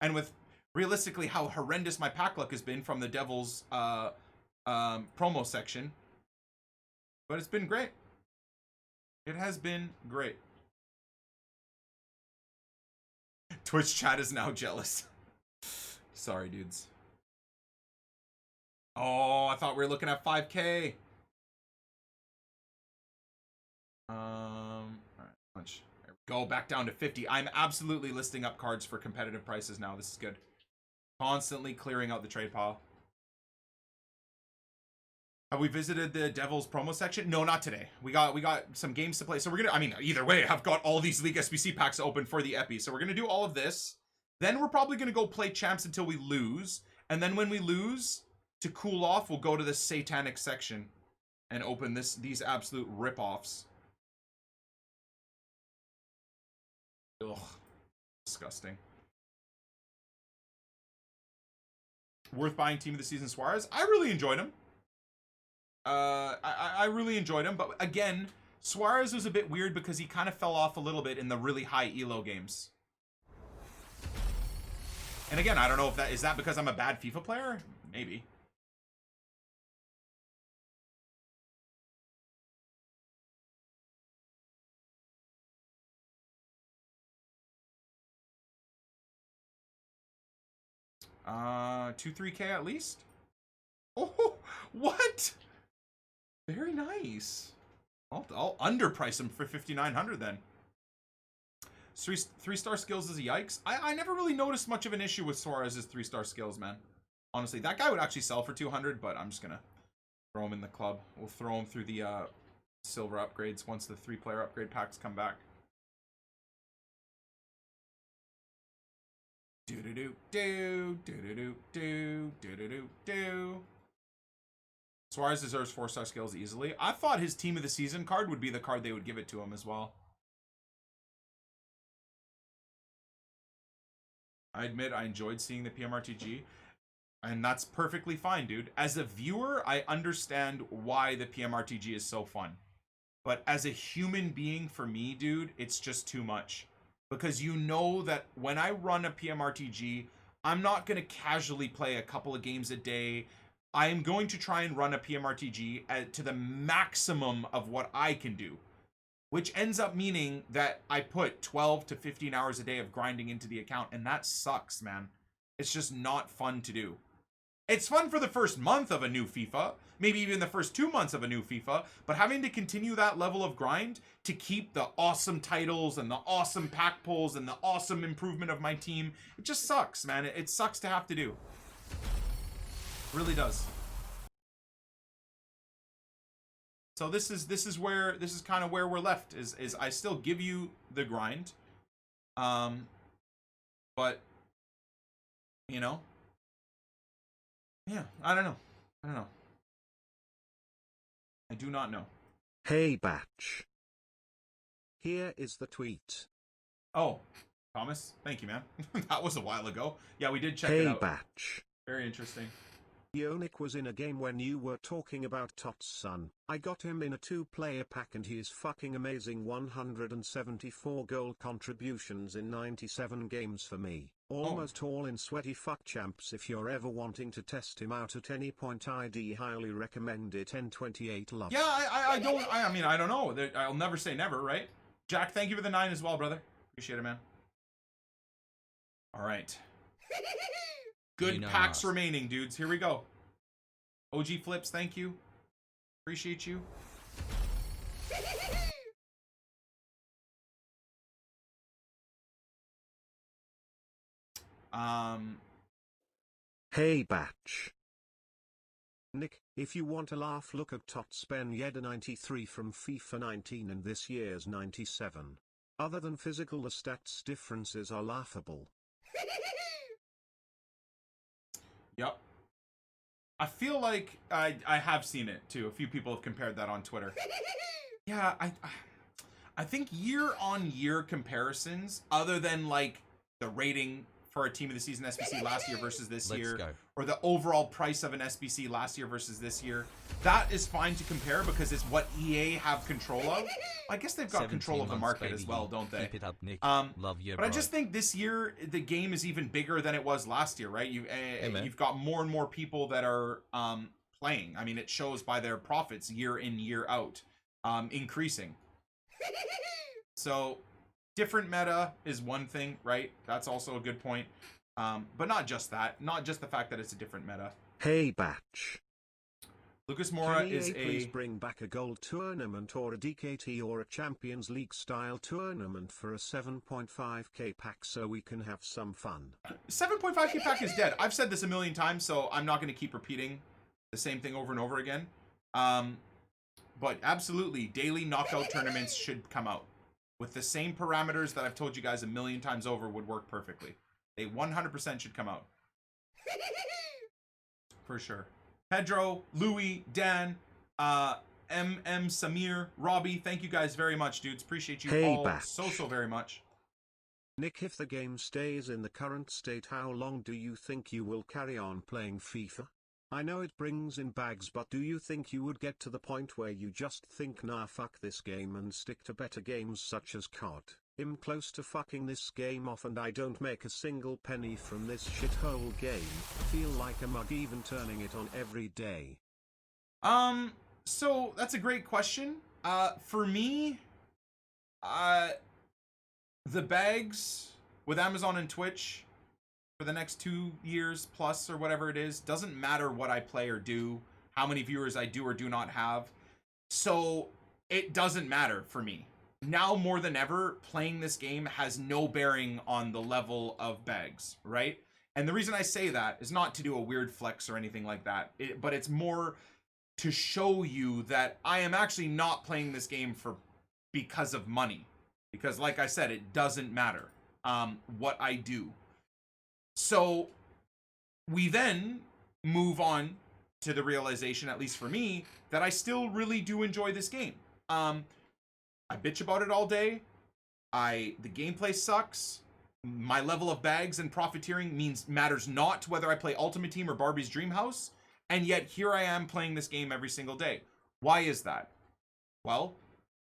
and with realistically how horrendous my pack luck has been from the Devils promo section. But it's been great. It has been great. Twitch chat is now jealous. Sorry, dudes. Oh, I thought we were looking at 5K. All right, lunch. There we go, back down to 50. I'm absolutely listing up cards for competitive prices now. This is good. Constantly clearing out the trade pile. Have we visited the Devils promo section? No, not today. We got some games to play. So we're gonna, I mean, either way, I've got all these League SBC packs open for the Epi. So we're gonna do all of this. Then we're probably gonna go play champs until we lose. And then when we lose, to cool off, we'll go to the satanic section and open these absolute rip-offs. Ugh, disgusting. Worth buying team of the season, Suarez. I really enjoyed him. I really enjoyed him, but again, Suarez was a bit weird because he kind of fell off a little bit in the really high elo games. And again, I don't know if that is that because I'm a bad FIFA player? Maybe. Uh, 2-3K at least? Oh, what? Very nice. I'll underprice him for 5,900 then. Three-star skills is a yikes. I never really noticed much of an issue with Suarez's 3-star skills, man. Honestly, that guy would actually sell for 200, but I'm just gonna throw him in the club. We'll throw him through the silver upgrades once the 3-player upgrade packs come back. Do-do-do-do, Suarez deserves 4-star skills easily. I thought his team of the season card would be the card they would give it to him as well. I admit I enjoyed seeing the PMRTG, and that's perfectly fine, dude. As a viewer, I understand why the PMRTG is so fun. But as a human being, for me, dude, it's just too much. Because you know that when I run a PMRTG, I'm not going to casually play a couple of games a day. I am going to try and run a PMRTG to the maximum of what I can do. Which ends up meaning that I put 12 to 15 hours a day of grinding into the account. And that sucks, man. It's just not fun to do. It's fun for the first month of a new FIFA, maybe even the first 2 months of a new FIFA, but having to continue that level of grind to keep the awesome titles and the awesome pack pulls and the awesome improvement of my team, it just sucks, man. It sucks to have to do. It really does. So this is kind of where we're left is I still give you the grind. But you know, yeah, I don't know. I do not know. Hey Batch. Here is the tweet. Oh, Thomas, thank you, man. That was a while ago. Yeah, we did check it out. Hey Batch. Very interesting. Yonik was in a game when you were talking about TOTS, son. I got him in a 2-player pack and he is fucking amazing. 174 goal contributions in 97 games for me. Almost all in sweaty fuck champs. If you're ever wanting to test him out at any point, I'd highly recommend it. N28 love. Yeah, I don't know. I'll never say never, right? Jack, thank you for the 9 as well, brother. Appreciate it, man. All right. Good packs remaining, dudes. Here we go. OG Flips, thank you. Appreciate you. Hey Batch. Nick, if you want a laugh, look at TOTS Ben Yedder 93 from FIFA 19 and this year's 97. Other than physical, the stats differences are laughable. Yep. I feel like I have seen it too. A few people have compared that on Twitter. Yeah, I think year-on-year comparisons, other than like the rating for a team of the season SBC last year versus this Let's year, go. or the overall price of an SBC last year versus this year. That is fine to compare because it's what EA have control of. I guess they've got control 17 of the months, market as baby. well, don't they? Keep it up, Nick. Um, Love you, But I bro. just think this year the game is even bigger than it was last year, right? man. You've got more and more people that are playing. I mean, it shows by their profits year in, year out, increasing. So different meta is one thing, right? That's also a good point. But not just that. Not just the fact that it's a different meta. Hey Batch. Lucas Moura Can EA is please a... bring back a gold tournament or a DKT or a Champions League style tournament for a 7.5k pack so we can have some fun? 7.5k pack is dead. I've said this a million times, so I'm not going to keep repeating the same thing over and over again. But absolutely, daily knockout tournaments should come out. With the same parameters that I've told you guys a million times over would work perfectly. They 100% should come out. For sure. Pedro, Louis, Dan, Samir, Robbie, thank you guys very much, dudes. Appreciate you Hey, all Batch. so very much. Nick, if the game stays in the current state, how long do you think you will carry on playing FIFA? I know it brings in bags, but do you think you would get to the point where you just think, nah, fuck this game and stick to better games such as COD? I'm close to fucking this game off and I don't make a single penny from this shithole game. Feel like a mug even turning it on every day. So that's a great question. For me, the bags with Amazon and Twitch for the next 2 years plus or whatever it is, doesn't matter what I play or do, how many viewers I do or do not have. So it doesn't matter for me. Now more than ever, playing this game has no bearing on the level of bags, right? And the reason I say that is not to do a weird flex or anything like that, but it's more to show you that I am actually not playing this game because of money. Because like I said, it doesn't matter what I do. So we then move on to the realization, at least for me, that I still really do enjoy this game. I bitch about it all day. The gameplay sucks. My level of bags and profiteering matters not whether I play Ultimate Team or Barbie's Dream House. And yet here I am playing this game every single day. Why is that? Well,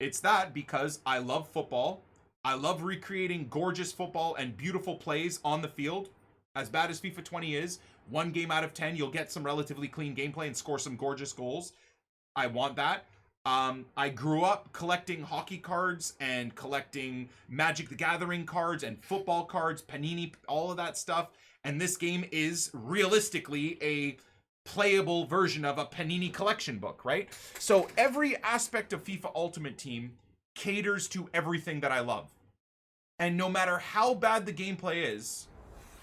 it's that because I love football. I love recreating gorgeous football and beautiful plays on the field. As bad as FIFA 20 is, 1 game out of 10, you'll get some relatively clean gameplay and score some gorgeous goals. I want that. I grew up collecting hockey cards and collecting Magic the Gathering cards and football cards, Panini, all of that stuff. And this game is realistically a playable version of a Panini collection book, right? So every aspect of FIFA Ultimate Team caters to everything that I love. And no matter how bad the gameplay is,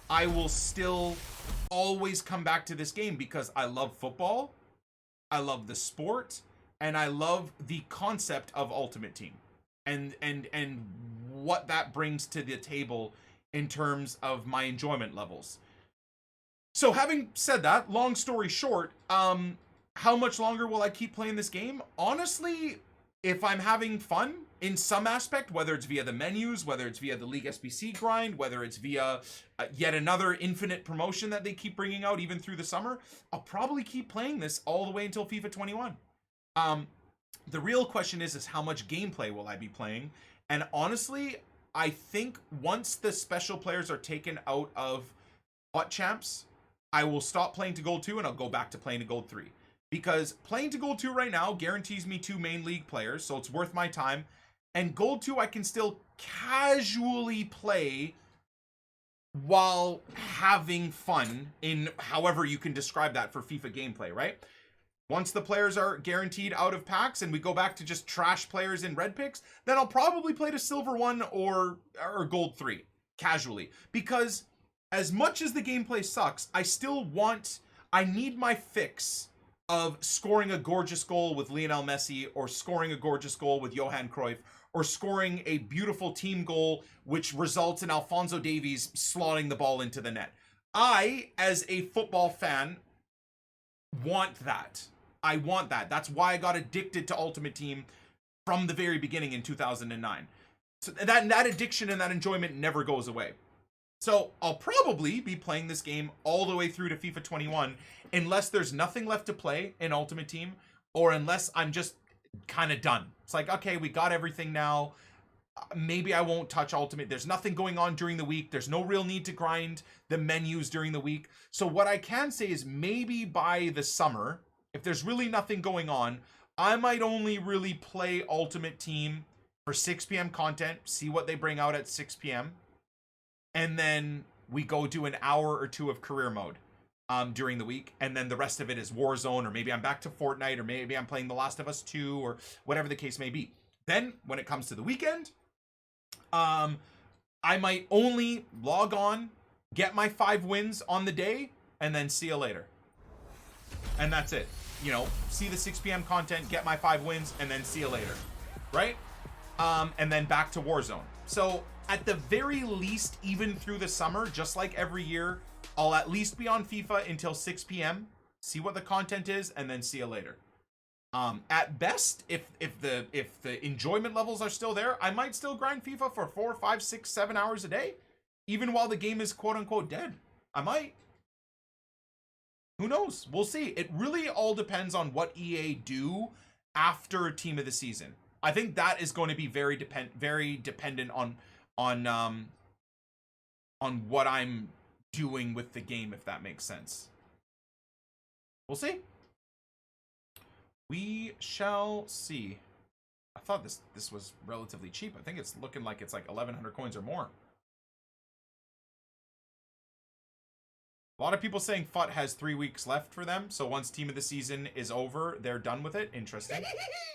I will still always come back to this game because I love football, I love the sport, and I love the concept of Ultimate Team and what that brings to the table in terms of my enjoyment levels. So having said that, long story short, how much longer will I keep playing this game? Honestly, if I'm having fun in some aspect, whether it's via the menus, whether it's via the League SBC grind, whether it's via yet another infinite promotion that they keep bringing out even through the summer, I'll probably keep playing this all the way until FIFA 21. The real question is how much gameplay will I be playing? And honestly, I think once the special players are taken out of Hot Champs, I will stop playing to Gold 2 and I'll go back to playing to Gold 3. Because playing to Gold 2 right now guarantees me 2 main league players, so it's worth my time. And Gold 2 I can still casually play while having fun in however you can describe that for FIFA gameplay, right? Once the players are guaranteed out of packs and we go back to just trash players in red picks, then I'll probably play to Silver 1 or Gold 3 casually. Because as much as the gameplay sucks, I need my fix of scoring a gorgeous goal with Lionel Messi or scoring a gorgeous goal with Johan Cruyff or scoring a beautiful team goal which results in Alphonso Davies slotting the ball into the net. I, as a football fan, want that. I want that. That's why I got addicted to Ultimate Team from the very beginning in 2009. So that addiction and that enjoyment never goes away. So I'll probably be playing this game all the way through to FIFA 21 unless there's nothing left to play in Ultimate Team, or unless I'm just kind of done. It's like, okay, we got everything now. Maybe I won't touch Ultimate. There's nothing going on during the week. There's no real need to grind the menus during the week. So what I can say is maybe by the summer, if there's really nothing going on, I might only really play Ultimate Team for 6 p.m. content, see what they bring out at 6 p.m. And then we go do an hour or two of career mode during the week. And then the rest of it is Warzone, or maybe I'm back to Fortnite, or maybe I'm playing The Last of Us 2, or whatever the case may be. Then when it comes to the weekend, I might only log on, get my 5 wins on the day, and then see you later. And that's it. You know, see the 6 p.m. content, get my 5 wins, and then see you later. Right? And then back to Warzone. So at the very least, even through the summer, just like every year, I'll at least be on FIFA until 6 p.m., see what the content is, and then see you later. At best, if the enjoyment levels are still there, I might still grind FIFA for 4, 5, 6, 7 hours a day, even while the game is quote unquote dead. I might. Who knows? We'll see. It really all depends on what EA do after Team of the Season. I think that is going to be very dependent on what I'm doing with the game, if that makes sense. We'll see. We shall see. I thought this was relatively cheap. I think it's looking like it's like 1,100 coins or more. A lot of people saying FUT has 3 weeks left for them. So once Team of the Season is over, they're done with it. Interesting.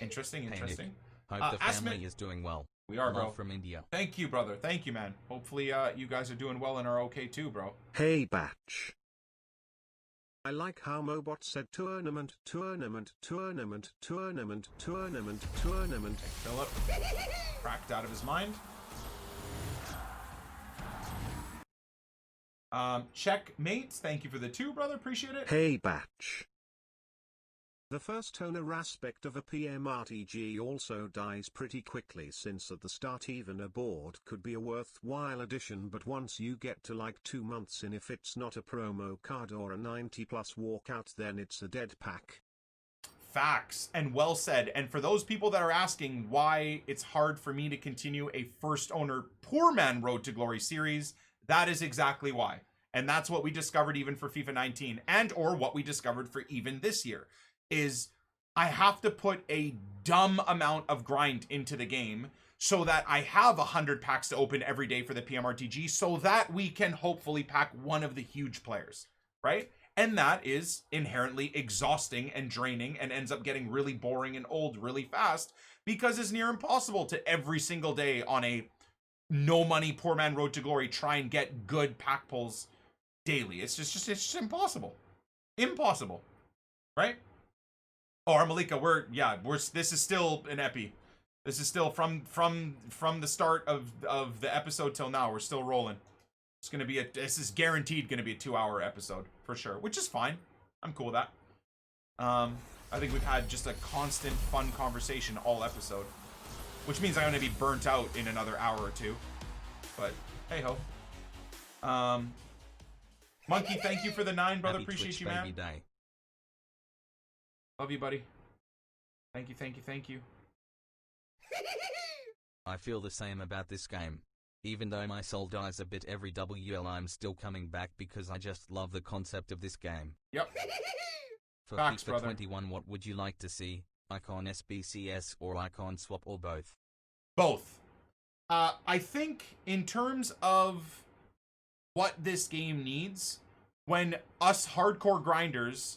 Interesting. Hey, hope the family is doing well. We are, bro. Love from India. Thank you, brother. Thank you, man. Hopefully you guys are doing well and are okay too, bro. Hey, Batch. I like how Mobot said tournament. Philip cracked out of his mind. Checkmates, thank you for the 2, brother. Appreciate it. Hey, Batch. The first owner aspect of a PM RTG also dies pretty quickly, since at the start even a board could be a worthwhile addition, but once you get to like 2 months in, if it's not a promo card or a 90+ walkout, then it's a dead pack. Facts, and well said. And for those people that are asking why it's hard for me to continue a first owner Poor Man Road to Glory series, that is exactly why. And that's what we discovered even for FIFA 19, and or what we discovered for even this year, is I have to put a dumb amount of grind into the game so that I have 100 packs to open every day for the PMRTG, so that we can hopefully pack one of the huge players, right? And that is inherently exhausting and draining, and ends up getting really boring and old really fast, because it's near impossible to every single day on a no money Poor Man Road to Glory try and get good pack pulls daily. It's just impossible. Impossible. Right? Oh, Malika, this is still an epi. This is still from the start of the episode till now. We're still rolling. This is guaranteed gonna be a 2-hour episode for sure, which is fine. I'm cool with that. I think we've had just a constant fun conversation all episode, which means I'm gonna be burnt out in another hour or 2. But hey ho. Monkey, thank you for the 9, brother. Happy Appreciate Twitch you, man. baby day. Love you, buddy. Thank you. I feel the same about this game. Even though my soul dies a bit every WL, I'm still coming back because I just love the concept of this game. Yep. For Facts, FIFA brother. 21, what would you like to see? Icon SBCS or icon swap, or both? Both. I think in terms of what this game needs, when us hardcore grinders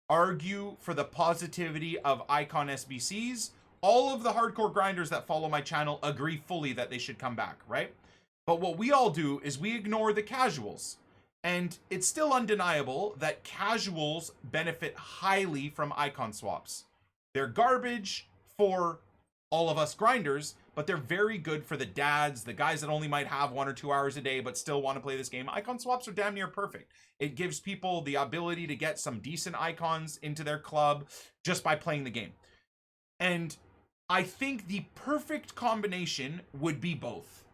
argue for the positivity of icon SBCs, all of the hardcore grinders that follow my channel agree fully that they should come back, right? But what we all do is we ignore the casuals. And it's still undeniable that casuals benefit highly from icon swaps. They're garbage for all of us grinders, but they're very good for the dads, the guys that only might have 1 or 2 hours a day but still want to play this game. Icon swaps are damn near perfect. It gives people the ability to get some decent icons into their club just by playing the game. And I think the perfect combination would be both.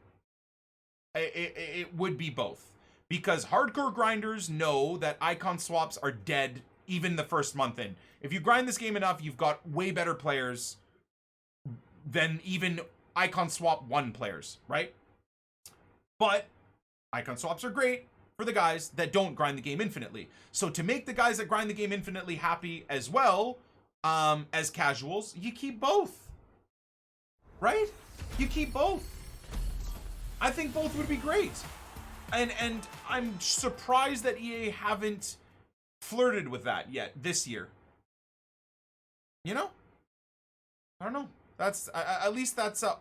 It would be both. because hardcore grinders know that icon swaps are dead even the first month in. If you grind this game enough, you've got way better players than even icon swap 1 players, right? But icon swaps are great for the guys that don't grind the game infinitely. So to make the guys that grind the game infinitely happy as well, as casuals, you keep both, right? You keep both. I think both would be great. And I'm surprised that EA haven't flirted with that yet this year. You know? I don't know. That's at least that's it's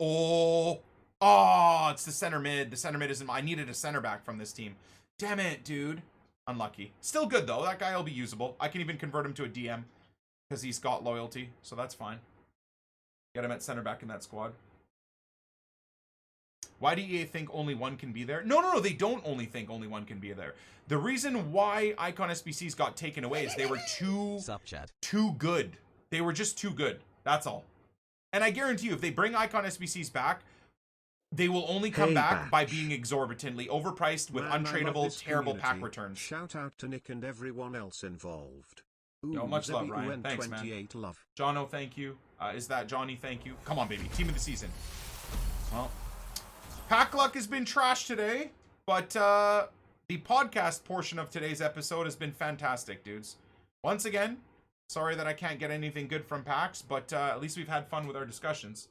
the center mid. The center mid isn't. I needed a center back from this team. Damn it, dude. Unlucky. Still good though. That guy will be usable. I can even convert him to a DM because he's got loyalty, so that's fine. Get him at center back in that squad. Why do EA think only one can be there? No, they don't only think only one can be there. The reason why Icon SBCs got taken away is they were too good. They were just too good. That's all. And I guarantee you, if they bring Icon SBCs back, they will only come back by being exorbitantly overpriced with untradeable, terrible pack returns. Shout out to Nick and everyone else involved. Ooh, yo, much love, Ryan. Thanks, man. Love. Jono, thank you. Is that Johnny? Thank you. Come on, baby. Team of the season. Well, pack luck has been trash today, but the podcast portion of today's episode has been fantastic, dudes. Once again, sorry that I can't get anything good from packs, but at least we've had fun with our discussions.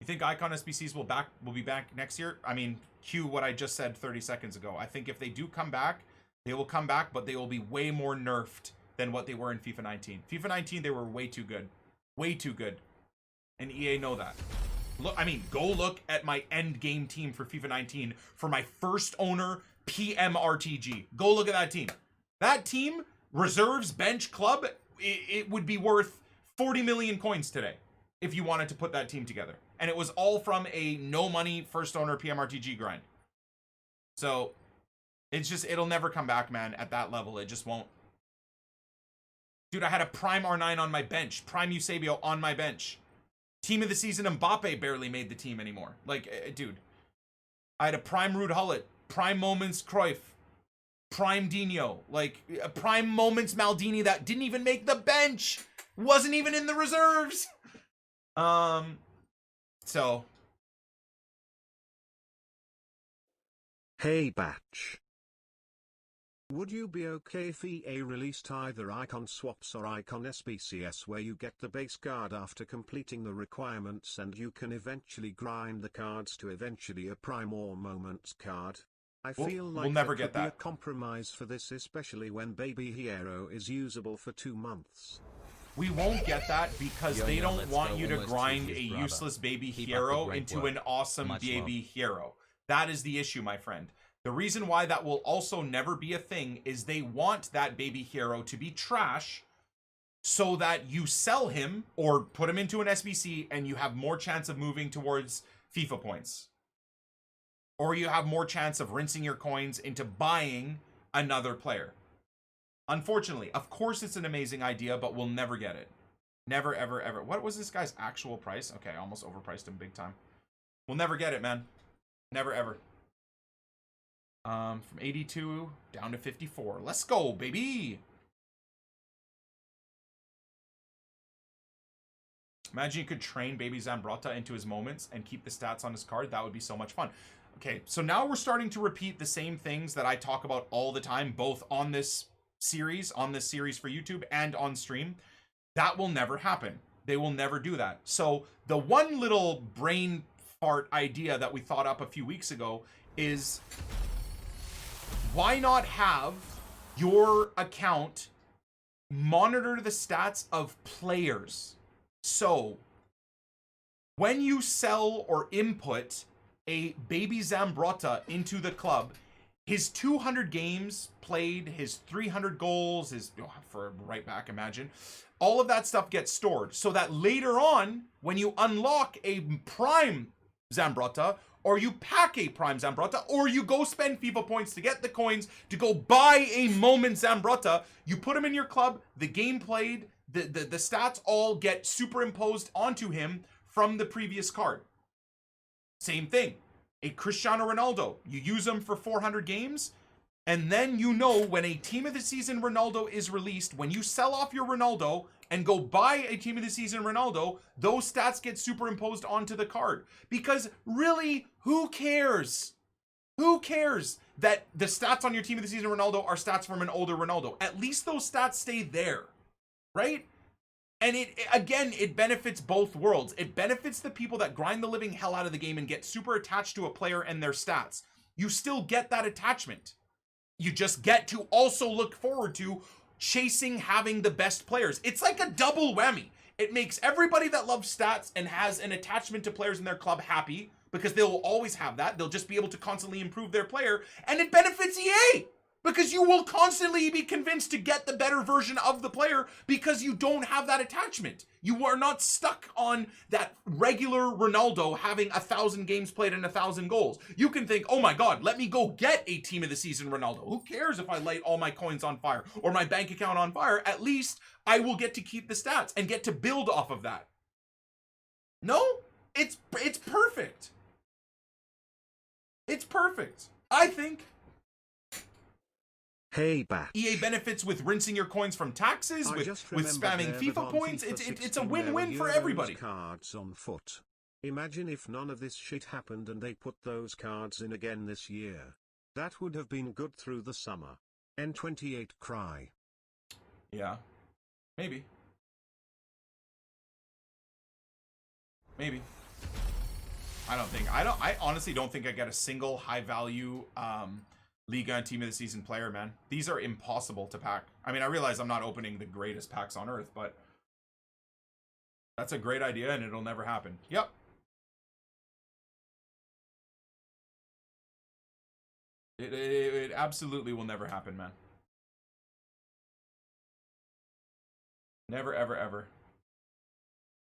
You think Icon SBCs will be back next year? I mean, cue what I just said 30 seconds ago. I think if they do come back, they will come back, but they will be way more nerfed than what they were in FIFA 19. FIFA 19, they were way too good. Way too good. And EA know that. Look, I mean, go look at my end game team for FIFA 19 for my first owner PM RTG. Go look at that team. That team, reserves, bench, club, it would be worth 40 million coins today if you wanted to put that team together. And it was all from a no money first owner PMRTG grind. So it's just, it'll never come back, man, at that level. It just won't. Dude, I had a prime R9 on my bench. Prime Eusebio on my bench. Team of the season Mbappe barely made the team anymore. Like, dude. I had a prime Ruud Gullit. Prime Moments Cruyff. Prime Dino. Like, prime Moments Maldini that didn't even make the bench. Wasn't even in the reserves. So. Hey Batch. Would you be okay if EA released either Icon Swaps or Icon SBCS where you get the base card after completing the requirements and you can eventually grind the cards to eventually a Prime or Moments card? I feel like we'll never there get could be that. a compromise for this, especially when Baby Hero is usable for 2 months. We won't get that because they don't want you to grind a brother. useless baby Keep hero up the great into work. an awesome Much baby love. hero. That is the issue, my friend. The reason why that will also never be a thing is they want that baby hero to be trash so that you sell him or put him into an SBC and you have more chance of moving towards FIFA points. Or you have more chance of rinsing your coins into buying another player. Unfortunately, of course it's an amazing idea, but we'll never get it. Never, ever, ever. What was this guy's actual price? Okay, I almost overpriced him big time. We'll never get it, man. Never, ever. From 82 down to 54. Let's go, baby. Imagine you could train baby Zambrotta into his moments and keep the stats on his card. That would be so much fun. Okay, so now we're starting to repeat the same things that I talk about all the time, both on this series for YouTube and on stream. That will never happen. They will never do that. So the one little brain fart idea that we thought up a few weeks ago is, why not have your account monitor the stats of players? So when you sell or input a baby Zambrotta into the club, his 200 games played, his 300 goals, his for right back, imagine, all of that stuff gets stored so that later on, when you unlock a prime Zambrotta, or you pack a prime Zambrotta, or you go spend FIFA points to get the coins to go buy a moment Zambrotta, you put him in your club, the game played, the stats all get superimposed onto him from the previous card. Same thing. a Cristiano Ronaldo. You use him for 400 games, and then you know when a Team of the Season Ronaldo is released, when you sell off your Ronaldo and go buy a Team of the Season Ronaldo, those stats get superimposed onto the card. Because really, who cares? Who cares that the stats on your Team of the Season Ronaldo are stats from an older Ronaldo? At least those stats stay there, right? And it benefits both worlds. It benefits the people that grind the living hell out of the game and get super attached to a player and their stats. You still get that attachment. You just get to also look forward to chasing having the best players. It's like a double whammy. It makes everybody that loves stats and has an attachment to players in their club happy, because they'll always have that. They'll just be able to constantly improve their player. And it benefits EA, because you will constantly be convinced to get the better version of the player because you don't have that attachment. You are not stuck on that regular Ronaldo having 1,000 games played and 1,000 goals. You can think, oh my God, let me go get a Team of the Season Ronaldo. Who cares if I light all my coins on fire or my bank account on fire? At least I will get to keep the stats and get to build off of that. No, it's perfect. It's perfect, I think. Hey, Bat. EA benefits with rinsing your coins from taxes, with spamming FIFA points. It's a win-win for everybody. Cards on foot. Imagine if none of this shit happened and they put those cards in again this year. That would have been good through the summer. N28 cry. Yeah. Maybe. Maybe. I honestly don't think I get a single high value Liga and Team of the Season player, man. These are impossible to pack. I mean, I realize I'm not opening the greatest packs on earth, but that's a great idea and it'll never happen. Yep. It absolutely will never happen, man. Never, ever, ever.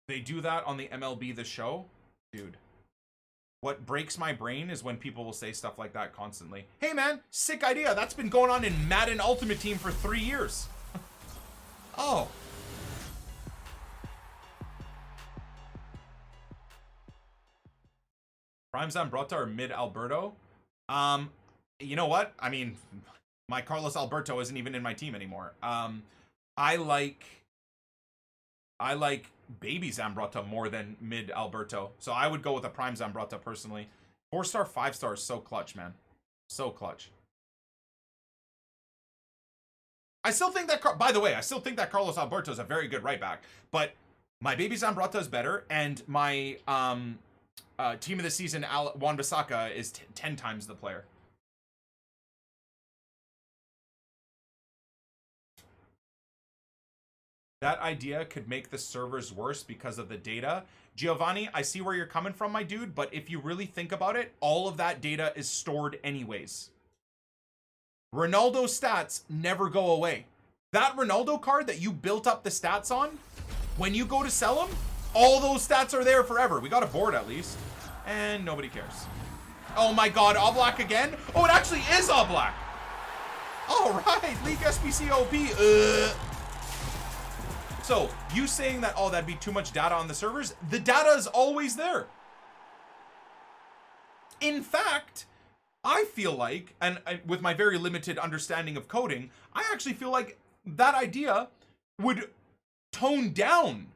They do that on the MLB The Show? Dude. What breaks my brain is when people will say stuff like that constantly. Hey man, sick idea. That's been going on in Madden Ultimate Team for 3 years. Oh. Prime Zambrota or mid Alberto? You know what? I mean, my Carlos Alberto isn't even in my team anymore. I like baby Zambrota more than mid Alberto. So I would go with a prime Zambrota personally. 4-star, 5-star is so clutch, man. So clutch. I still think that, by the way, I still think that Carlos Alberto is a very good right back, but my baby Zambrota is better, and my Team of the Season Wan-Bissaka is 10 times the player. That idea could make the servers worse because of the data. Giovanni, I see where you're coming from, my dude, but if you really think about it, all of that data is stored anyways. Ronaldo's stats never go away. That Ronaldo card that you built up the stats on, when you go to sell them, all those stats are there forever. We got a board at least, and nobody cares. Oh my God, Oblak again? Oh, it actually is Oblak. All right, League SBC OP. So, you saying that, oh, that'd be too much data on the servers? The data is always there. In fact, I feel like, and with my very limited understanding of coding, I actually feel like that idea would tone down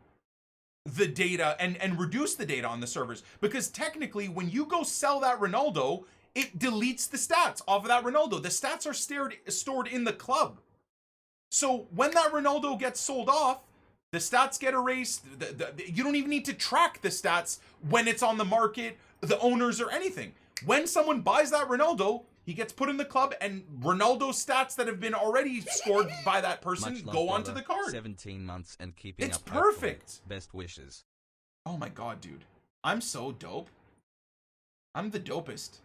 the data and reduce the data on the servers. Because technically, when you go sell that Ronaldo, it deletes the stats off of that Ronaldo. The stats are stored in the club. So when that Ronaldo gets sold off, the stats get erased. You don't even need to track the stats when it's on the market, the owners, or anything. When someone buys that Ronaldo, he gets put in the club, and Ronaldo's stats that have been already scored by that person go onto the card. 17 months and keeping it's up. It's perfect. Best wishes. Oh my God, dude. I'm so dope. I'm the dopest.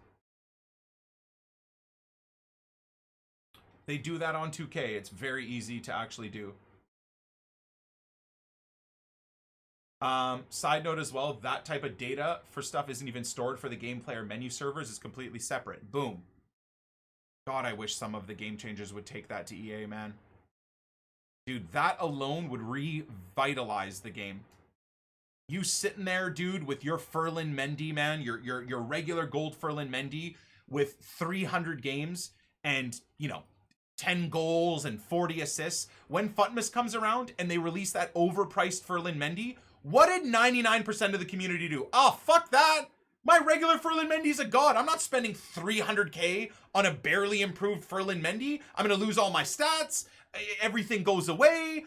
They do that on 2K. It's very easy to actually do. Side note as well, that type of data for stuff isn't even stored for the game player menu servers. It's completely separate. Boom. God, I wish some of the game changers would take that to EA, man. Dude, that alone would revitalize the game. You sitting there, dude, with your Ferland Mendy, man, your regular gold Ferland Mendy with 300 games and, you know, 10 goals and 40 assists. When Futmas comes around and they release that overpriced Ferland Mendy, what did 99% of the community do? Oh, fuck that. My regular Ferland Mendy's a god. I'm not spending 300k on a barely improved Ferland Mendy. I'm going to lose all my stats. Everything goes away.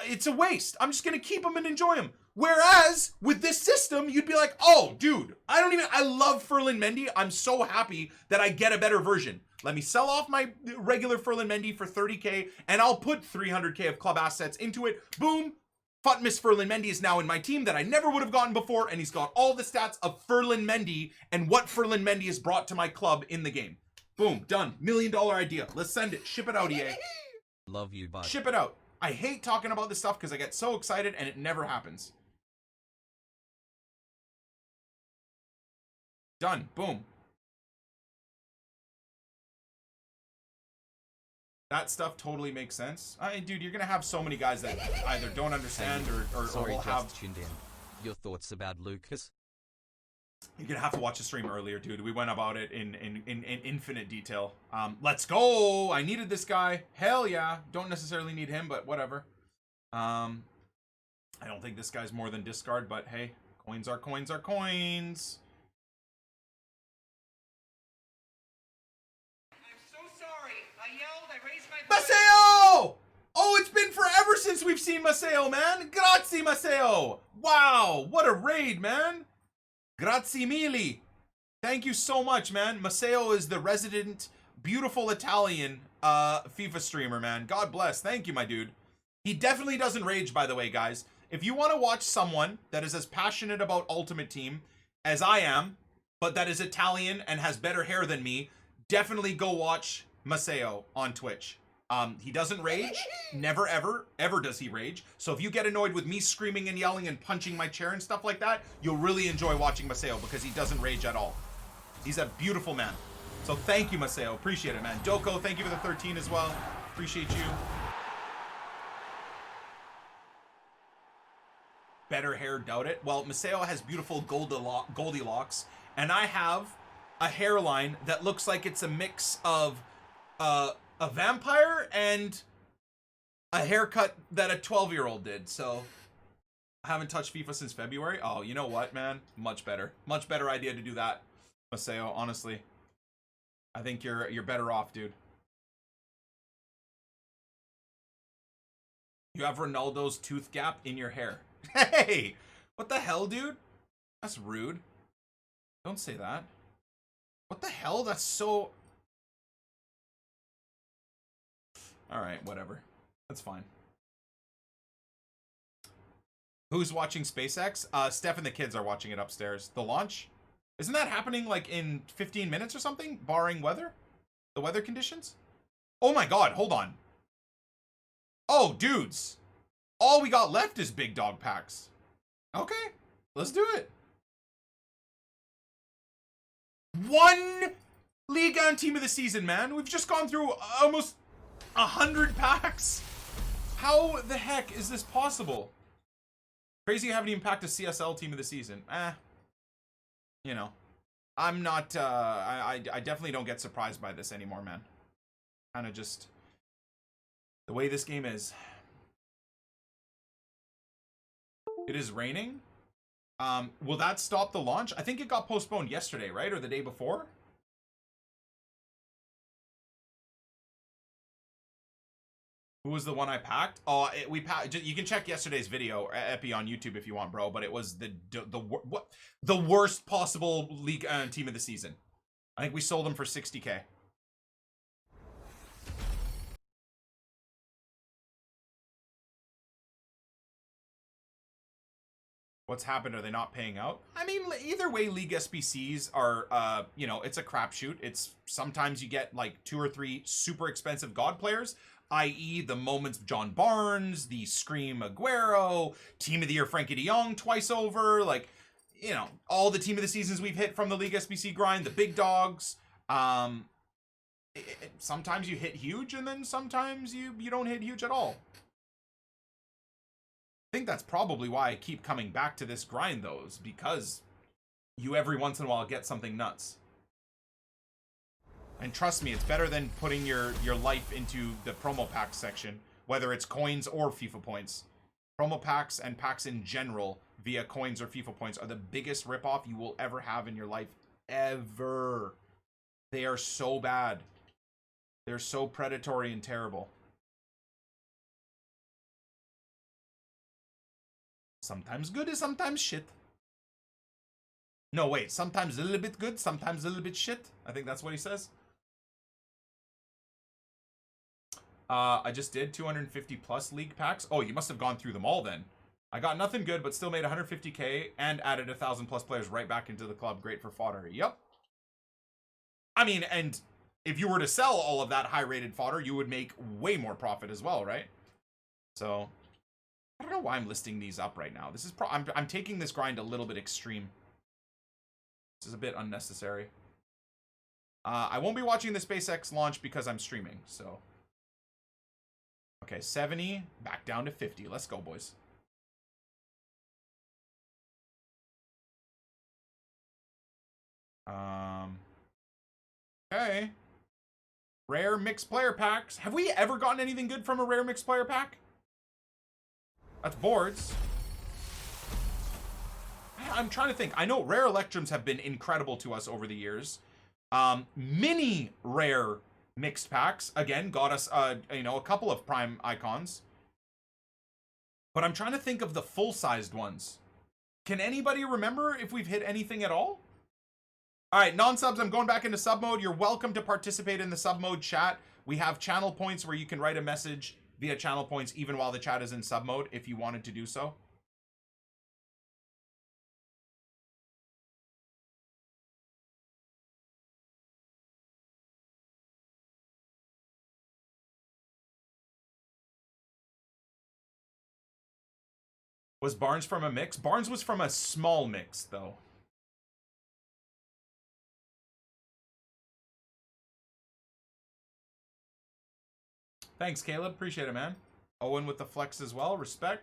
It's a waste. I'm just going to keep them and enjoy them. Whereas with this system, you'd be like, oh, dude, I love Ferland Mendy. I'm so happy that I get a better version. Let me sell off my regular Ferland Mendy for 30k and I'll put 300k of club assets into it. Boom. Futmas Ferland Mendy is now in my team that I never would have gotten before, and he's got all the stats of Ferland Mendy and what Ferland Mendy has brought to my club in the game. Boom, done. $1 million idea. Let's send it. Ship it out, EA. Love you, bud. Ship it out. I hate talking about this stuff because I get so excited and it never happens. Done. Boom. That stuff totally makes sense. Dude, you're going to have so many guys that either don't understand or Sorry, will just have... tuned in. Your thoughts about Lucas? You're going to have to watch the stream earlier, dude. We went about it in infinite detail. Let's go! I needed this guy. Hell yeah. Don't necessarily need him, but whatever. I don't think this guy's more than discard, but hey, coins are coins are coins. Maceo! Oh, it's been forever since we've seen Maceo, man. Grazie, Maceo. Wow, what a raid, man. Grazie mille. Thank you so much, man. Maceo is the resident, beautiful Italian FIFA streamer, man. God bless. Thank you, my dude. He definitely doesn't rage, by the way, guys. If you want to watch someone that is as passionate about Ultimate Team as I am, but that is Italian and has better hair than me, definitely go watch Maceo on Twitch. He doesn't rage. Never, ever does he rage. So if you get annoyed with me screaming and yelling and punching my chair and stuff like that, you'll really enjoy watching Maceo because he doesn't rage at all. He's a beautiful man. So thank you, Maceo. Appreciate it, man. Doko, thank you for the 13 as well. Appreciate you. Better hair, doubt it. Well, Maceo has beautiful Goldilocks, and I have a hairline that looks like it's a mix of a vampire and a haircut that a 12-year-old did. So I haven't touched FIFA since February. Oh, you know what, man? Much better idea to do that, Maceo. Honestly, I think you're better off, dude. You have Ronaldo's tooth gap in your hair. Hey, what the hell, dude? That's rude. Don't say that. What the hell? That's so... Alright, whatever. That's fine. Who's watching SpaceX? Steph and the kids are watching it upstairs. The launch? Isn't that happening like in 15 minutes or something? Barring weather? The weather conditions? Oh my god, hold on. Oh, dudes. All we got left is big dog packs. Okay, let's do it. One League on Team of the Season, man. We've just gone through almost 100 packs. How the heck is this possible? Crazy you haven't even packed a CSL Team of the Season. You know, I'm not, I definitely don't get surprised by this anymore, man. Kind of just the way this game is. It is raining. Will that stop the launch? I think it got postponed yesterday, right? Or the day before? Who was the one I packed? Oh, we packed. You can check yesterday's video, Epi, on YouTube if you want, bro. But it was the worst possible league team of the season. I think we sold them for 60k. What's happened? Are they not paying out? I mean, either way, League SBCs are, you know, it's a crapshoot. It's sometimes you get like 2 or 3 super expensive God players, i.e. the Moments John Barnes, the Scream Aguero, Team of the Year Frankie de Jong twice over, like, you know, all the Team of the Seasons we've hit from the League SBC grind, the big dogs. Sometimes you hit huge, and then sometimes you don't hit huge at all. I think that's probably why I keep coming back to this grind, though, is because you every once in a while get something nuts. And trust me, it's better than putting your life into the promo pack section, whether it's coins or FIFA points. Promo packs and packs in general via coins or FIFA points are the biggest ripoff you will ever have in your life. Ever. They are so bad. They're so predatory and terrible. Sometimes good is sometimes shit. No, wait. Sometimes a little bit good, sometimes a little bit shit. I think that's what he says. I just did 250 plus league packs. Oh, you must have gone through them all then. I got nothing good, but still made 150k and added 1,000 plus players right back into the club. Great for fodder. Yep. I mean, and if you were to sell all of that high-rated fodder, you would make way more profit as well, right? So, I don't know why I'm listing these up right now. This is I'm taking this grind a little bit extreme. This is a bit unnecessary. I won't be watching the SpaceX launch because I'm streaming, so. Okay, 70, back down to 50. Let's go, boys. Okay. Rare mixed player packs. Have we ever gotten anything good from a rare mixed player pack? That's boards. I'm trying to think. I know rare Electrums have been incredible to us over the years. Mini rare mixed packs, again, got us, you know, a couple of prime icons. But I'm trying to think of the full-sized ones. Can anybody remember if we've hit anything at all? All right, non-subs, I'm going back into sub mode. You're welcome to participate in the sub mode chat. We have channel points where you can write a message via channel points even while the chat is in sub mode if you wanted to do so. Was Barnes from a mix? Barnes was from a small mix, though. Thanks, Caleb. Appreciate it, man. Owen with the flex as well. Respect.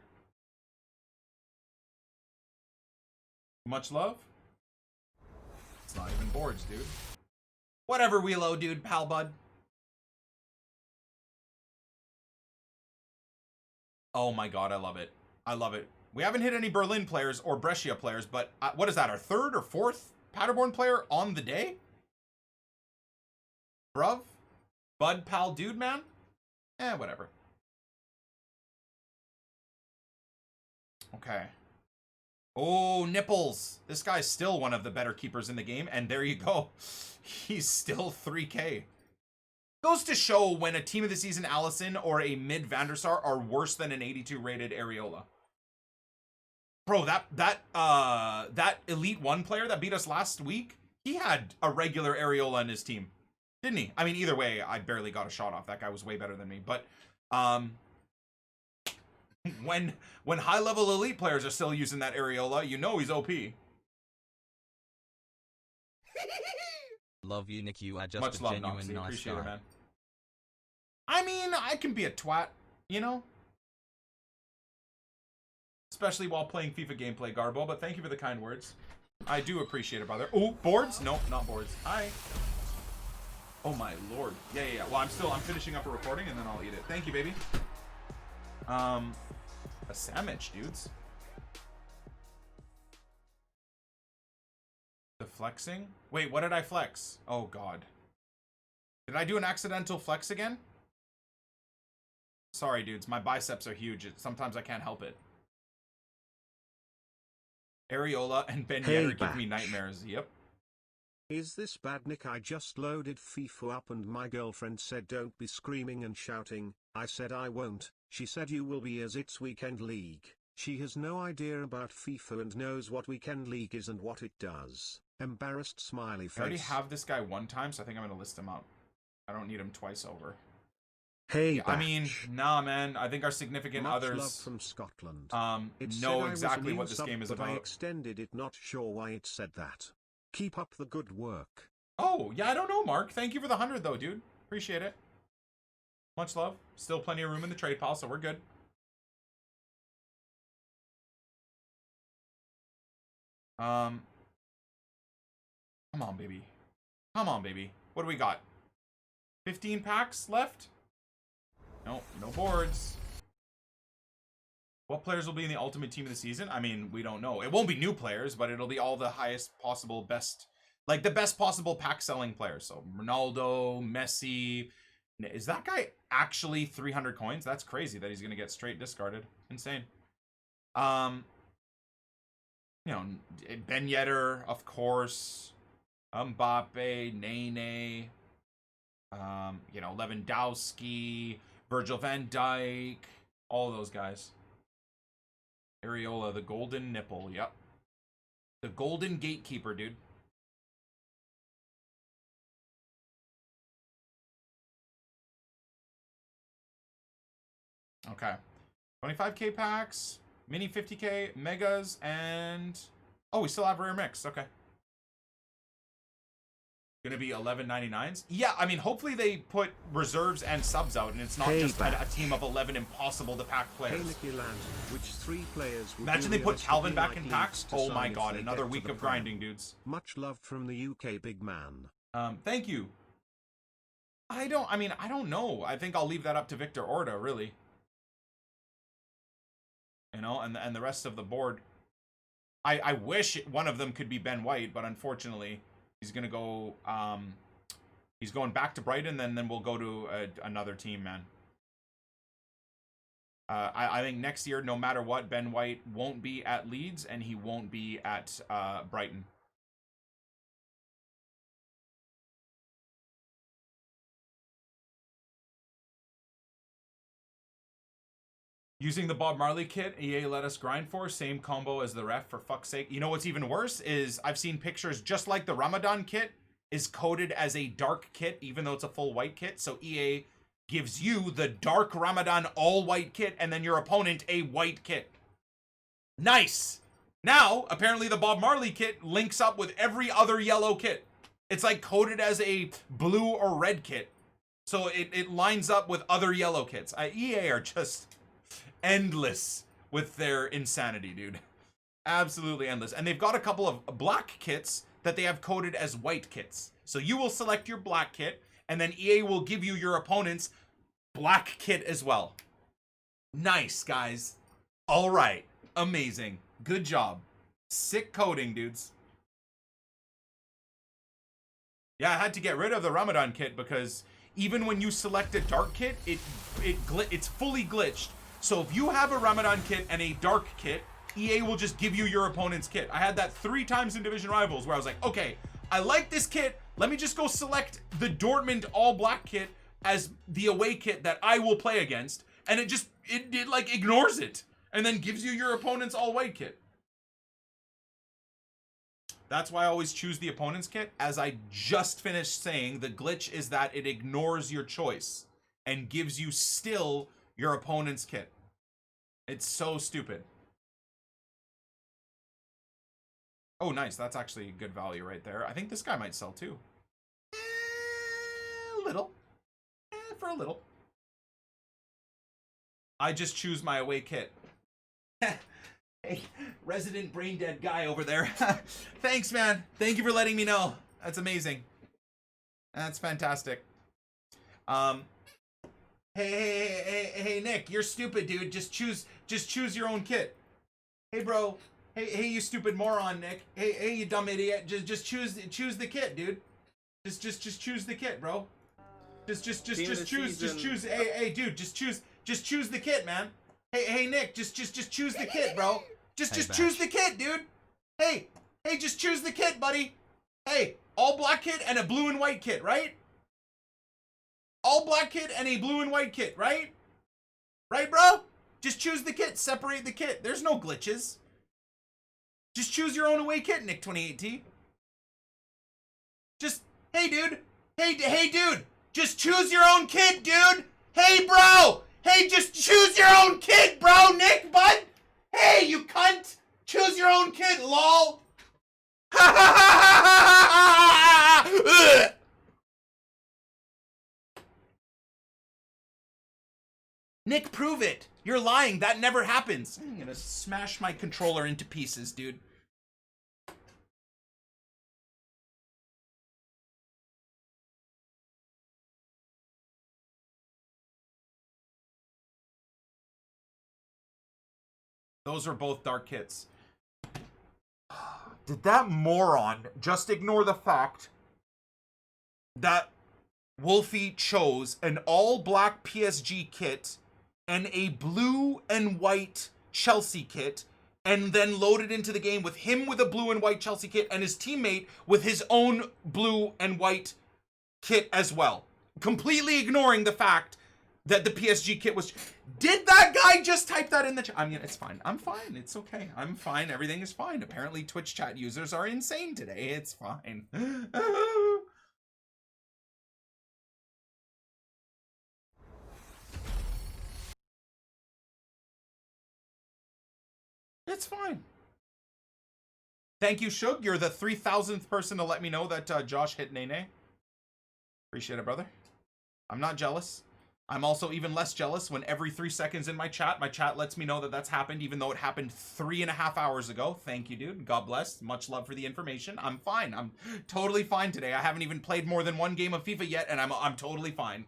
Much love. It's not even boards, dude. Whatever, Wheelo, dude. Pal bud. Oh my god, I love it. I love it. We haven't hit any Berlin players or Brescia players, but what is that, our third or fourth Paderborn player on the day? Bruv? Bud, pal, dude, man? Whatever. Okay. Oh, nipples. This guy's still one of the better keepers in the game, and there you go. He's still 3K. Goes to show when a team of the season Allison or a mid Van der Sar are worse than an 82 rated Areola. Bro, that Elite 1 player that beat us last week, he had a regular Areola in his team. Didn't he? I mean, either way, I barely got a shot off. That guy was way better than me. But when high-level elite players are still using that Areola, you know he's OP. Love you, Nick. You are just Much a love, genuine Noxie. nice Appreciate guy. it, man. I mean, I can be a twat, you know? Especially while playing FIFA gameplay, Garbo, but thank you for the kind words. I do appreciate it, brother. Oh, boards? Nope, not boards. Hi. Oh my lord. Yeah. Well, I'm finishing up a recording and then I'll eat it. Thank you, baby. A sandwich, dudes. The flexing? Wait, what did I flex? Oh god. Did I do an accidental flex again? Sorry, dudes. My biceps are huge. Sometimes I can't help it. Areola and Ben Yedder give me nightmares. Yep. Is this bad, Nick? I just loaded FIFA up and my girlfriend said don't be screaming and shouting. I said I won't. She said you will be as it's weekend league. She has no idea about FIFA and knows what weekend league is and what it does. Embarrassed smiley face. I already have this guy one time, so I think I'm gonna list him up. I don't need him twice over. Hey, I mean, nah, man. I think our significant Much others love from Scotland. know exactly what this game is but I about. extended it, not sure why it said that. Keep up the good work. Oh, yeah, I don't know, Mark. Thank you for the 100, though, dude. Appreciate it. Much love. Still plenty of room in the trade pile, so we're good. Come on, baby. Come on, baby. What do we got? 15 packs left? No, no boards. What players will be in the ultimate team of the season? I mean, we don't know. It won't be new players, but it'll be all the highest possible, best, like the best possible pack selling players. So Ronaldo, Messi. Is that guy actually 300 coins? That's crazy that he's going to get straight discarded. Insane. You know, Ben Yedder, of course. Mbappe, Nene. You know, Lewandowski, Virgil van Dijk. All those guys. Areola, the golden nipple. Yep. The golden gatekeeper, dude. Okay. 25k packs, mini 50k, megas, and... Oh, we still have rare mix. Okay. Gonna be 11.99s. Yeah, I mean, hopefully they put reserves and subs out, and it's not just a team of 11 impossible to pack players. Which 3 players would Imagine they put Calvin back in packs. Oh my god, another week of grinding, dudes. Much love from the UK big man. Thank you. I don't know. I think I'll leave that up to Victor Orta, really. You know, and the rest of the board. I wish one of them could be Ben White, but unfortunately, he's gonna go. He's going back to Brighton, then we'll go to another team, man. I think next year, no matter what, Ben White won't be at Leeds and he won't be at Brighton. Using the Bob Marley kit, EA let us grind for, same combo as the ref, for fuck's sake. You know what's even worse is I've seen pictures just like the Ramadan kit is coded as a dark kit, even though it's a full white kit. So EA gives you the dark Ramadan all white kit and then your opponent a white kit. Nice. Now, apparently the Bob Marley kit links up with every other yellow kit. It's like coded as a blue or red kit. So it lines up with other yellow kits. EA are just endless with their insanity, dude. Absolutely endless. And they've got a couple of black kits that they have coded as white kits. So you will select your black kit, and then EA will give you your opponent's black kit as well. Nice, guys. All right. Amazing. Good job. Sick coding, dudes. Yeah, I had to get rid of the Ramadan kit because even when you select a dark kit, it's fully glitched. So if you have a Ramadan kit and a dark kit, EA will just give you your opponent's kit. I had that 3 times in Division Rivals where I was like, okay, I like this kit. Let me just go select the Dortmund all black kit as the away kit that I will play against. And it like ignores it and then gives you your opponent's all white kit. That's why I always choose the opponent's kit. As I just finished saying, the glitch is that it ignores your choice and gives you still your opponent's kit. It's so stupid. Oh, nice. That's actually good value right there. I think this guy might sell too. A little. For a little. I just choose my away kit. Hey, resident brain dead guy over there. Thanks, man. Thank you for letting me know. That's amazing. That's fantastic. Hey, Nick, you're stupid, dude. Just choose your own kit. Hey, bro. Hey, you stupid moron, Nick. Hey, you dumb idiot. Just choose the kit, dude. Just choose the kit, bro. Just choose. Hey, dude. Just choose the kit, man. Hey, Nick. Just choose the kit, bro. Just choose the kit, dude. Hey, just choose the kit, buddy. Hey, all black kit and a blue and white kit, right? All black kit and a blue and white kit, right? Right, bro? Just choose the kit. Separate the kit. There's no glitches. Just choose your own away kit, Nick 2018. Just, hey, dude. Hey, dude. Just choose your own kit, dude. Hey, bro. Hey, just choose your own kit, bro, Nick, bud. Hey, you cunt. Choose your own kit, lol. Ha ha ha ha ha. Nick, prove it. You're lying. That never happens. I'm gonna smash my controller into pieces, dude. Those are both dark kits. Did that moron just ignore the fact that Wolfie chose an all-black PSG kit and a blue and white Chelsea kit, and then loaded into the game with him with a blue and white Chelsea kit and his teammate with his own blue and white kit as well, completely ignoring the fact that the PSG kit was... Did that guy just type that in the chat? I mean, it's fine. I'm fine. It's okay. I'm fine. Everything is fine. Apparently Twitch chat users are insane today. It's fine. It's fine. Thank you, Shug. You're the 3,000th person to let me know that Josh hit Nene. Appreciate it, brother. I'm not jealous. I'm also even less jealous when every 3 seconds in my chat lets me know that that's happened, even though it happened 3.5 hours ago. Thank you, dude. God bless. Much love for the information. I'm fine. I'm totally fine today. I haven't even played more than one game of FIFA yet, and I'm totally fine.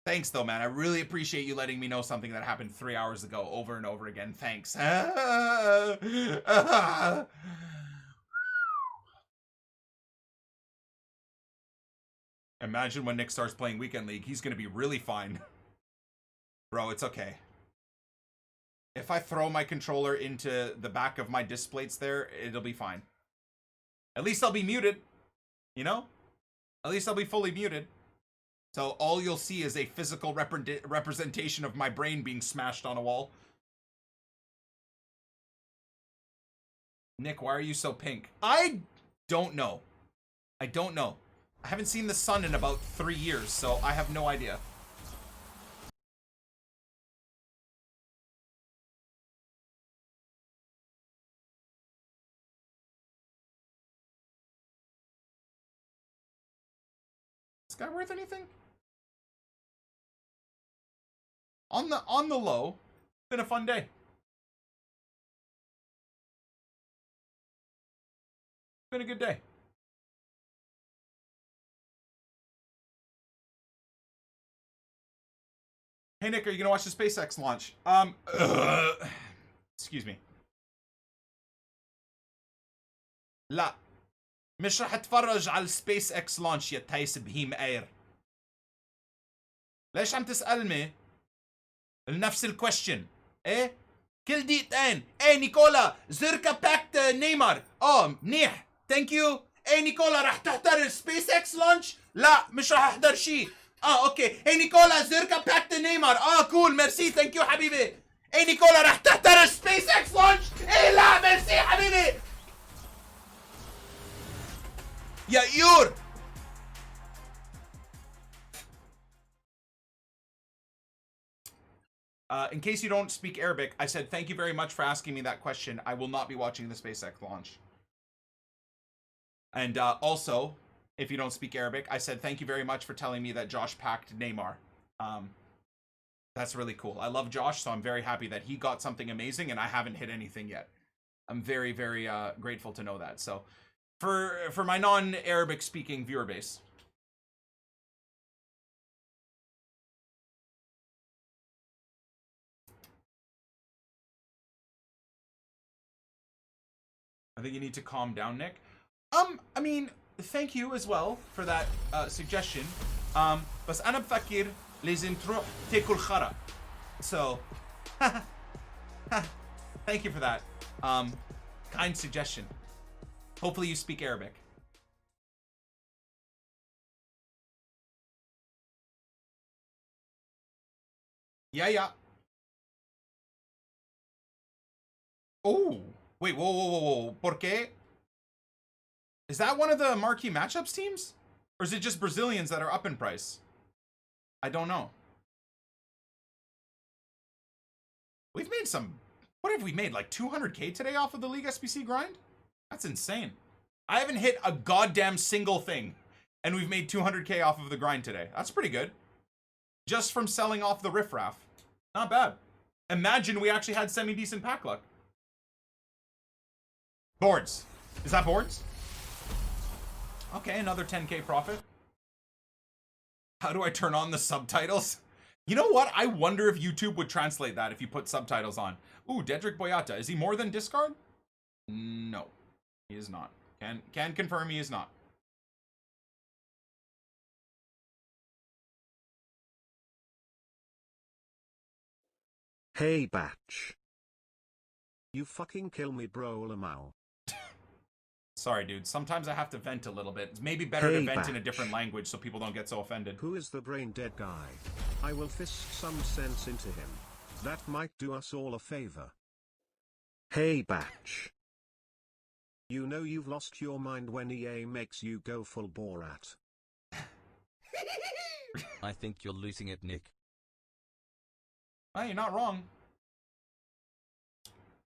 Thanks, though, man. I really appreciate you letting me know something that happened 3 hours ago over and over again. Thanks. Imagine when Nick starts playing Weekend League. He's going to be really fine. Bro, it's okay. If I throw my controller into the back of my disc plates there, it'll be fine. At least I'll be muted. You know? At least I'll be fully muted. So all you'll see is a physical representation of my brain being smashed on a wall. Nick, why are you so pink? I don't know. I don't know. I haven't seen the sun in about 3 years, so I have no idea. Is this guy worth anything? On the low, been a fun day. Been a good day. Hey Nick, are you gonna watch the SpaceX launch? Excuse me. لا مش رح اتفرج على السبيس اكس لانش يا تايس بهيم اير. ليش عم تسألني نفس الكويستشن؟ ايه؟ كل دقيقتين. ايه نيكولا زركا باكت نيمار. منيح. ثانك يو. ايه نيكولا رح تحضر السبيس اكس لانش؟ لا مش رح احضر شيء. اوكي. ايه نيكولا زركا باكت نيمار. كول ميرسي ثانك يو حبيبي. ايه نيكولا رح تحضر السبيس اكس لانش؟ ايه لا ميرسي حبيبي. يا يور. In case you don't speak Arabic, I said thank you very much for asking me that question. I will not be watching the SpaceX launch. And also, if you don't speak Arabic, I said thank you very much for telling me that Josh packed Neymar. That's really cool. I love Josh, so I'm very happy that he got something amazing and I haven't hit anything yet. I'm very, very grateful to know that. So for my non-Arabic speaking viewer base. I think you need to calm down, Nick. I mean, thank you as well for that suggestion. بس أنا بفكر لازم تروح تاكل خرا. So, thank you for that kind suggestion. Hopefully you speak Arabic. Yeah. Oh. Wait, whoa. ¿Por qué? Is that one of the marquee matchups teams? Or is it just Brazilians that are up in price? I don't know. We've made some... What have we made? Like 200k today off of the League SBC grind? That's insane. I haven't hit a goddamn single thing. And we've made 200k off of the grind today. That's pretty good. Just from selling off the riffraff. Not bad. Imagine we actually had semi-decent pack luck. Boards. Is that boards? Okay, another 10k profit. How do I turn on the subtitles? You know what? I wonder if YouTube would translate that if you put subtitles on. Ooh, Dedrick Boyata. Is he more than discard? No, he is not. Can confirm he is not. Hey Batch. You fucking kill me, bro, Lamau. Sorry, dude. Sometimes I have to vent a little bit. It's maybe better to vent in a different language so people don't get so offended. Who is the brain dead guy? I will fist some sense into him. That might do us all a favor. Hey Batch. You know you've lost your mind when EA makes you go full Borat. I think you're losing it, Nick. Oh, you're not wrong.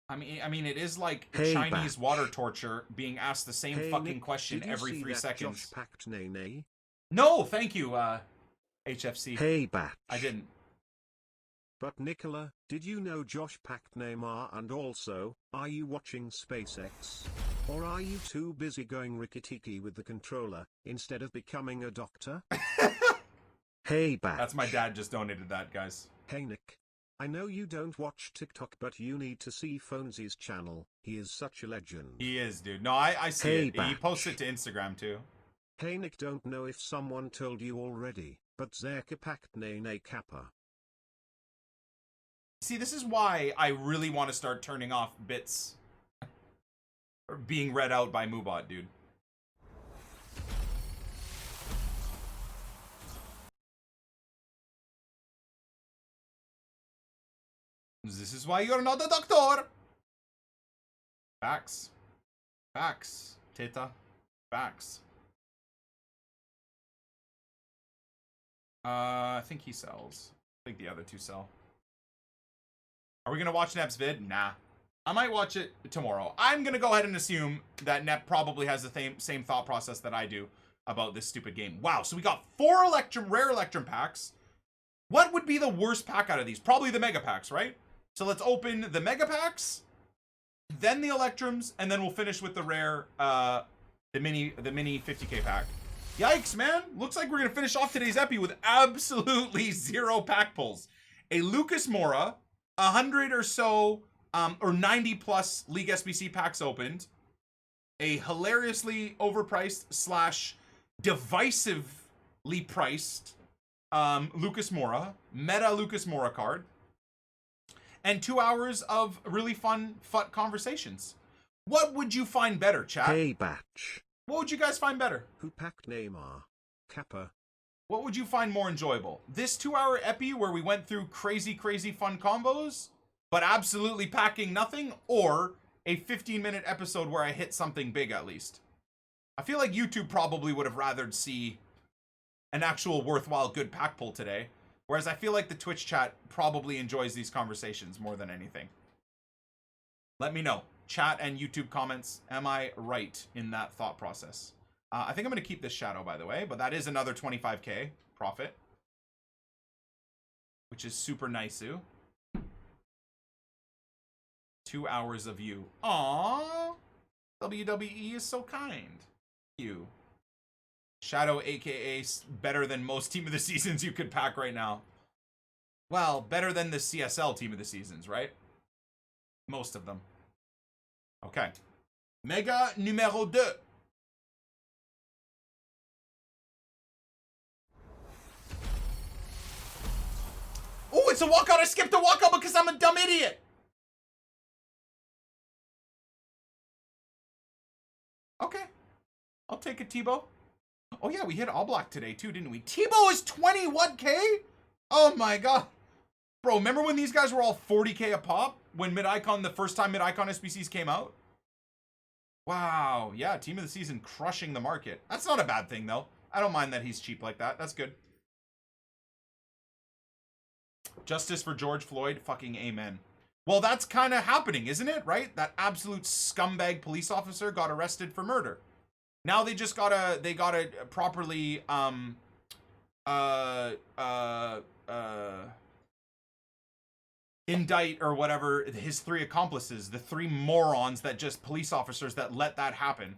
I mean, it is like Hey, Chinese Batch. water torture being asked the same Hey, fucking Nick, question did you every see 3 that seconds. Josh packed nay? No, thank you, HFC. Hey Batch. I didn't. But Nicola, did you know Josh packed Neymar? And also, are you watching SpaceX? Or are you too busy going rikki-tikki with the controller, instead of becoming a doctor? Hey Batch. That's my dad just donated that, guys. Hey Nick. I know you don't watch TikTok, but you need to see Phonesy's channel. He is such a legend. He is, dude. No, I see Hey, it. He Batch. posts it to Instagram, too. Hey Nick, don't know if someone told you already, but Zerka packed Nene Kappa. See, this is why I really want to start turning off bits being read out by Moobot, dude. This is why you're not a doctor. Facts. Facts, Teta. Facts. I think he sells. I think the other two sell. Are we going to watch Nep's vid? Nah. I might watch it tomorrow. I'm going to go ahead and assume that Nep probably has the same thought process that I do about this stupid game. Wow, so we got 4 rare Electrum packs. What would be the worst pack out of these? Probably the Mega Packs, right? So let's open the Mega Packs, then the Electrums, and then we'll finish with the rare, the mini 50k pack. Yikes, man. Looks like we're going to finish off today's epi with absolutely 0 pack pulls. A Lucas Moura, 100 or so, or 90 plus League SBC packs opened. A hilariously overpriced / divisively priced Lucas Moura, meta Lucas Moura card. And 2 hours of really fun FUT conversations. What would you find better, chat? Hey Batch. What would you guys find better? Who packed Neymar? Kappa. What would you find more enjoyable? This 2-hour epi where we went through crazy fun combos, but absolutely packing nothing, or a 15-minute episode where I hit something big at least? I feel like YouTube probably would have rathered see an actual worthwhile good pack pull today, whereas I feel like the Twitch chat probably enjoys these conversations more than anything. Let me know. Chat and YouTube comments. Am I right in that thought process? I think I'm going to keep this shadow, by the way, but that is another 25k profit, which is super nice. 2 hours of you. Aww. WWE is so kind. You. Shadow, aka better than most team of the seasons you could pack right now. Well, better than the CSL team of the seasons, right? Most of them. Okay. Mega numéro 2. Oh, it's a walkout. I skipped a walkout because I'm a dumb idiot. Okay. I'll take a Tebow. Oh, yeah, we hit all block today, too, didn't we? Tebow is 21k? Oh, my God. Bro, remember when these guys were all 40k a pop? When Mid-Icon, the first time Mid-Icon SBCs came out? Wow. Yeah, team of the season crushing the market. That's not a bad thing, though. I don't mind that he's cheap like that. That's good. Justice for George Floyd. Fucking amen. Well, that's kind of happening, isn't it? Right? That absolute scumbag police officer got arrested for murder. Now they just gotta, properly, indict or whatever his 3 accomplices, the 3 morons that just police officers that let that happen.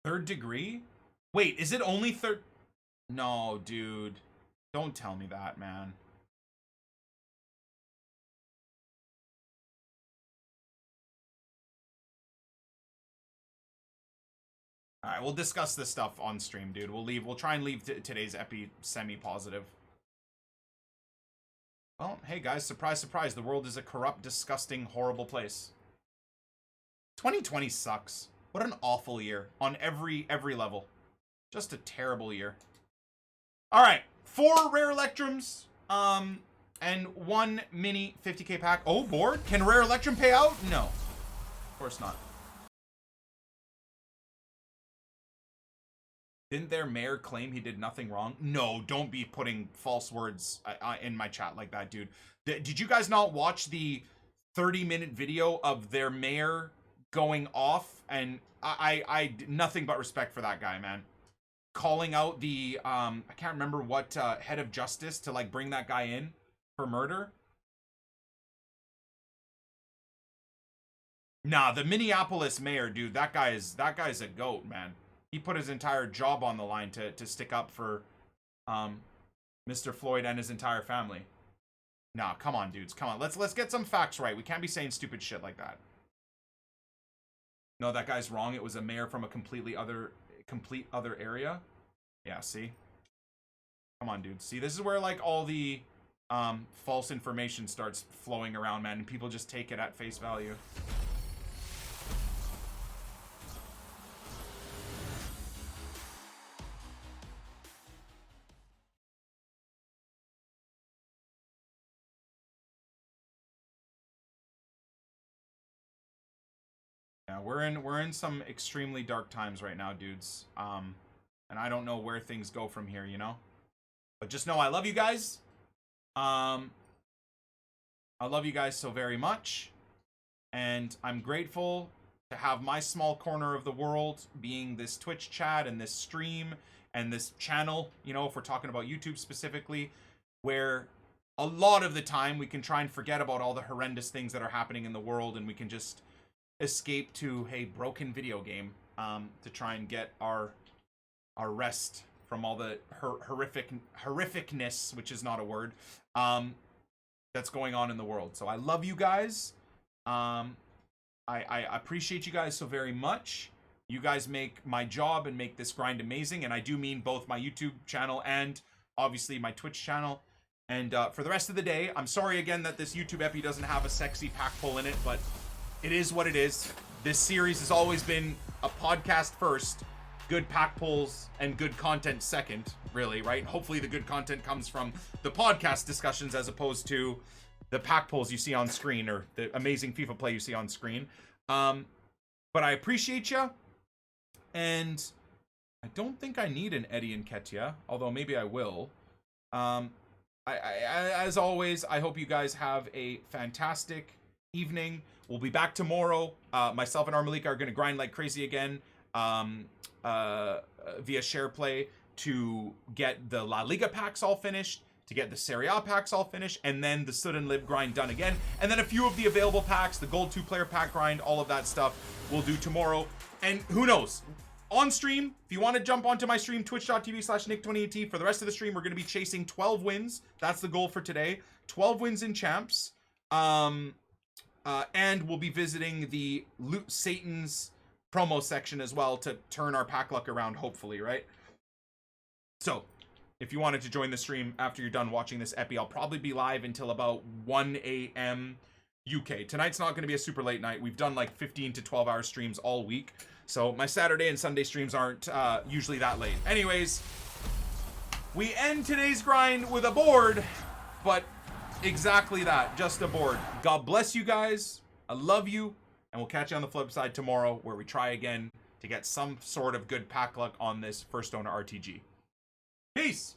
Third degree? Wait, is it only third? No, dude. Don't tell me that, man. All right, we'll discuss this stuff on stream, dude. We'll try and leave today's epi semi-positive. Well, hey guys, surprise, surprise. The world is a corrupt, disgusting, horrible place. 2020 sucks. What an awful year on every level. Just a terrible year. All right, 4 rare electrums, and 1 mini 50k pack. Oh, board? Can rare electrum pay out? No, of course not. Didn't their mayor claim he did nothing wrong? No, don't be putting false words in my chat like that, dude. Did you guys not watch the 30-minute video of their mayor going off? And I nothing but respect for that guy, man. Calling out the, I can't remember what head of justice to like bring that guy in for murder. Nah, the Minneapolis mayor, dude, that guy's a goat, man. He put his entire job on the line to stick up for Mr. Floyd and his entire family. Nah, come on, dudes. Come on. Let's get some facts right. We can't be saying stupid shit like that. No, that guy's wrong. It was a mayor from a complete other area. Yeah, see? Come on, dude. See, this is where like all the false information starts flowing around, man, and people just take it at face value. Yeah, we're in some extremely dark times right now, dudes. And I don't know where things go from here, you know? But just know I love you guys. I love you guys so very much. And I'm grateful to have my small corner of the world being this Twitch chat and this stream and this channel, you know, if we're talking about YouTube specifically, where a lot of the time we can try and forget about all the horrendous things that are happening in the world, and we can just escape to a broken video game to try and get our rest from all the horrificness, which is not a word, that's going on in the world. So I love you guys. I appreciate you guys so very much. You guys make my job and make this grind amazing, and I do mean both my YouTube channel and obviously my Twitch channel. And for the rest of the day, I'm sorry again that this YouTube epi doesn't have a sexy pack pull in it, but it is what it is. This series has always been a podcast first, good pack pulls and good content second, really, right? Hopefully the good content comes from the podcast discussions as opposed to the pack pulls you see on screen or the amazing FIFA play you see on screen. But I appreciate you, and I don't think I need an Eddie and Ketia, although maybe I will. As always, I hope you guys have a fantastic evening. We'll be back tomorrow. Myself and Armalika are going to grind like crazy again via share play to get the La Liga packs all finished, to get the Serie A packs all finished, and then the Sud and Lib grind done again. And then a few of the available packs, the Gold 2-player pack grind, all of that stuff we'll do tomorrow. And who knows? On stream, if you want to jump onto my stream, twitch.tv/Nick20AT. For the rest of the stream, we're going to be chasing 12 wins. That's the goal for today. 12 wins in champs. And we'll be visiting the Loot Satan's promo section as well to turn our pack luck around, hopefully, right? So, if you wanted to join the stream after you're done watching this epi, I'll probably be live until about 1 a.m. UK. Tonight's not going to be a super late night. We've done like 15 to 12 hour streams all week. So my Saturday and Sunday streams aren't usually that late. Anyways, we end today's grind with a board, but exactly that, just a board. God bless you guys. I love you, and we'll catch you on the flip side tomorrow, where we try again to get some sort of good pack luck on this first owner RTG. Peace.